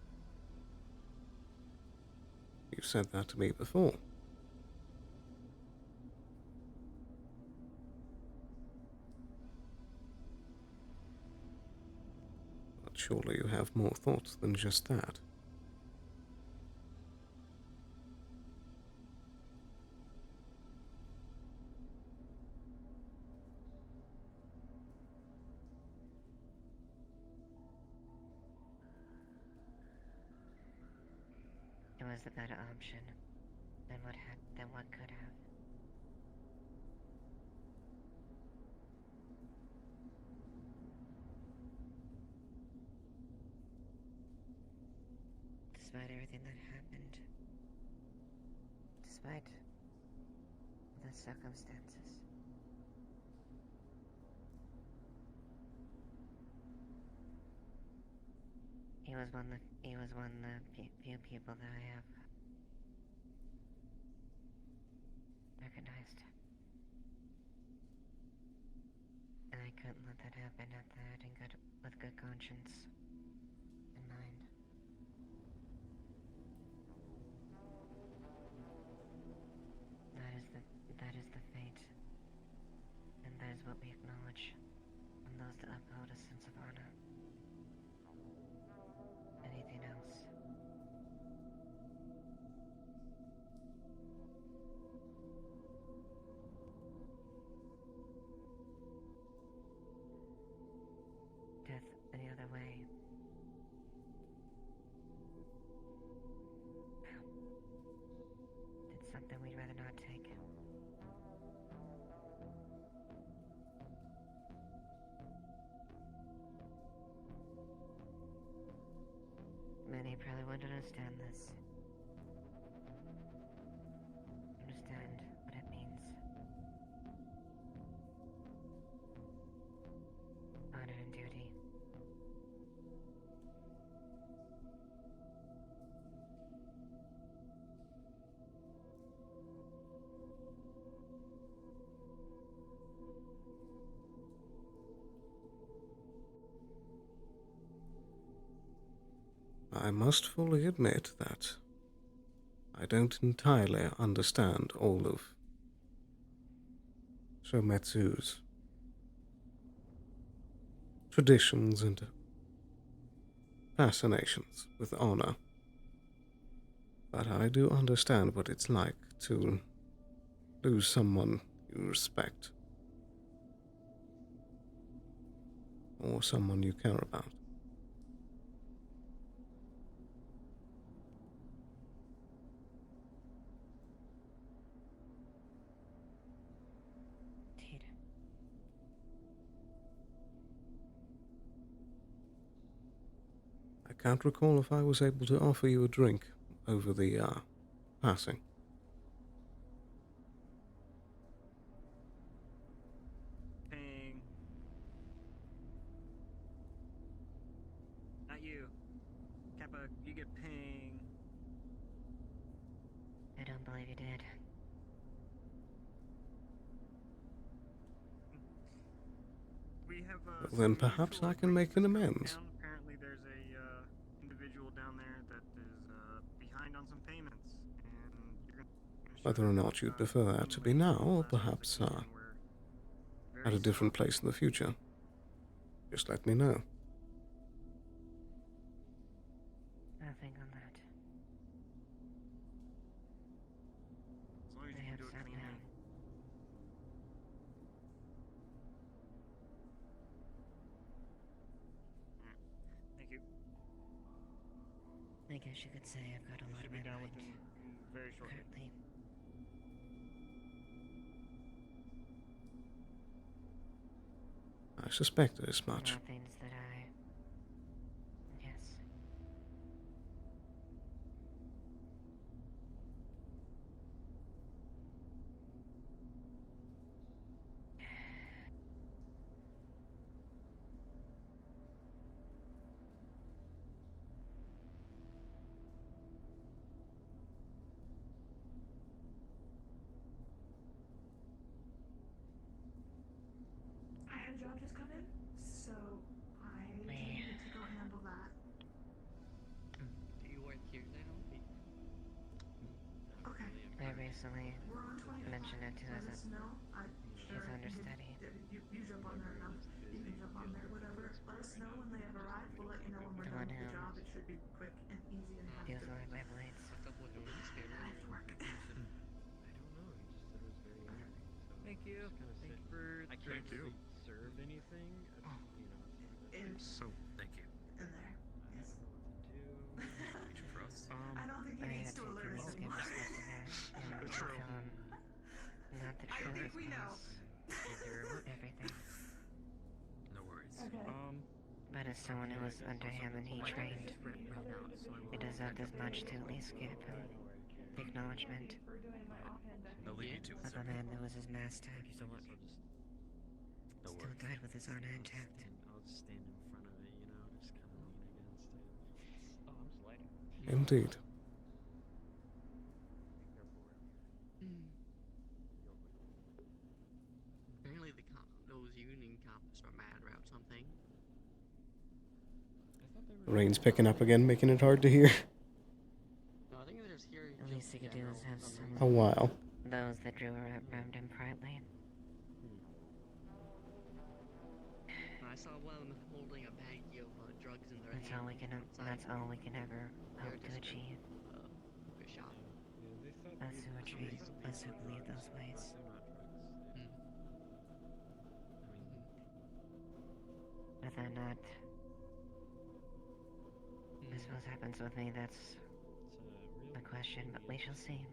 You've said that to me before. But surely you have more thoughts than just that. It was the better option than what could have. Despite everything that happened, despite the circumstances, He was one of the few people that I have recognized. And I couldn't let that happen with good conscience in mind. That is the fate. And that is what we acknowledge from those that uphold a sense of honor. Anything else? Death any other way. It's something we'd rather not take. Many probably won't understand this. Understand what it means. Honor and duty. I must fully admit that I don't entirely understand all of Shometsu's traditions and fascinations with honor. But I do understand what it's like to lose someone you respect, or someone you care about. I can't recall if I was able to offer you a drink over the passing. Ping. Not you. Kappa, you get ping. I don't believe you did. We have Well, then perhaps I can make an amends. Apparently there's a individual down there that is behind on some payments, and you're gonna Whether or not you'd prefer that to be now, or perhaps at a different place in the future, just let me know. I'll think on that. as long as I you have can do it sat cleanly. down. Thank you. I guess you could say I've got a lot Should on be my done mind within very shortly. currently. I suspected as much. There are things that yes. I had a job just come in, so I need to go handle that. Do you work here now? Okay. I recently We're on 25. mentioned it to Let us. us know. She's understudy. You jump on there enough. You can jump on there, whatever. Let us know when they have arrived. We'll let you know when we're The done one with the who job. It should be quick and easy and have deals to. with my blades. I have to work. I don't know. He just said it was very interesting. So Thank you. just kinda Thank you sit- for I can't really serve anything. You know, So thank you. in there. Yes. Reaching for us. I don't think he I needs had to to alert give us this anymore. perspective and True. tell him not the I truth think we know. everything. No worries. Okay. But as someone who was under him and he trained, it deserved as much to at least give him the acknowledgement They'll leave you to it, of sir. a man that was his master. Thank you so much. No Still worries. died with his honor intact. I'll just stand in front of it, you know, just kind of lean against it. Indeed. Apparently those Union cops are mad about something. The rain's picking up again, making it hard to hear. No, I think they're just hearing. The least he could do is have some. A while. Those that drew her up round him proudly. I saw one holding a baggie of drugs in their That's hand. all we can. That's all we can ever hope to achieve. Good shot. Us who are trees, us who believe those ways. Whether or not this what happens with me, that's the question, but we shall see.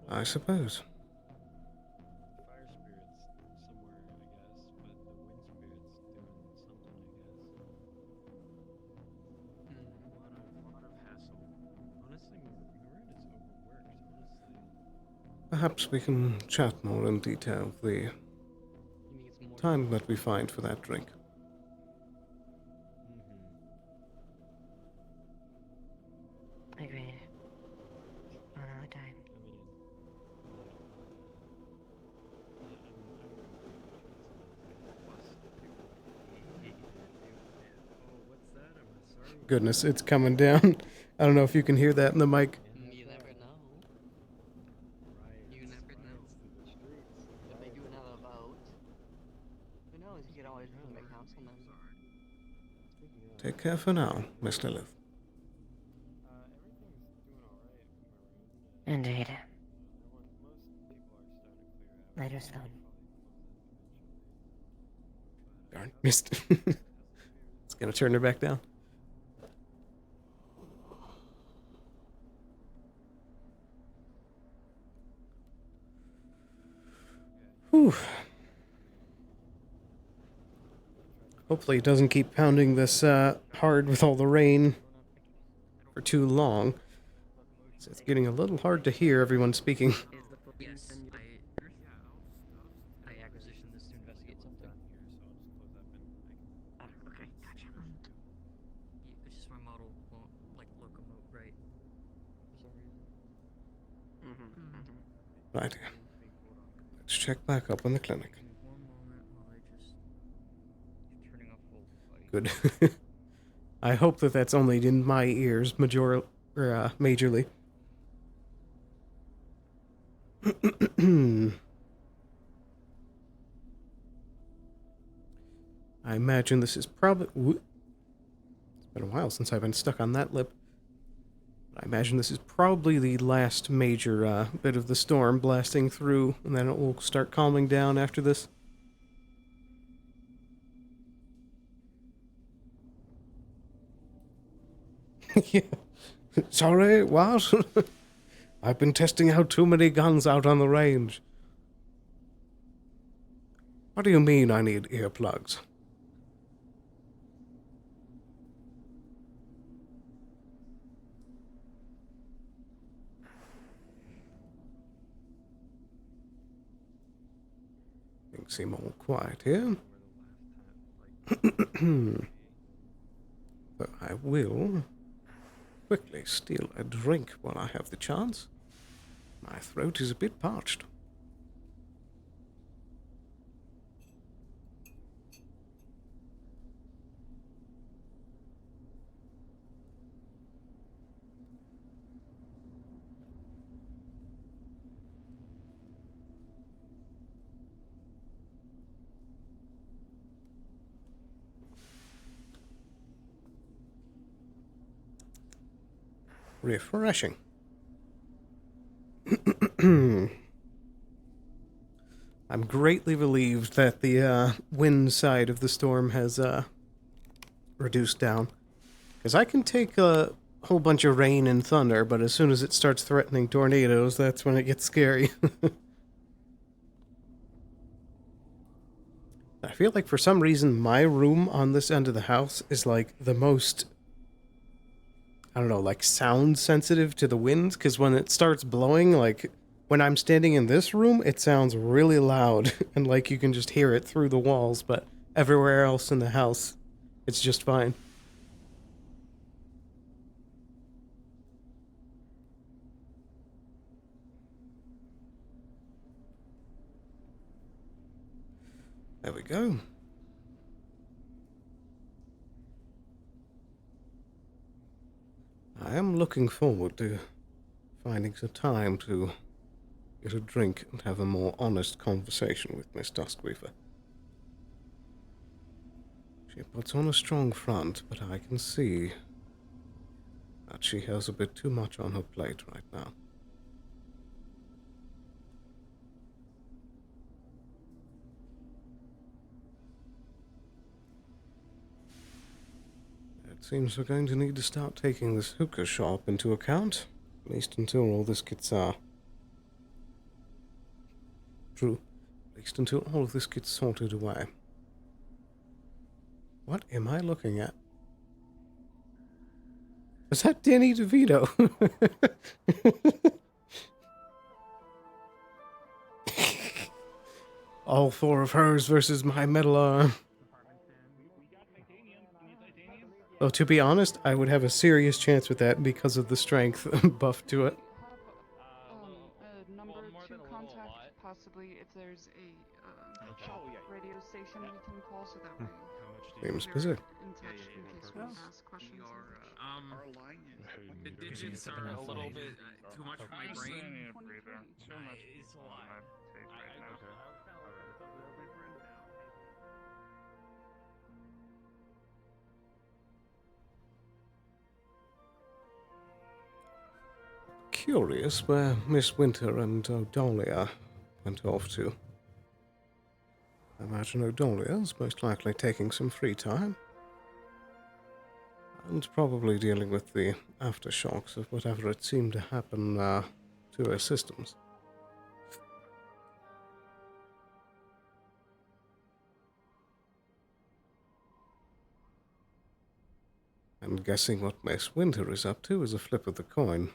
I suppose. Fire spirits somewhere, I guess, but the wind spirits doing something, I guess. A lot of hassle. Honestly, Maroon is overworked, honestly. Perhaps we can chat more in detail the time that we find for that drink. Agreed. Another time. Goodness, it's coming down. I don't know if you can hear that in the mic. You never know. You never know. If they do another vote, who knows? You could always become a council member. Take care for now, Miss Lilith. Indeed. Later, Sloan. Darn, missed. It's gonna turn her back down. Whew. Hopefully it doesn't keep pounding this hard with all the rain for too long. So it's getting a little hard to hear everyone speaking. Yes, I acquisitioned this to investigate something. Okay, gotcha. It's just my model won't like locomote right. For some reason. Right. Let's check back up on the clinic. One moment while I just turning off full light. Good. I hope that that's only in my ears, majorly. I imagine this is probably... It's been a while since I've been stuck on that lip. I imagine this is probably the last major bit of the storm blasting through, and then it will start calming down after this. Yeah. Sorry, what? I've been testing out too many guns out on the range. What do you mean I need earplugs? Things seem all quiet here. But I will quickly steal a drink while I have the chance. My throat is a bit parched. Refreshing. I'm greatly relieved that the wind side of the storm has reduced down. Because I can take a whole bunch of rain and thunder, but as soon as it starts threatening tornadoes, that's when it gets scary. I feel like for some reason my room on this end of the house is like the most... I don't know, like sound sensitive to the wind, because when it starts blowing, like when I'm standing in this room, it sounds really loud and like you can just hear it through the walls, but everywhere else in the house, it's just fine. There we go. I am looking forward to finding some time to get a drink and have a more honest conversation with Miss Duskweaver. She puts on a strong front, but I can see that she has a bit too much on her plate right now. It seems we're going to need to start taking this hookah shop into account, at least until all this gets, true, at least until all of this gets sorted away. What am I looking at? Is that Danny DeVito? All four of hers versus my metal arm. Well, to be honest, I would have a serious chance with that because of the strength buff to it. A number to contact, possibly if there's a radio station we can call, so that way Seems we're busy. in touch in case we ask questions. The digits are a little bit too much for my brain. It's a lot. Curious where Miss Winter and Odalia went off to. I imagine Odalia's most likely taking some free time. And probably dealing with the aftershocks of whatever it seemed to happen to her systems. And guessing what Miss Winter is up to is a flip of the coin.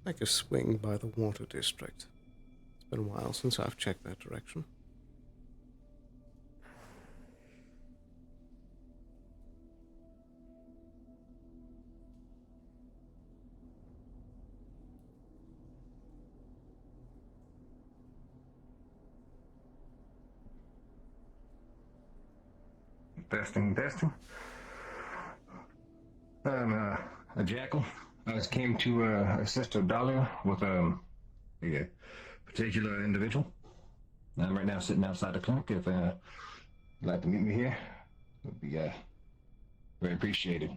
Make a swing by the water district. It's been a while since I've checked that direction. Testing. I'm a jackal. I just came to assist Odalia with a particular individual. I'm right now sitting outside the clinic. If you'd like to meet me here, it would be very appreciated.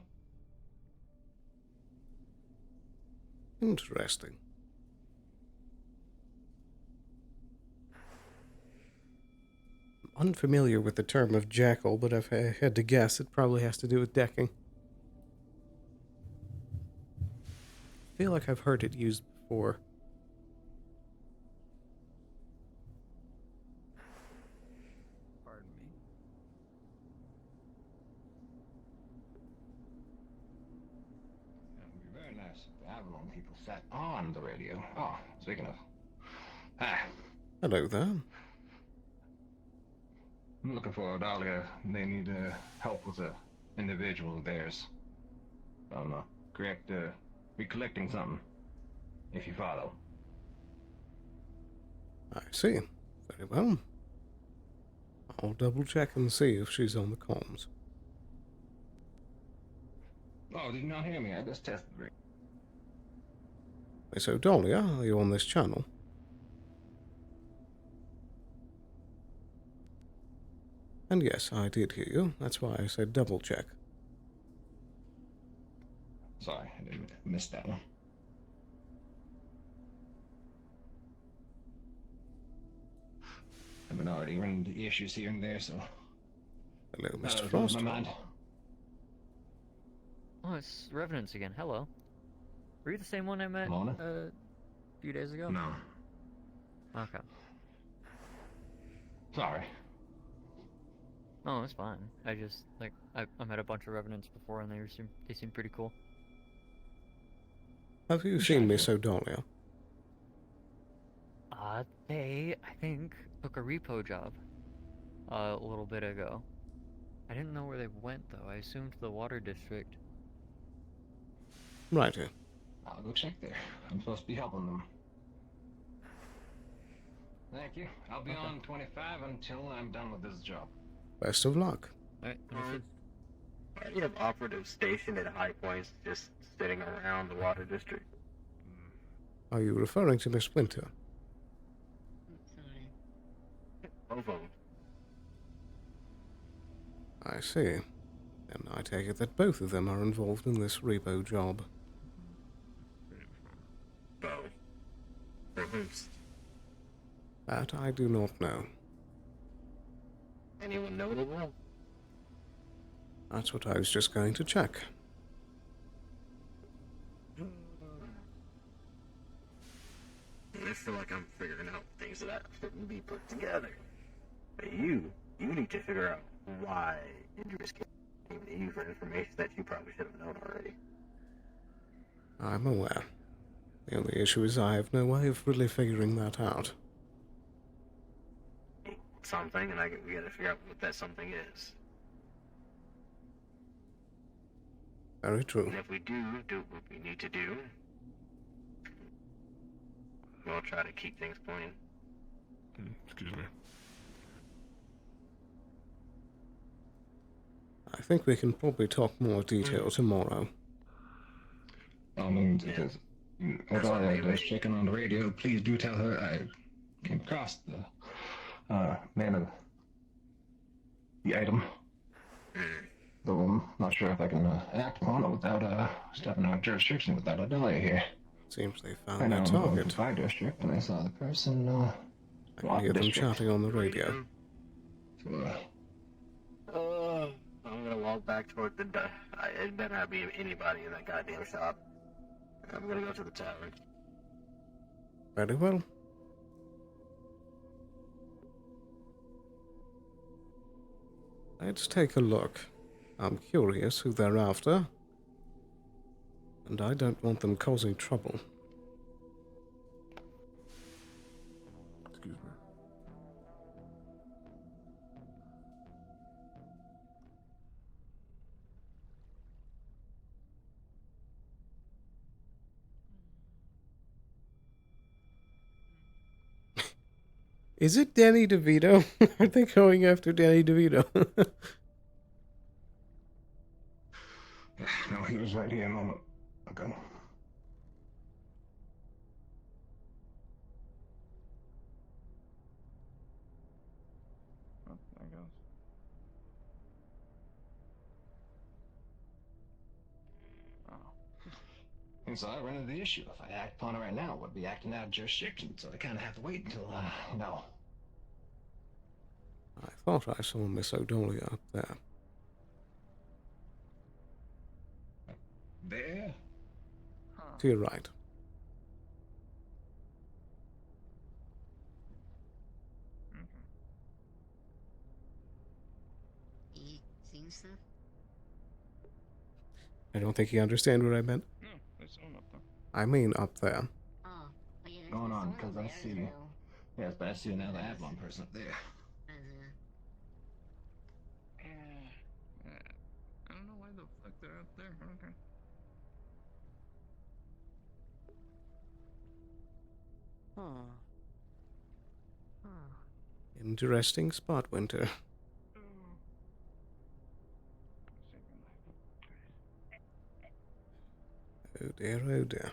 Interesting. I'm unfamiliar with the term of jackal, but if I had to guess, it probably has to do with decking. I feel like I've heard it used before. Pardon me. That would be very nice if the Avalon people sat on the radio. Oh, speaking of. Hi. Hello there. I'm looking for Odalia. They need help with an individual of theirs. I don't know. Recollecting something, if you follow. I see. Very well. I'll double check and see if she's on the comms. Oh, did you not hear me? I just tested it. Miss Odalia, are you on this channel? And yes, I did hear you. That's why I said double check. Sorry, I didn't miss that one. I've been already running into issues here and there, so Hello, Mr. My Frost. mind. Oh, it's Revenants again. Hello. Were you the same one I met Morning. a few days ago? No. Okay. Sorry. Oh, it's fine. I just like I met a bunch of Revenants before, and they seem pretty cool. Have you seen Miss O'Donnell? They I think took a repo job a little bit ago. I didn't know where they went though. I assumed the water district. Right. I'll go check there. I'm supposed to be helping them. Thank you. I'll be on 25 until I'm done with this job. Best of luck. Alright, You have operatives stationed at high points just sitting around the water district. Are you referring to Miss Winter? Both of them. I see. And I take it that both of them are involved in this repo job. Both. For whomst? That I do not know. Anyone notable? That's what I was just going to check. I feel like I'm figuring out things that shouldn't be put together. But you need to figure out why Idris came to you for information that you probably should have known already. I'm aware. The only issue is I have no way of really figuring that out. Something, and we gotta figure out what that something is. Very true. And if we do what we need to do, we'll try to keep things clean. Excuse me. I think we can probably talk more detail tomorrow. I mean, O'Donnell is checking on the radio. Please do tell her I came across the man of the item. Though I'm not sure if I can act upon it without stepping out of jurisdiction without a delay here. Seems they I found know their I'm going target. to my district, and I saw the person. I can hear them district. chatting on the radio. So, I'm gonna walk back toward the. It better not be anybody in that goddamn shop. I'm gonna go to the tavern. Very well. Let's take a look. I'm curious who they're after, and I don't want them causing trouble. Excuse me. Is it Danny DeVito? Are they going after Danny DeVito? no, he was right here a moment ago. Oh, there goes. And so I run into the issue. If I act upon it right now, it would be acting out of jurisdiction, so I kind of have to wait until, no. I thought I saw Miss O'Donnell up there. There? To your right. You seen stuff? I don't think you understand what I meant. No, there's someone up there. I mean up there. Oh, well, yeah, Going on, because I there, see. Yes, but I see another Avalon person up there. I don't know why the fuck they're up there. Okay. Interesting spot, Winter. Oh dear, oh dear.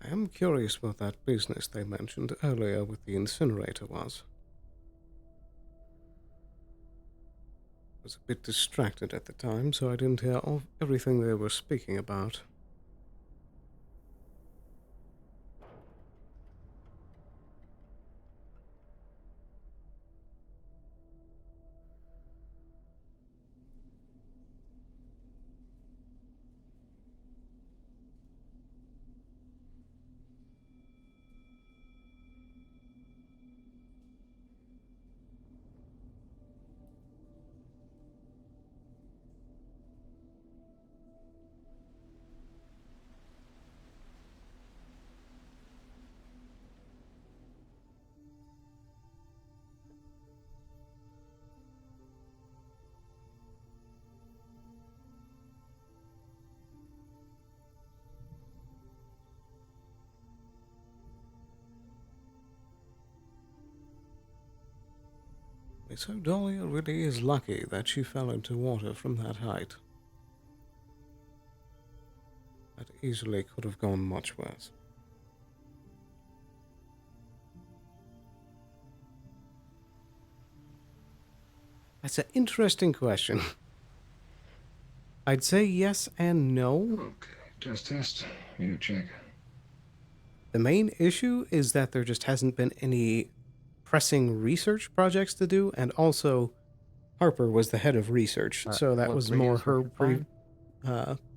I am curious what that business they mentioned earlier with the incinerator was. I was a bit distracted at the time, so I didn't hear everything they were speaking about. So Dahlia really is lucky that she fell into water from that height. That easily could have gone much worse. That's an interesting question. I'd say yes and no. Okay, test. You check. The main issue is that there just hasn't been any pressing research projects to do, and also Harper was the head of research, so that was more her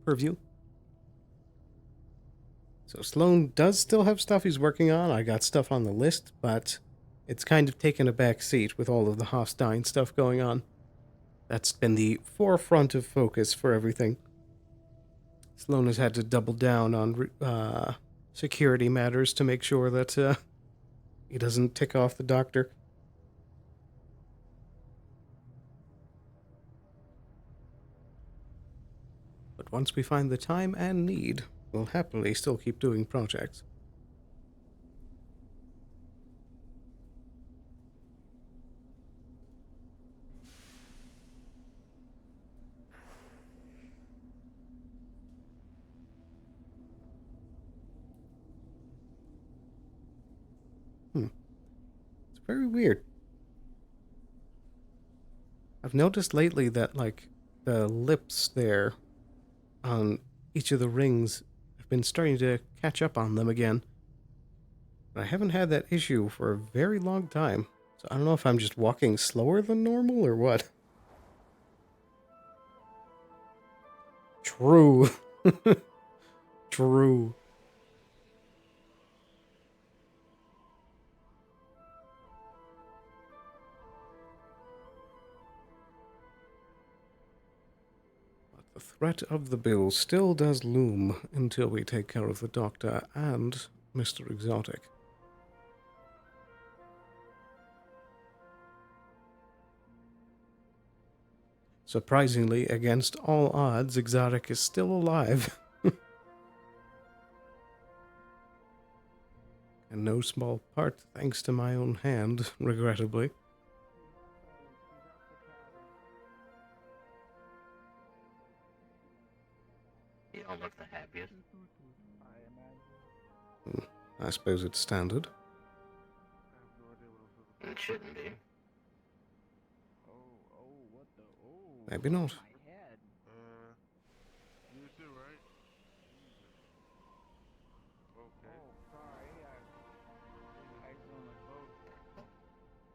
purview. So Sloan does still have stuff he's working on. I got stuff on the list, but it's kind of taken a back seat with all of the Hofstein stuff going on. That's been the forefront of focus for everything. Sloan has had to double down on security matters to make sure that he doesn't tick off the doctor. But once we find the time and need, we'll happily still keep doing projects. It's very weird. I've noticed lately that, like, the lips there on each of the rings have been starting to catch up on them again. But I haven't had that issue for a very long time, so I don't know if I'm just walking slower than normal or what. True. True. The threat of the bill still does loom until we take care of the doctor and Mr. Exotic. Surprisingly, against all odds, Exotic is still alive. In no small part thanks to my own hand, regrettably. You don't look the happiest. I suppose it's standard. It shouldn't be. Maybe not. You too, right?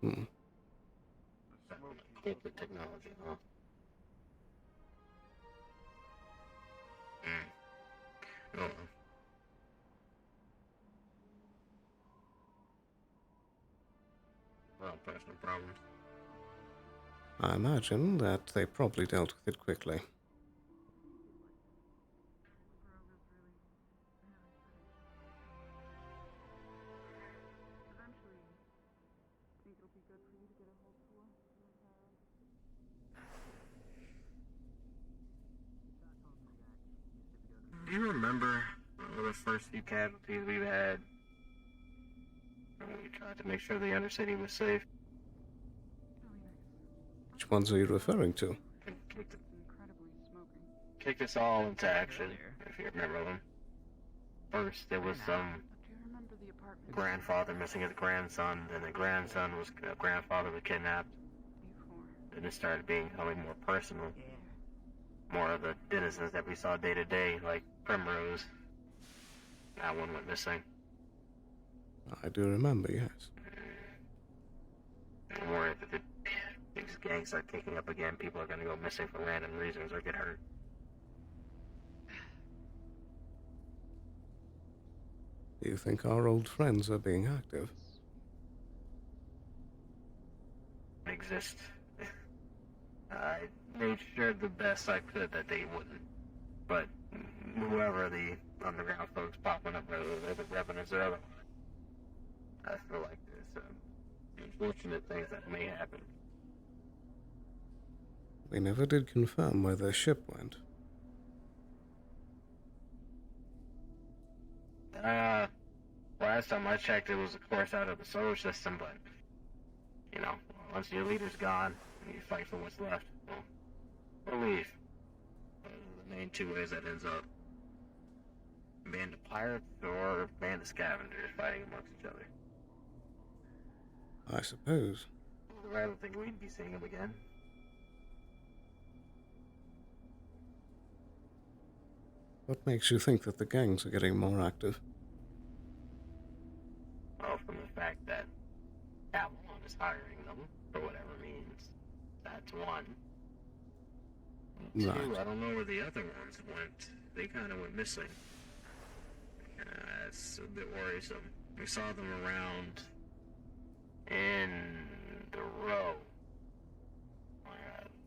Okay. Corporate technology, huh? Oh well. Well, personal problems. I imagine that they probably dealt with it quickly. Do you remember the first few casualties we've had? We tried to make sure the Undercity was safe. Which ones are you referring to? Kicked us all into action, if you remember them. first there was some grandfather missing his grandson, then the grandfather was kidnapped. Then it started becoming more personal. More of the denizens that we saw day to day, like Primrose. That one went missing. I do remember, yes. I'm worried that these gangs start kicking up again, people are going to go missing for random reasons or get hurt. Do you think our old friends are being active? Exist. I made sure the best I could that they wouldn't. But whoever the underground folks popping up, whether they're the revenants or otherwise, I feel like there's some unfortunate things that may happen. We never did confirm where their ship went. Last time I checked, it was of course out of the solar system, but, you know, once your leader's gone, and you fight for what's left, well, we'll leave. Those are the main two ways that ends up. Band of pirates or band of scavengers fighting amongst each other. I suppose. I don't think we'd be seeing them again. What makes you think that the gangs are getting more active? Well, from the fact that Avalon is hiring them, for whatever means. That's one. Right. Two, I don't know where the other ones went. They kind of went missing. It's a bit worrisome. We saw them around in the row.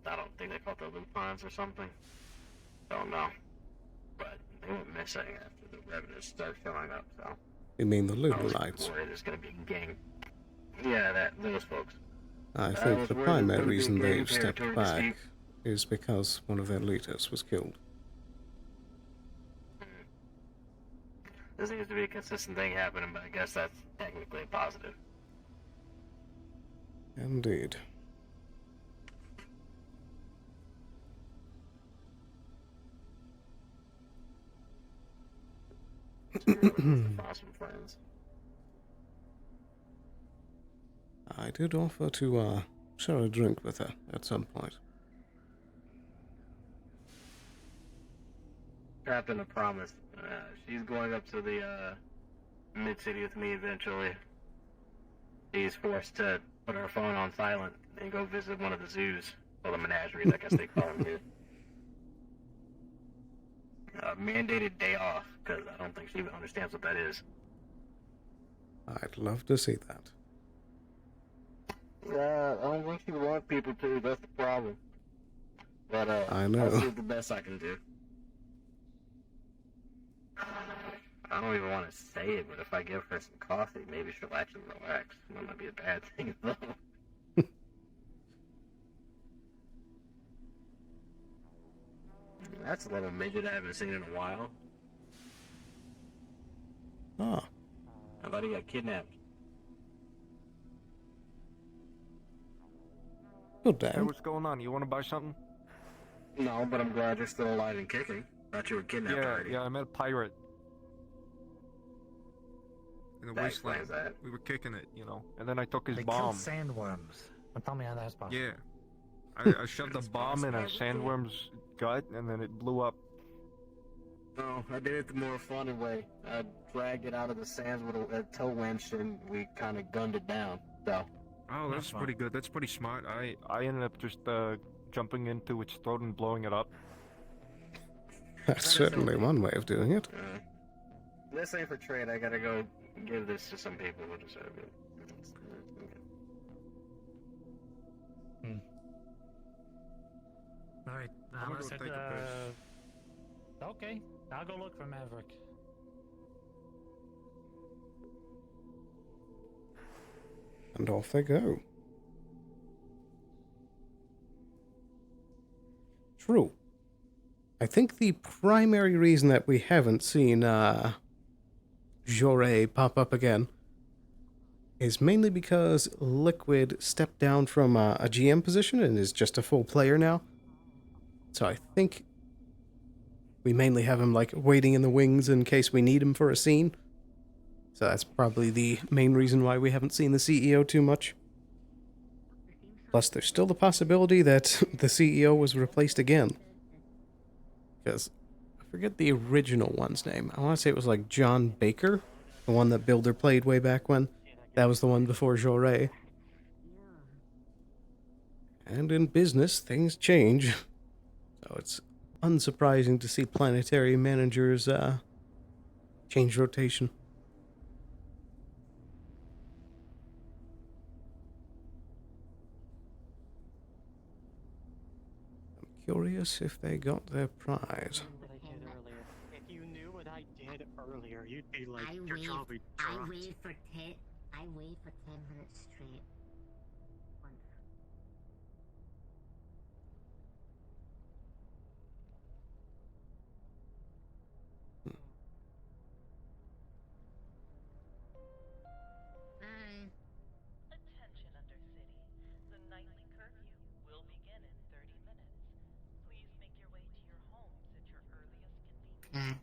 I don't think they called the Lupins or something. Don't know. But they went missing after the revenants started showing up, so. You mean the I Lunar was Lights? worried there's gonna be a gang. Yeah, those folks. I I think was the worried primary it was reason gonna be they've gang stepped territory back dispute. is because one of their leaders was killed. There seems to be a consistent thing happening, but I guess that's technically a positive. Indeed. Awesome friends. I did offer to share a drink with her at some point. Trapped in a promise. She's going up to the mid-city with me eventually. She's forced to put her phone on silent and go visit one of the zoos. Well, the menageries, I guess they call them here. Mandated day off, because I don't think she even understands what that is. I'd love to see that. Yeah, I don't think she would want people to, that's the problem. But, I know. I'll do the best I can do. I don't even want to say it, but if I give her some coffee, maybe she'll actually relax. That might be a bad thing, though. That's a little midget I haven't seen in a while. Ah. I thought he got kidnapped. Good Hey, day. what's going on? You want to buy something? No, but I'm glad you're still alive and kicking. Thought you were kidnapped already. Yeah, I met a pirate. In the That wasteland. explains that. We were kicking it, you know. And then I took his They bomb. killed sandworms. Well, tell me how that's possible. Yeah. I shoved a bomb in a sandworm's gut, and then it blew up. No, I did it the more funny way. I dragged it out of the sands with a tow winch, and we kind of gunned it down. So. Oh, that's pretty good. That's pretty smart. I ended up just jumping into its throat and blowing it up. That's certainly one way of doing it. This ain't for trade. I gotta go give this to some people who deserve it. Alright, I'm gonna go take a piss. Okay, I'll go look for Maverick. And off they go. True. I think the primary reason that we haven't seen Joré pop up again is mainly because Liquid stepped down from a GM position and is just a full player now. So I think we mainly have him, like, waiting in the wings in case we need him for a scene. So that's probably the main reason why we haven't seen the CEO too much. Plus, there's still the possibility that the CEO was replaced again. Because I forget the original one's name. I want to say it was like John Baker, the one that Builder played way back when. That was the one before Joret. And in business, things change. So it's unsurprising to see planetary managers change rotation. I'm curious if they got their prize. If you knew what I did earlier, you'd be like, I your jaw would be dropped. waved for 10 minutes straight. Attention Undercity. The nightly curfew will begin in 30 minutes. Please make your way to your homes at your earliest convenience.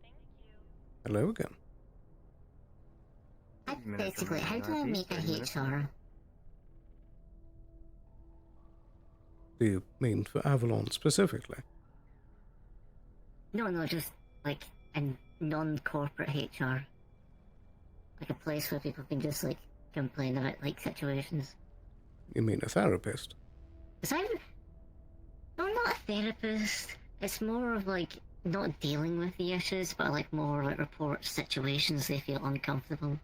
Thank you. Hello again. Basically, how do I make a HR? Do you mean for Avalon specifically? No, just like a non-corporate HR. Like a place where people can just like complain about like situations. You mean a therapist? Because I'm not a therapist. It's more of like not dealing with the issues, but like more like report situations they feel uncomfortable.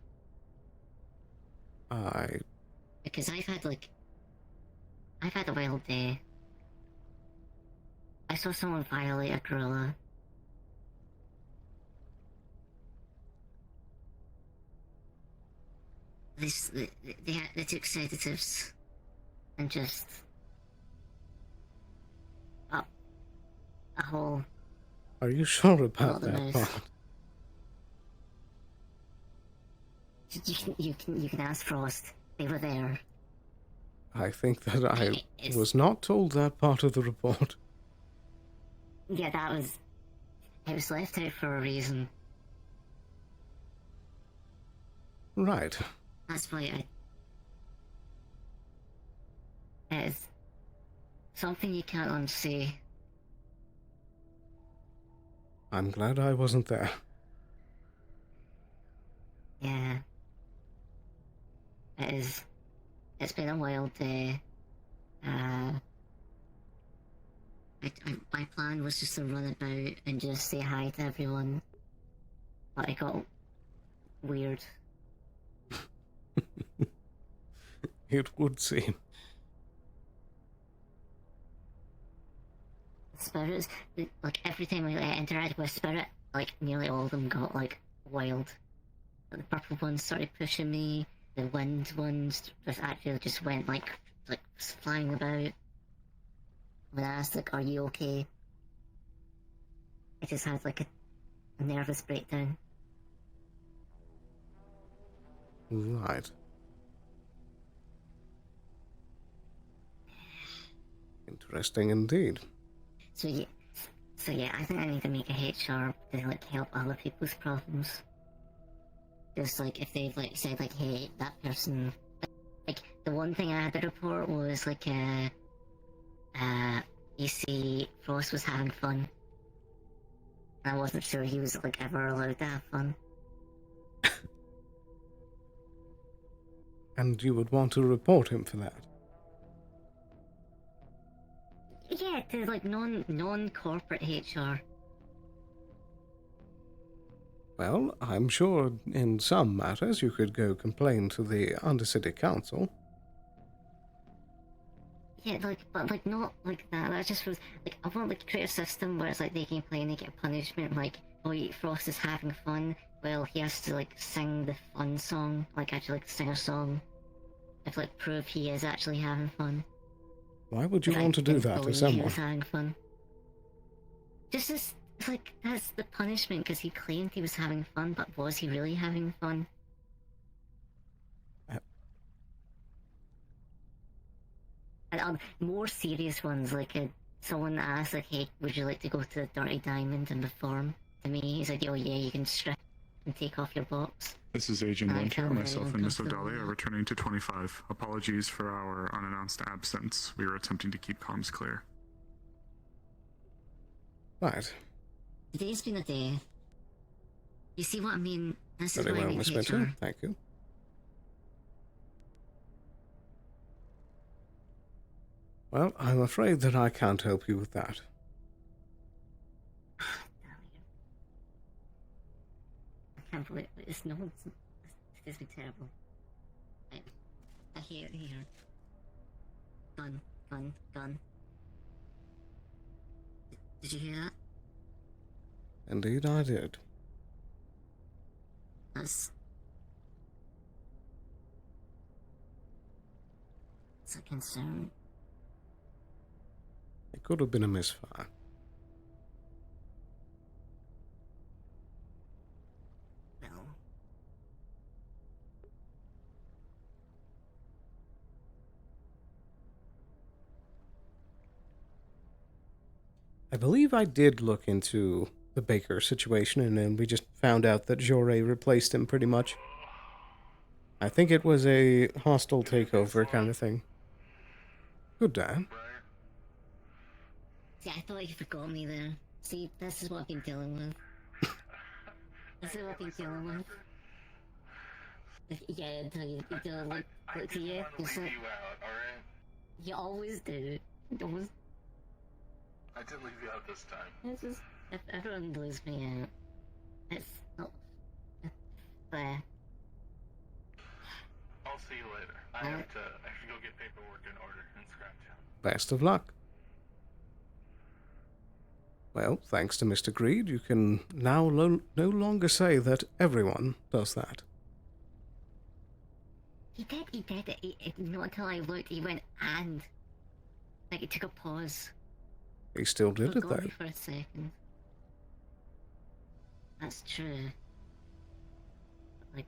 Because I've had a wild day. I saw someone violate a gorilla. They took sedatives and just up a whole. Are you sure about that mouth. part? You can ask Frost. They were there. I think that I was not told that part of the report. Yeah, it was left out for a reason. Right. That's why it's something you can't unsee. I'm glad I wasn't there. Yeah. It's been a wild day. My plan was just to run about and just say hi to everyone. But it got weird. It would seem. Spirits, like every time I interacted with Spirit, like nearly all of them got like wild. The purple ones started pushing me. The wind ones just went like flying about. When I asked like, "Are you okay?" I just had like a nervous breakdown. Right. Interesting indeed. So yeah, I think I need to make a HR to like help other people's problems. Just like if they've like said like, hey, that person, like the one thing I had to report was like you see Frost was having fun. I wasn't sure he was like ever allowed to have fun. And you would want to report him for that? Yeah, to like non-corporate HR. Well, I'm sure in some matters you could go complain to the Undercity Council. Yeah, but not like that. That just was like I want like create a system where it's like they can play and they get punishment. Like, oh, Frost is having fun. Well, he has to like sing the fun song, like actually like sing a song, to like prove he is actually having fun. Why would you want to do that to someone? He was having fun. Just as like that's the punishment because he claimed he was having fun, but was he really having fun? And more serious ones like someone asked, like, hey, would you like to go to the Dirty Diamond and perform? To me, he said, oh yeah, you can strip and take off your box. This is Agent I Winter. felt very Myself and Miss uncomfortable O'Dally are returning to 25. Apologies for our unannounced absence. We were attempting to keep comms clear. Right. Today's been a day. You see what I mean? This Very is why well, I need Miss HR. Winter. Thank you. Well, I'm afraid that I can't help you with that. I can't believe it. It's no. This is terrible. I hear it here. Gun, gun, gun. Did you hear that? Indeed, I did. That's a concern. It could have been a misfire. No. I believe I did look into the Baker situation, and then we just found out that Joré replaced him pretty much. I think it was a hostile takeover kind of thing. Good day. See, I thought you forgot me there. See, this is what I've been dealing with. This is what I've been dealing with. Yeah, until you do like to you. You always do. You always. I did leave you out this time. It's just if everyone leaves me out, it's not fair. I'll see you later. I have to go get paperwork in order and scratch out. Best of luck. Well, thanks to Mr. Greed, you can now no longer say that everyone does that. He did. Not until I looked, he went and. Like, it took a pause. He still did it, Forgot though. me for a second. That's true. Like,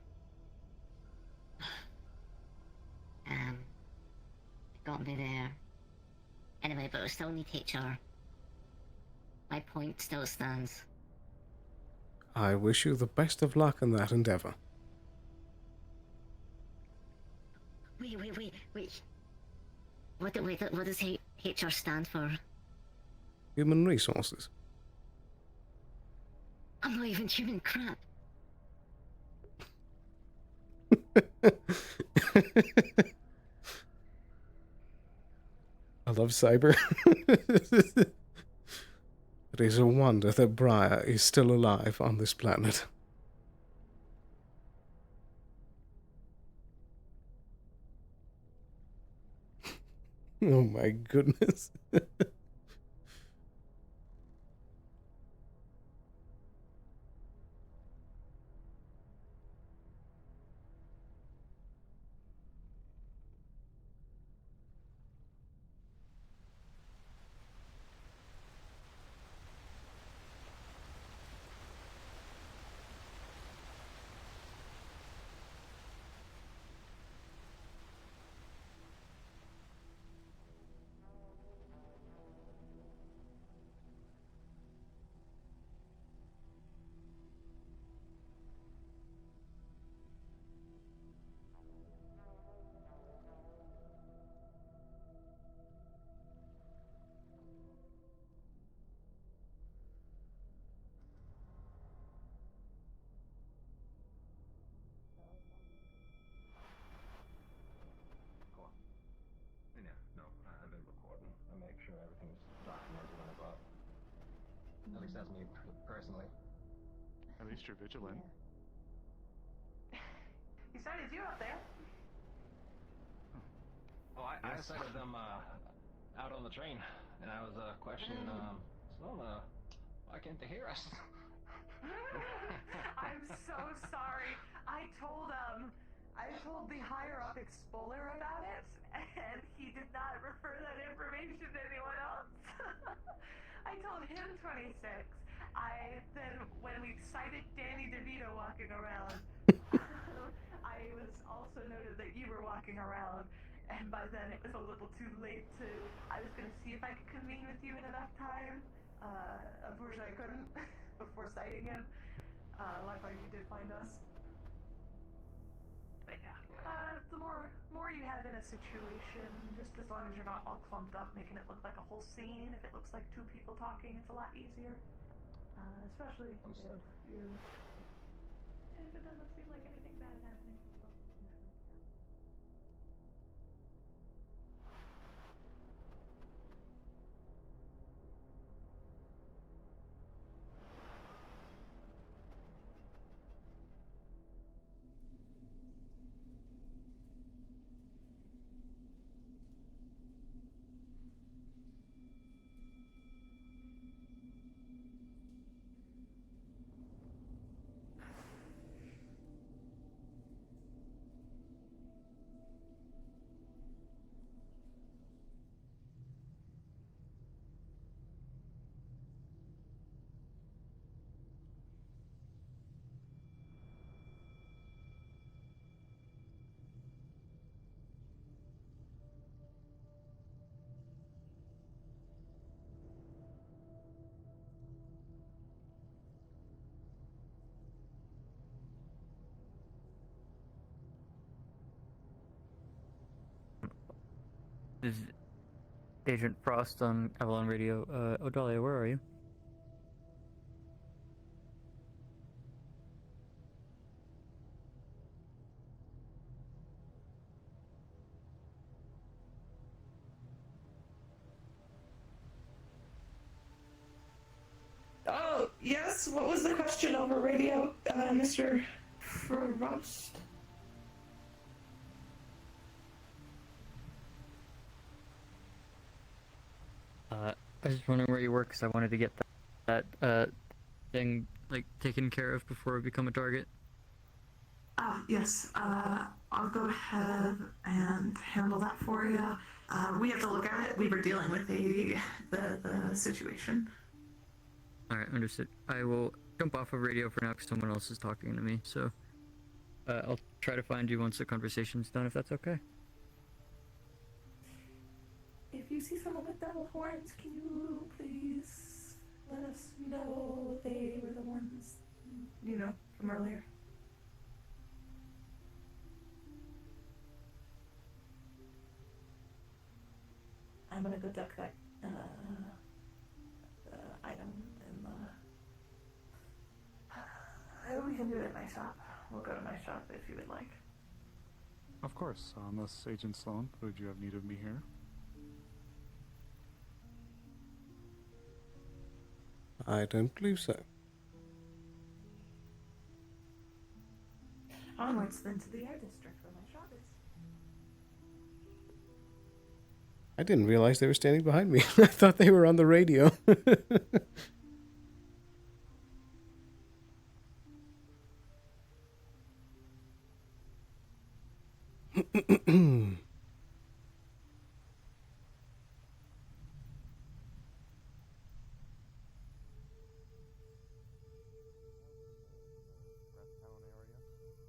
it got me there. Anyway, but we still need HR. My point still stands. I wish you the best of luck in that endeavor. Wait. What does HR stand for? Human resources. I'm not even human crap. I love cyber. It is a wonder that Briar is still alive on this planet. Oh my goodness. I've been recording. I make sure everything's documented when I go out. At least that's me personally. At least you're vigilant. He started you up there. Oh, I sighted them out on the train, and I was questioning Sloan, why can't they hear us? I'm so sorry. I told the higher up explorer about it, and he did not refer that information to anyone else. I told him 26. Then when we sighted Danny DeVito walking around, I was also noted that you were walking around, and by then it was a little too late to. I was gonna see if I could convene with you in enough time. Unfortunately, I couldn't before sighting him. Luckily, you did find us. But yeah, the more you have in a situation, just as long as you're not all clumped up, making it look like a whole scene. If it looks like two people talking, it's a lot easier. Especially if it doesn't seem like anything bad is happening. This is Agent Frost on Avalon Radio. Odalia, where are you? Oh, yes, what was the question over radio, Mr. Frost? I was just wondering where you were because I wanted to get that thing like taken care of before we become a target. Yes, I'll go ahead and handle that for you. We have to look at it. We were dealing with the situation. Alright, understood. I will jump off of radio for now because someone else is talking to me, so I'll try to find you once the conversation's done, if that's okay. If you see someone with devil horns, can you please let us know they were the ones, from earlier? I'm gonna go duck that item in the. We can do it at my shop. We'll go to my shop if you would like. Of course. Unless Agent Sloan, would you have need of me here? I don't believe so. Onwards then to the air district where my shop is. I didn't realize they were standing behind me. I thought they were on the radio.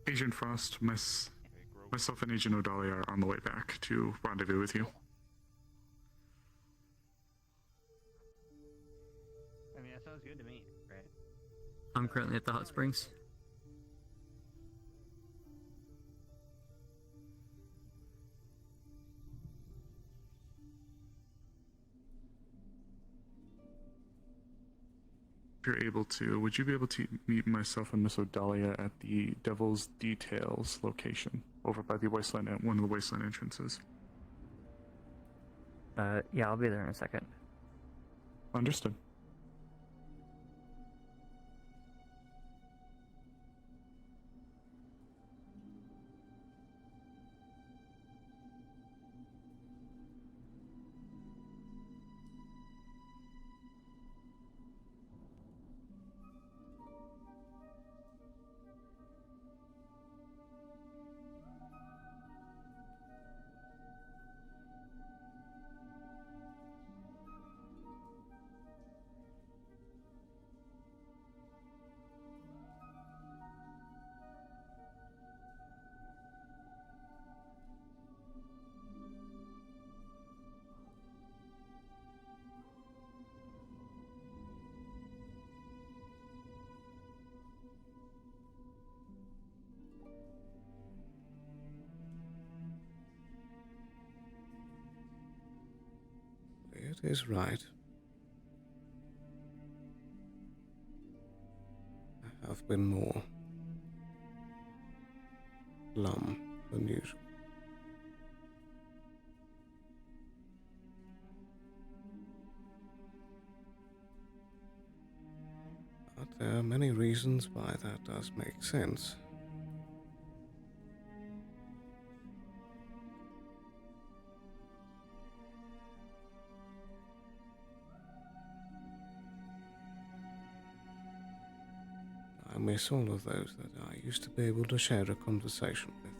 Agent Frost, myself and Agent Odalia are on the way back to rendezvous with you. I mean, that sounds good to me, right? I'm currently at the hot springs. If you're able to, would you be able to meet myself and Miss Odalia at the Devil's Details location over by the wasteland, one of the wasteland entrances? Yeah, I'll be there in a second. Understood. is right. I have been more glum than usual. But there are many reasons why that does make sense. I miss all of those that I used to be able to share a conversation with.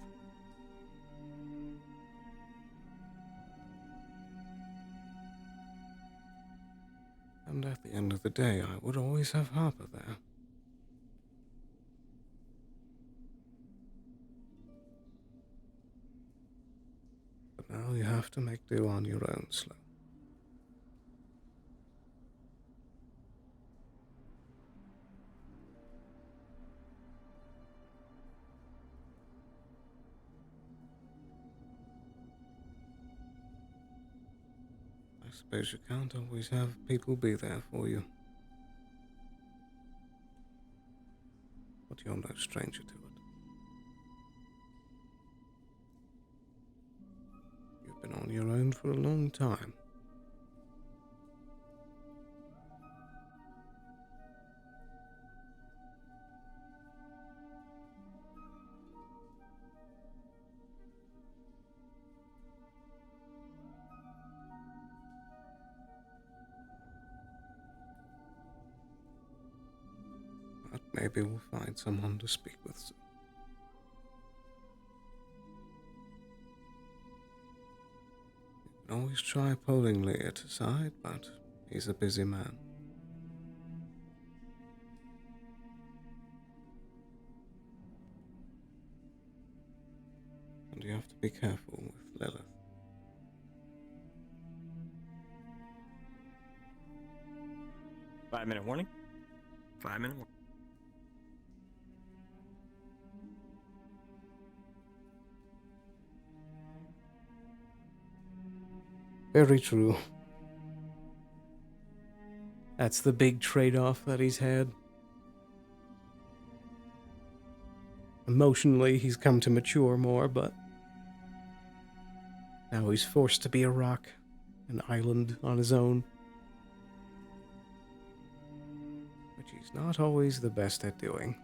And at the end of the day, I would always have Harper there. But now you have to make do on your own, Sloan. I suppose you can't always have people be there for you. But you're no stranger to it. You've been on your own for a long time. But maybe we'll find someone to speak with soon. You can always try pulling Leah aside, but he's a busy man. And you have to be careful with Lilith. Five-minute warning. 5-minute warning. Very true. That's the big trade-off that he's had. Emotionally, he's come to mature more, but now he's forced to be a rock, an island on his own. Which he's not always the best at doing.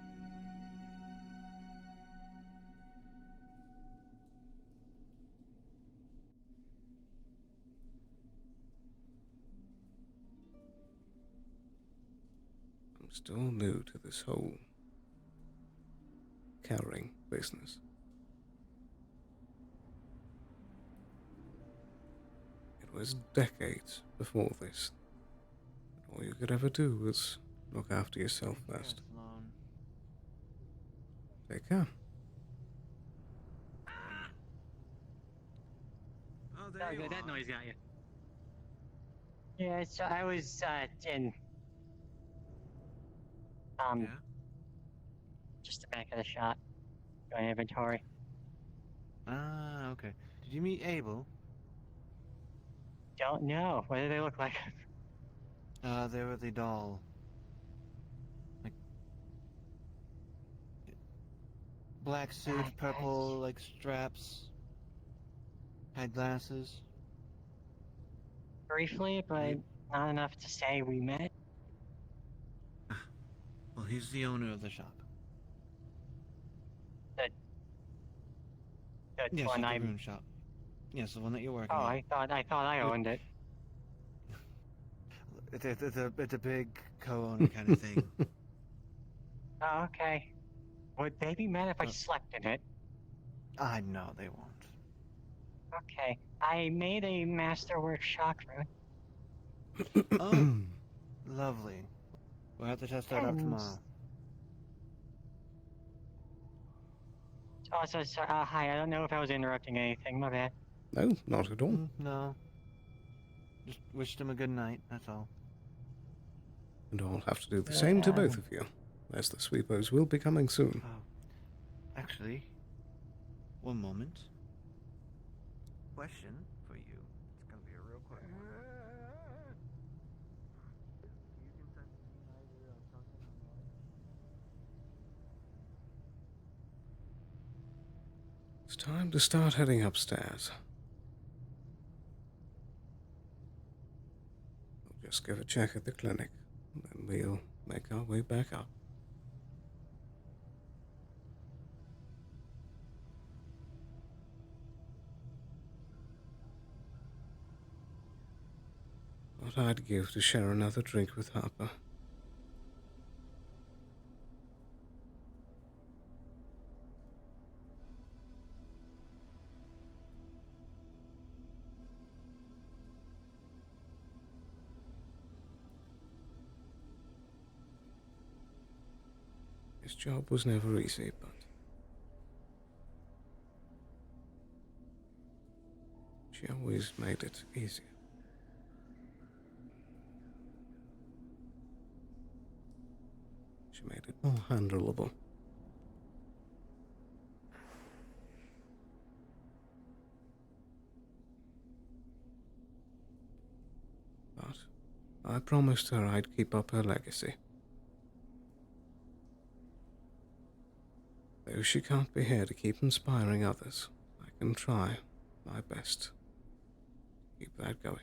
I'm still new to this whole carrying business. It was decades before this. All you could ever do was look after yourself first. Take care. Oh, there you that are. noise got you. Yeah, so I was in just the back of the shop, doing inventory. Ah, okay. Did you meet Abel? Don't know. What do they look like? They were the doll. Like black suit, purple like straps. Had glasses. Briefly, but not enough to say we met. Well, he's the owner of the shop. The Yes, one the I rune shop. Yes, the one that you're working Oh, at. I thought I owned it. It's a big co-owner kind of thing. Oh, okay. Would they be mad if I slept in it? No, they won't. Okay. I made a masterwork shock rune. Oh, lovely. We'll have to test that out tomorrow. Oh, so hi. I don't know if I was interrupting anything. My bad. No, not at all. No. Just wished him a good night, that's all. And I'll have to do the same to both of you, as the sweepers will be coming soon. Actually, one moment. Question for you. It's gonna be a real quick one. It's time to start heading upstairs. We'll just give a check at the clinic, then we'll make our way back up. What I'd give to share another drink with Harper. His job was never easy, but she always made it easier. She made it more handleable. But I promised her I'd keep up her legacy. Though she can't be here to keep inspiring others, I can try my best to keep that going.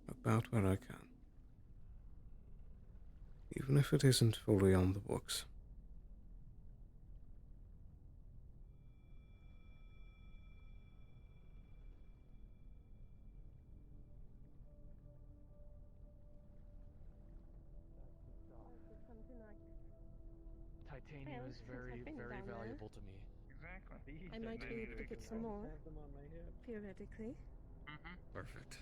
About where I can. Even if it isn't fully on the books. Titanium is very, very valuable to me. Exactly. I might be able to get some more, theoretically. Perfect.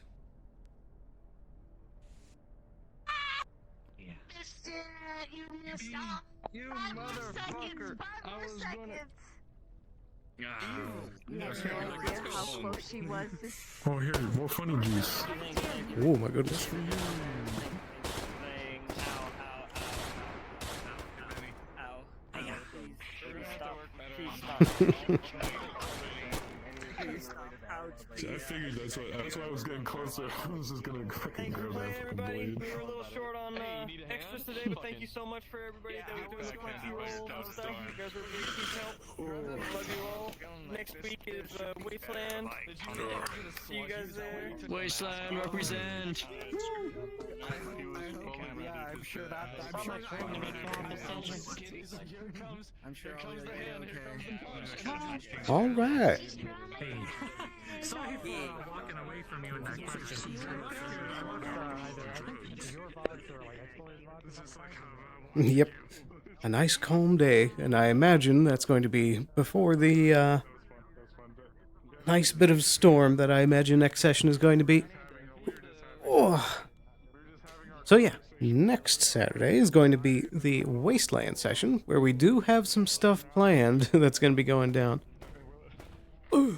Mister, you missed out. You 5 more motherfucker. seconds. 5 I more was seconds. You have no idea how close she was to. Oh, here, more funny juice. Oh my goodness. See, I figured that's why I was getting closer. I was just gonna fucking grab that fucking blade. We were a little short on extras today, but thank you so much for everybody that was doing the quickie rolls and stuff. You guys were a big huge help. Love you all. Next week is Wasteland. See you guys there. Wasteland represent. Yeah, I'm sure that. I'm sure. I'm sure I'll be okay. All right. Hey, sorry for walking away from you in that question. Yep. A nice calm day, and I imagine that's going to be before the nice bit of storm that I imagine next session is going to be. Oh. So yeah, next Saturday is going to be the Wasteland session, where we do have some stuff planned that's going to be going down. So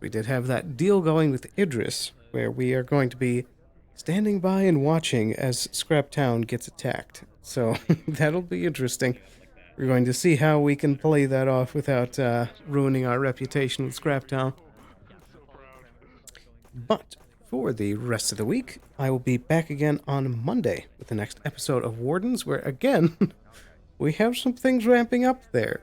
we did have that deal going with Idris, where we are going to be standing by and watching as Scraptown gets attacked. So that'll be interesting. We're going to see how we can play that off without ruining our reputation with Scraptown. But for the rest of the week, I will be back again on Monday with the next episode of Wardens, where again, we have some things ramping up there.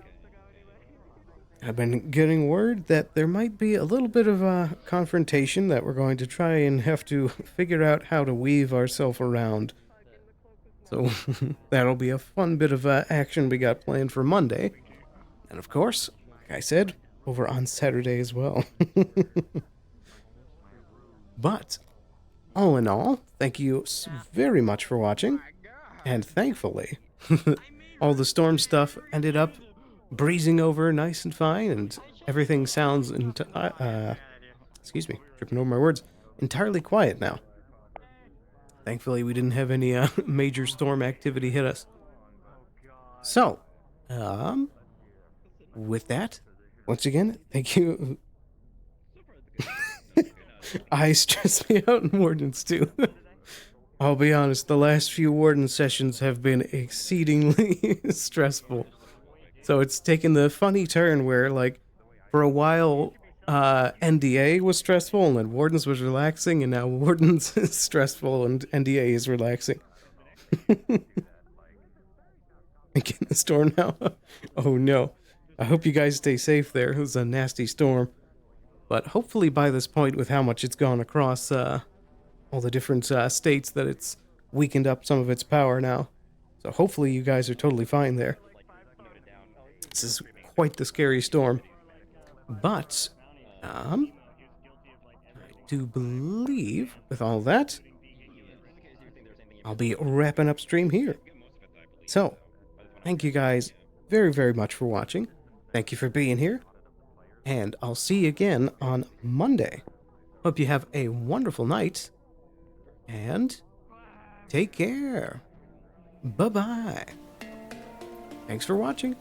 I've been getting word that there might be a little bit of a confrontation that we're going to try and have to figure out how to weave ourselves around. So that'll be a fun bit of action we got planned for Monday. And of course, like I said, over on Saturday as well. But, all in all, thank you very much for watching. And thankfully, all the storm stuff ended up breezing over nice and fine, and everything sounds, excuse me, tripping over my words, entirely quiet now. Thankfully, we didn't have any major storm activity hit us. So, with that, once again, thank you. I stress me out in Wardens too. I'll be honest, the last few Warden sessions have been exceedingly stressful. So it's taken the funny turn where, like, for a while, NDA was stressful and then Wardens was relaxing, and now Wardens is stressful and NDA is relaxing. Get in the storm now. Oh no. I hope you guys stay safe there. It was a nasty storm. But hopefully by this point, with how much it's gone across all the different states, that it's weakened up some of its power now. So hopefully you guys are totally fine there. This is quite the scary storm. But, I do believe, with all that, I'll be wrapping up stream here. So, thank you guys very, very much for watching. Thank you for being here. And I'll see you again on Monday. Hope you have a wonderful night. And take care. Bye-bye. Thanks for watching.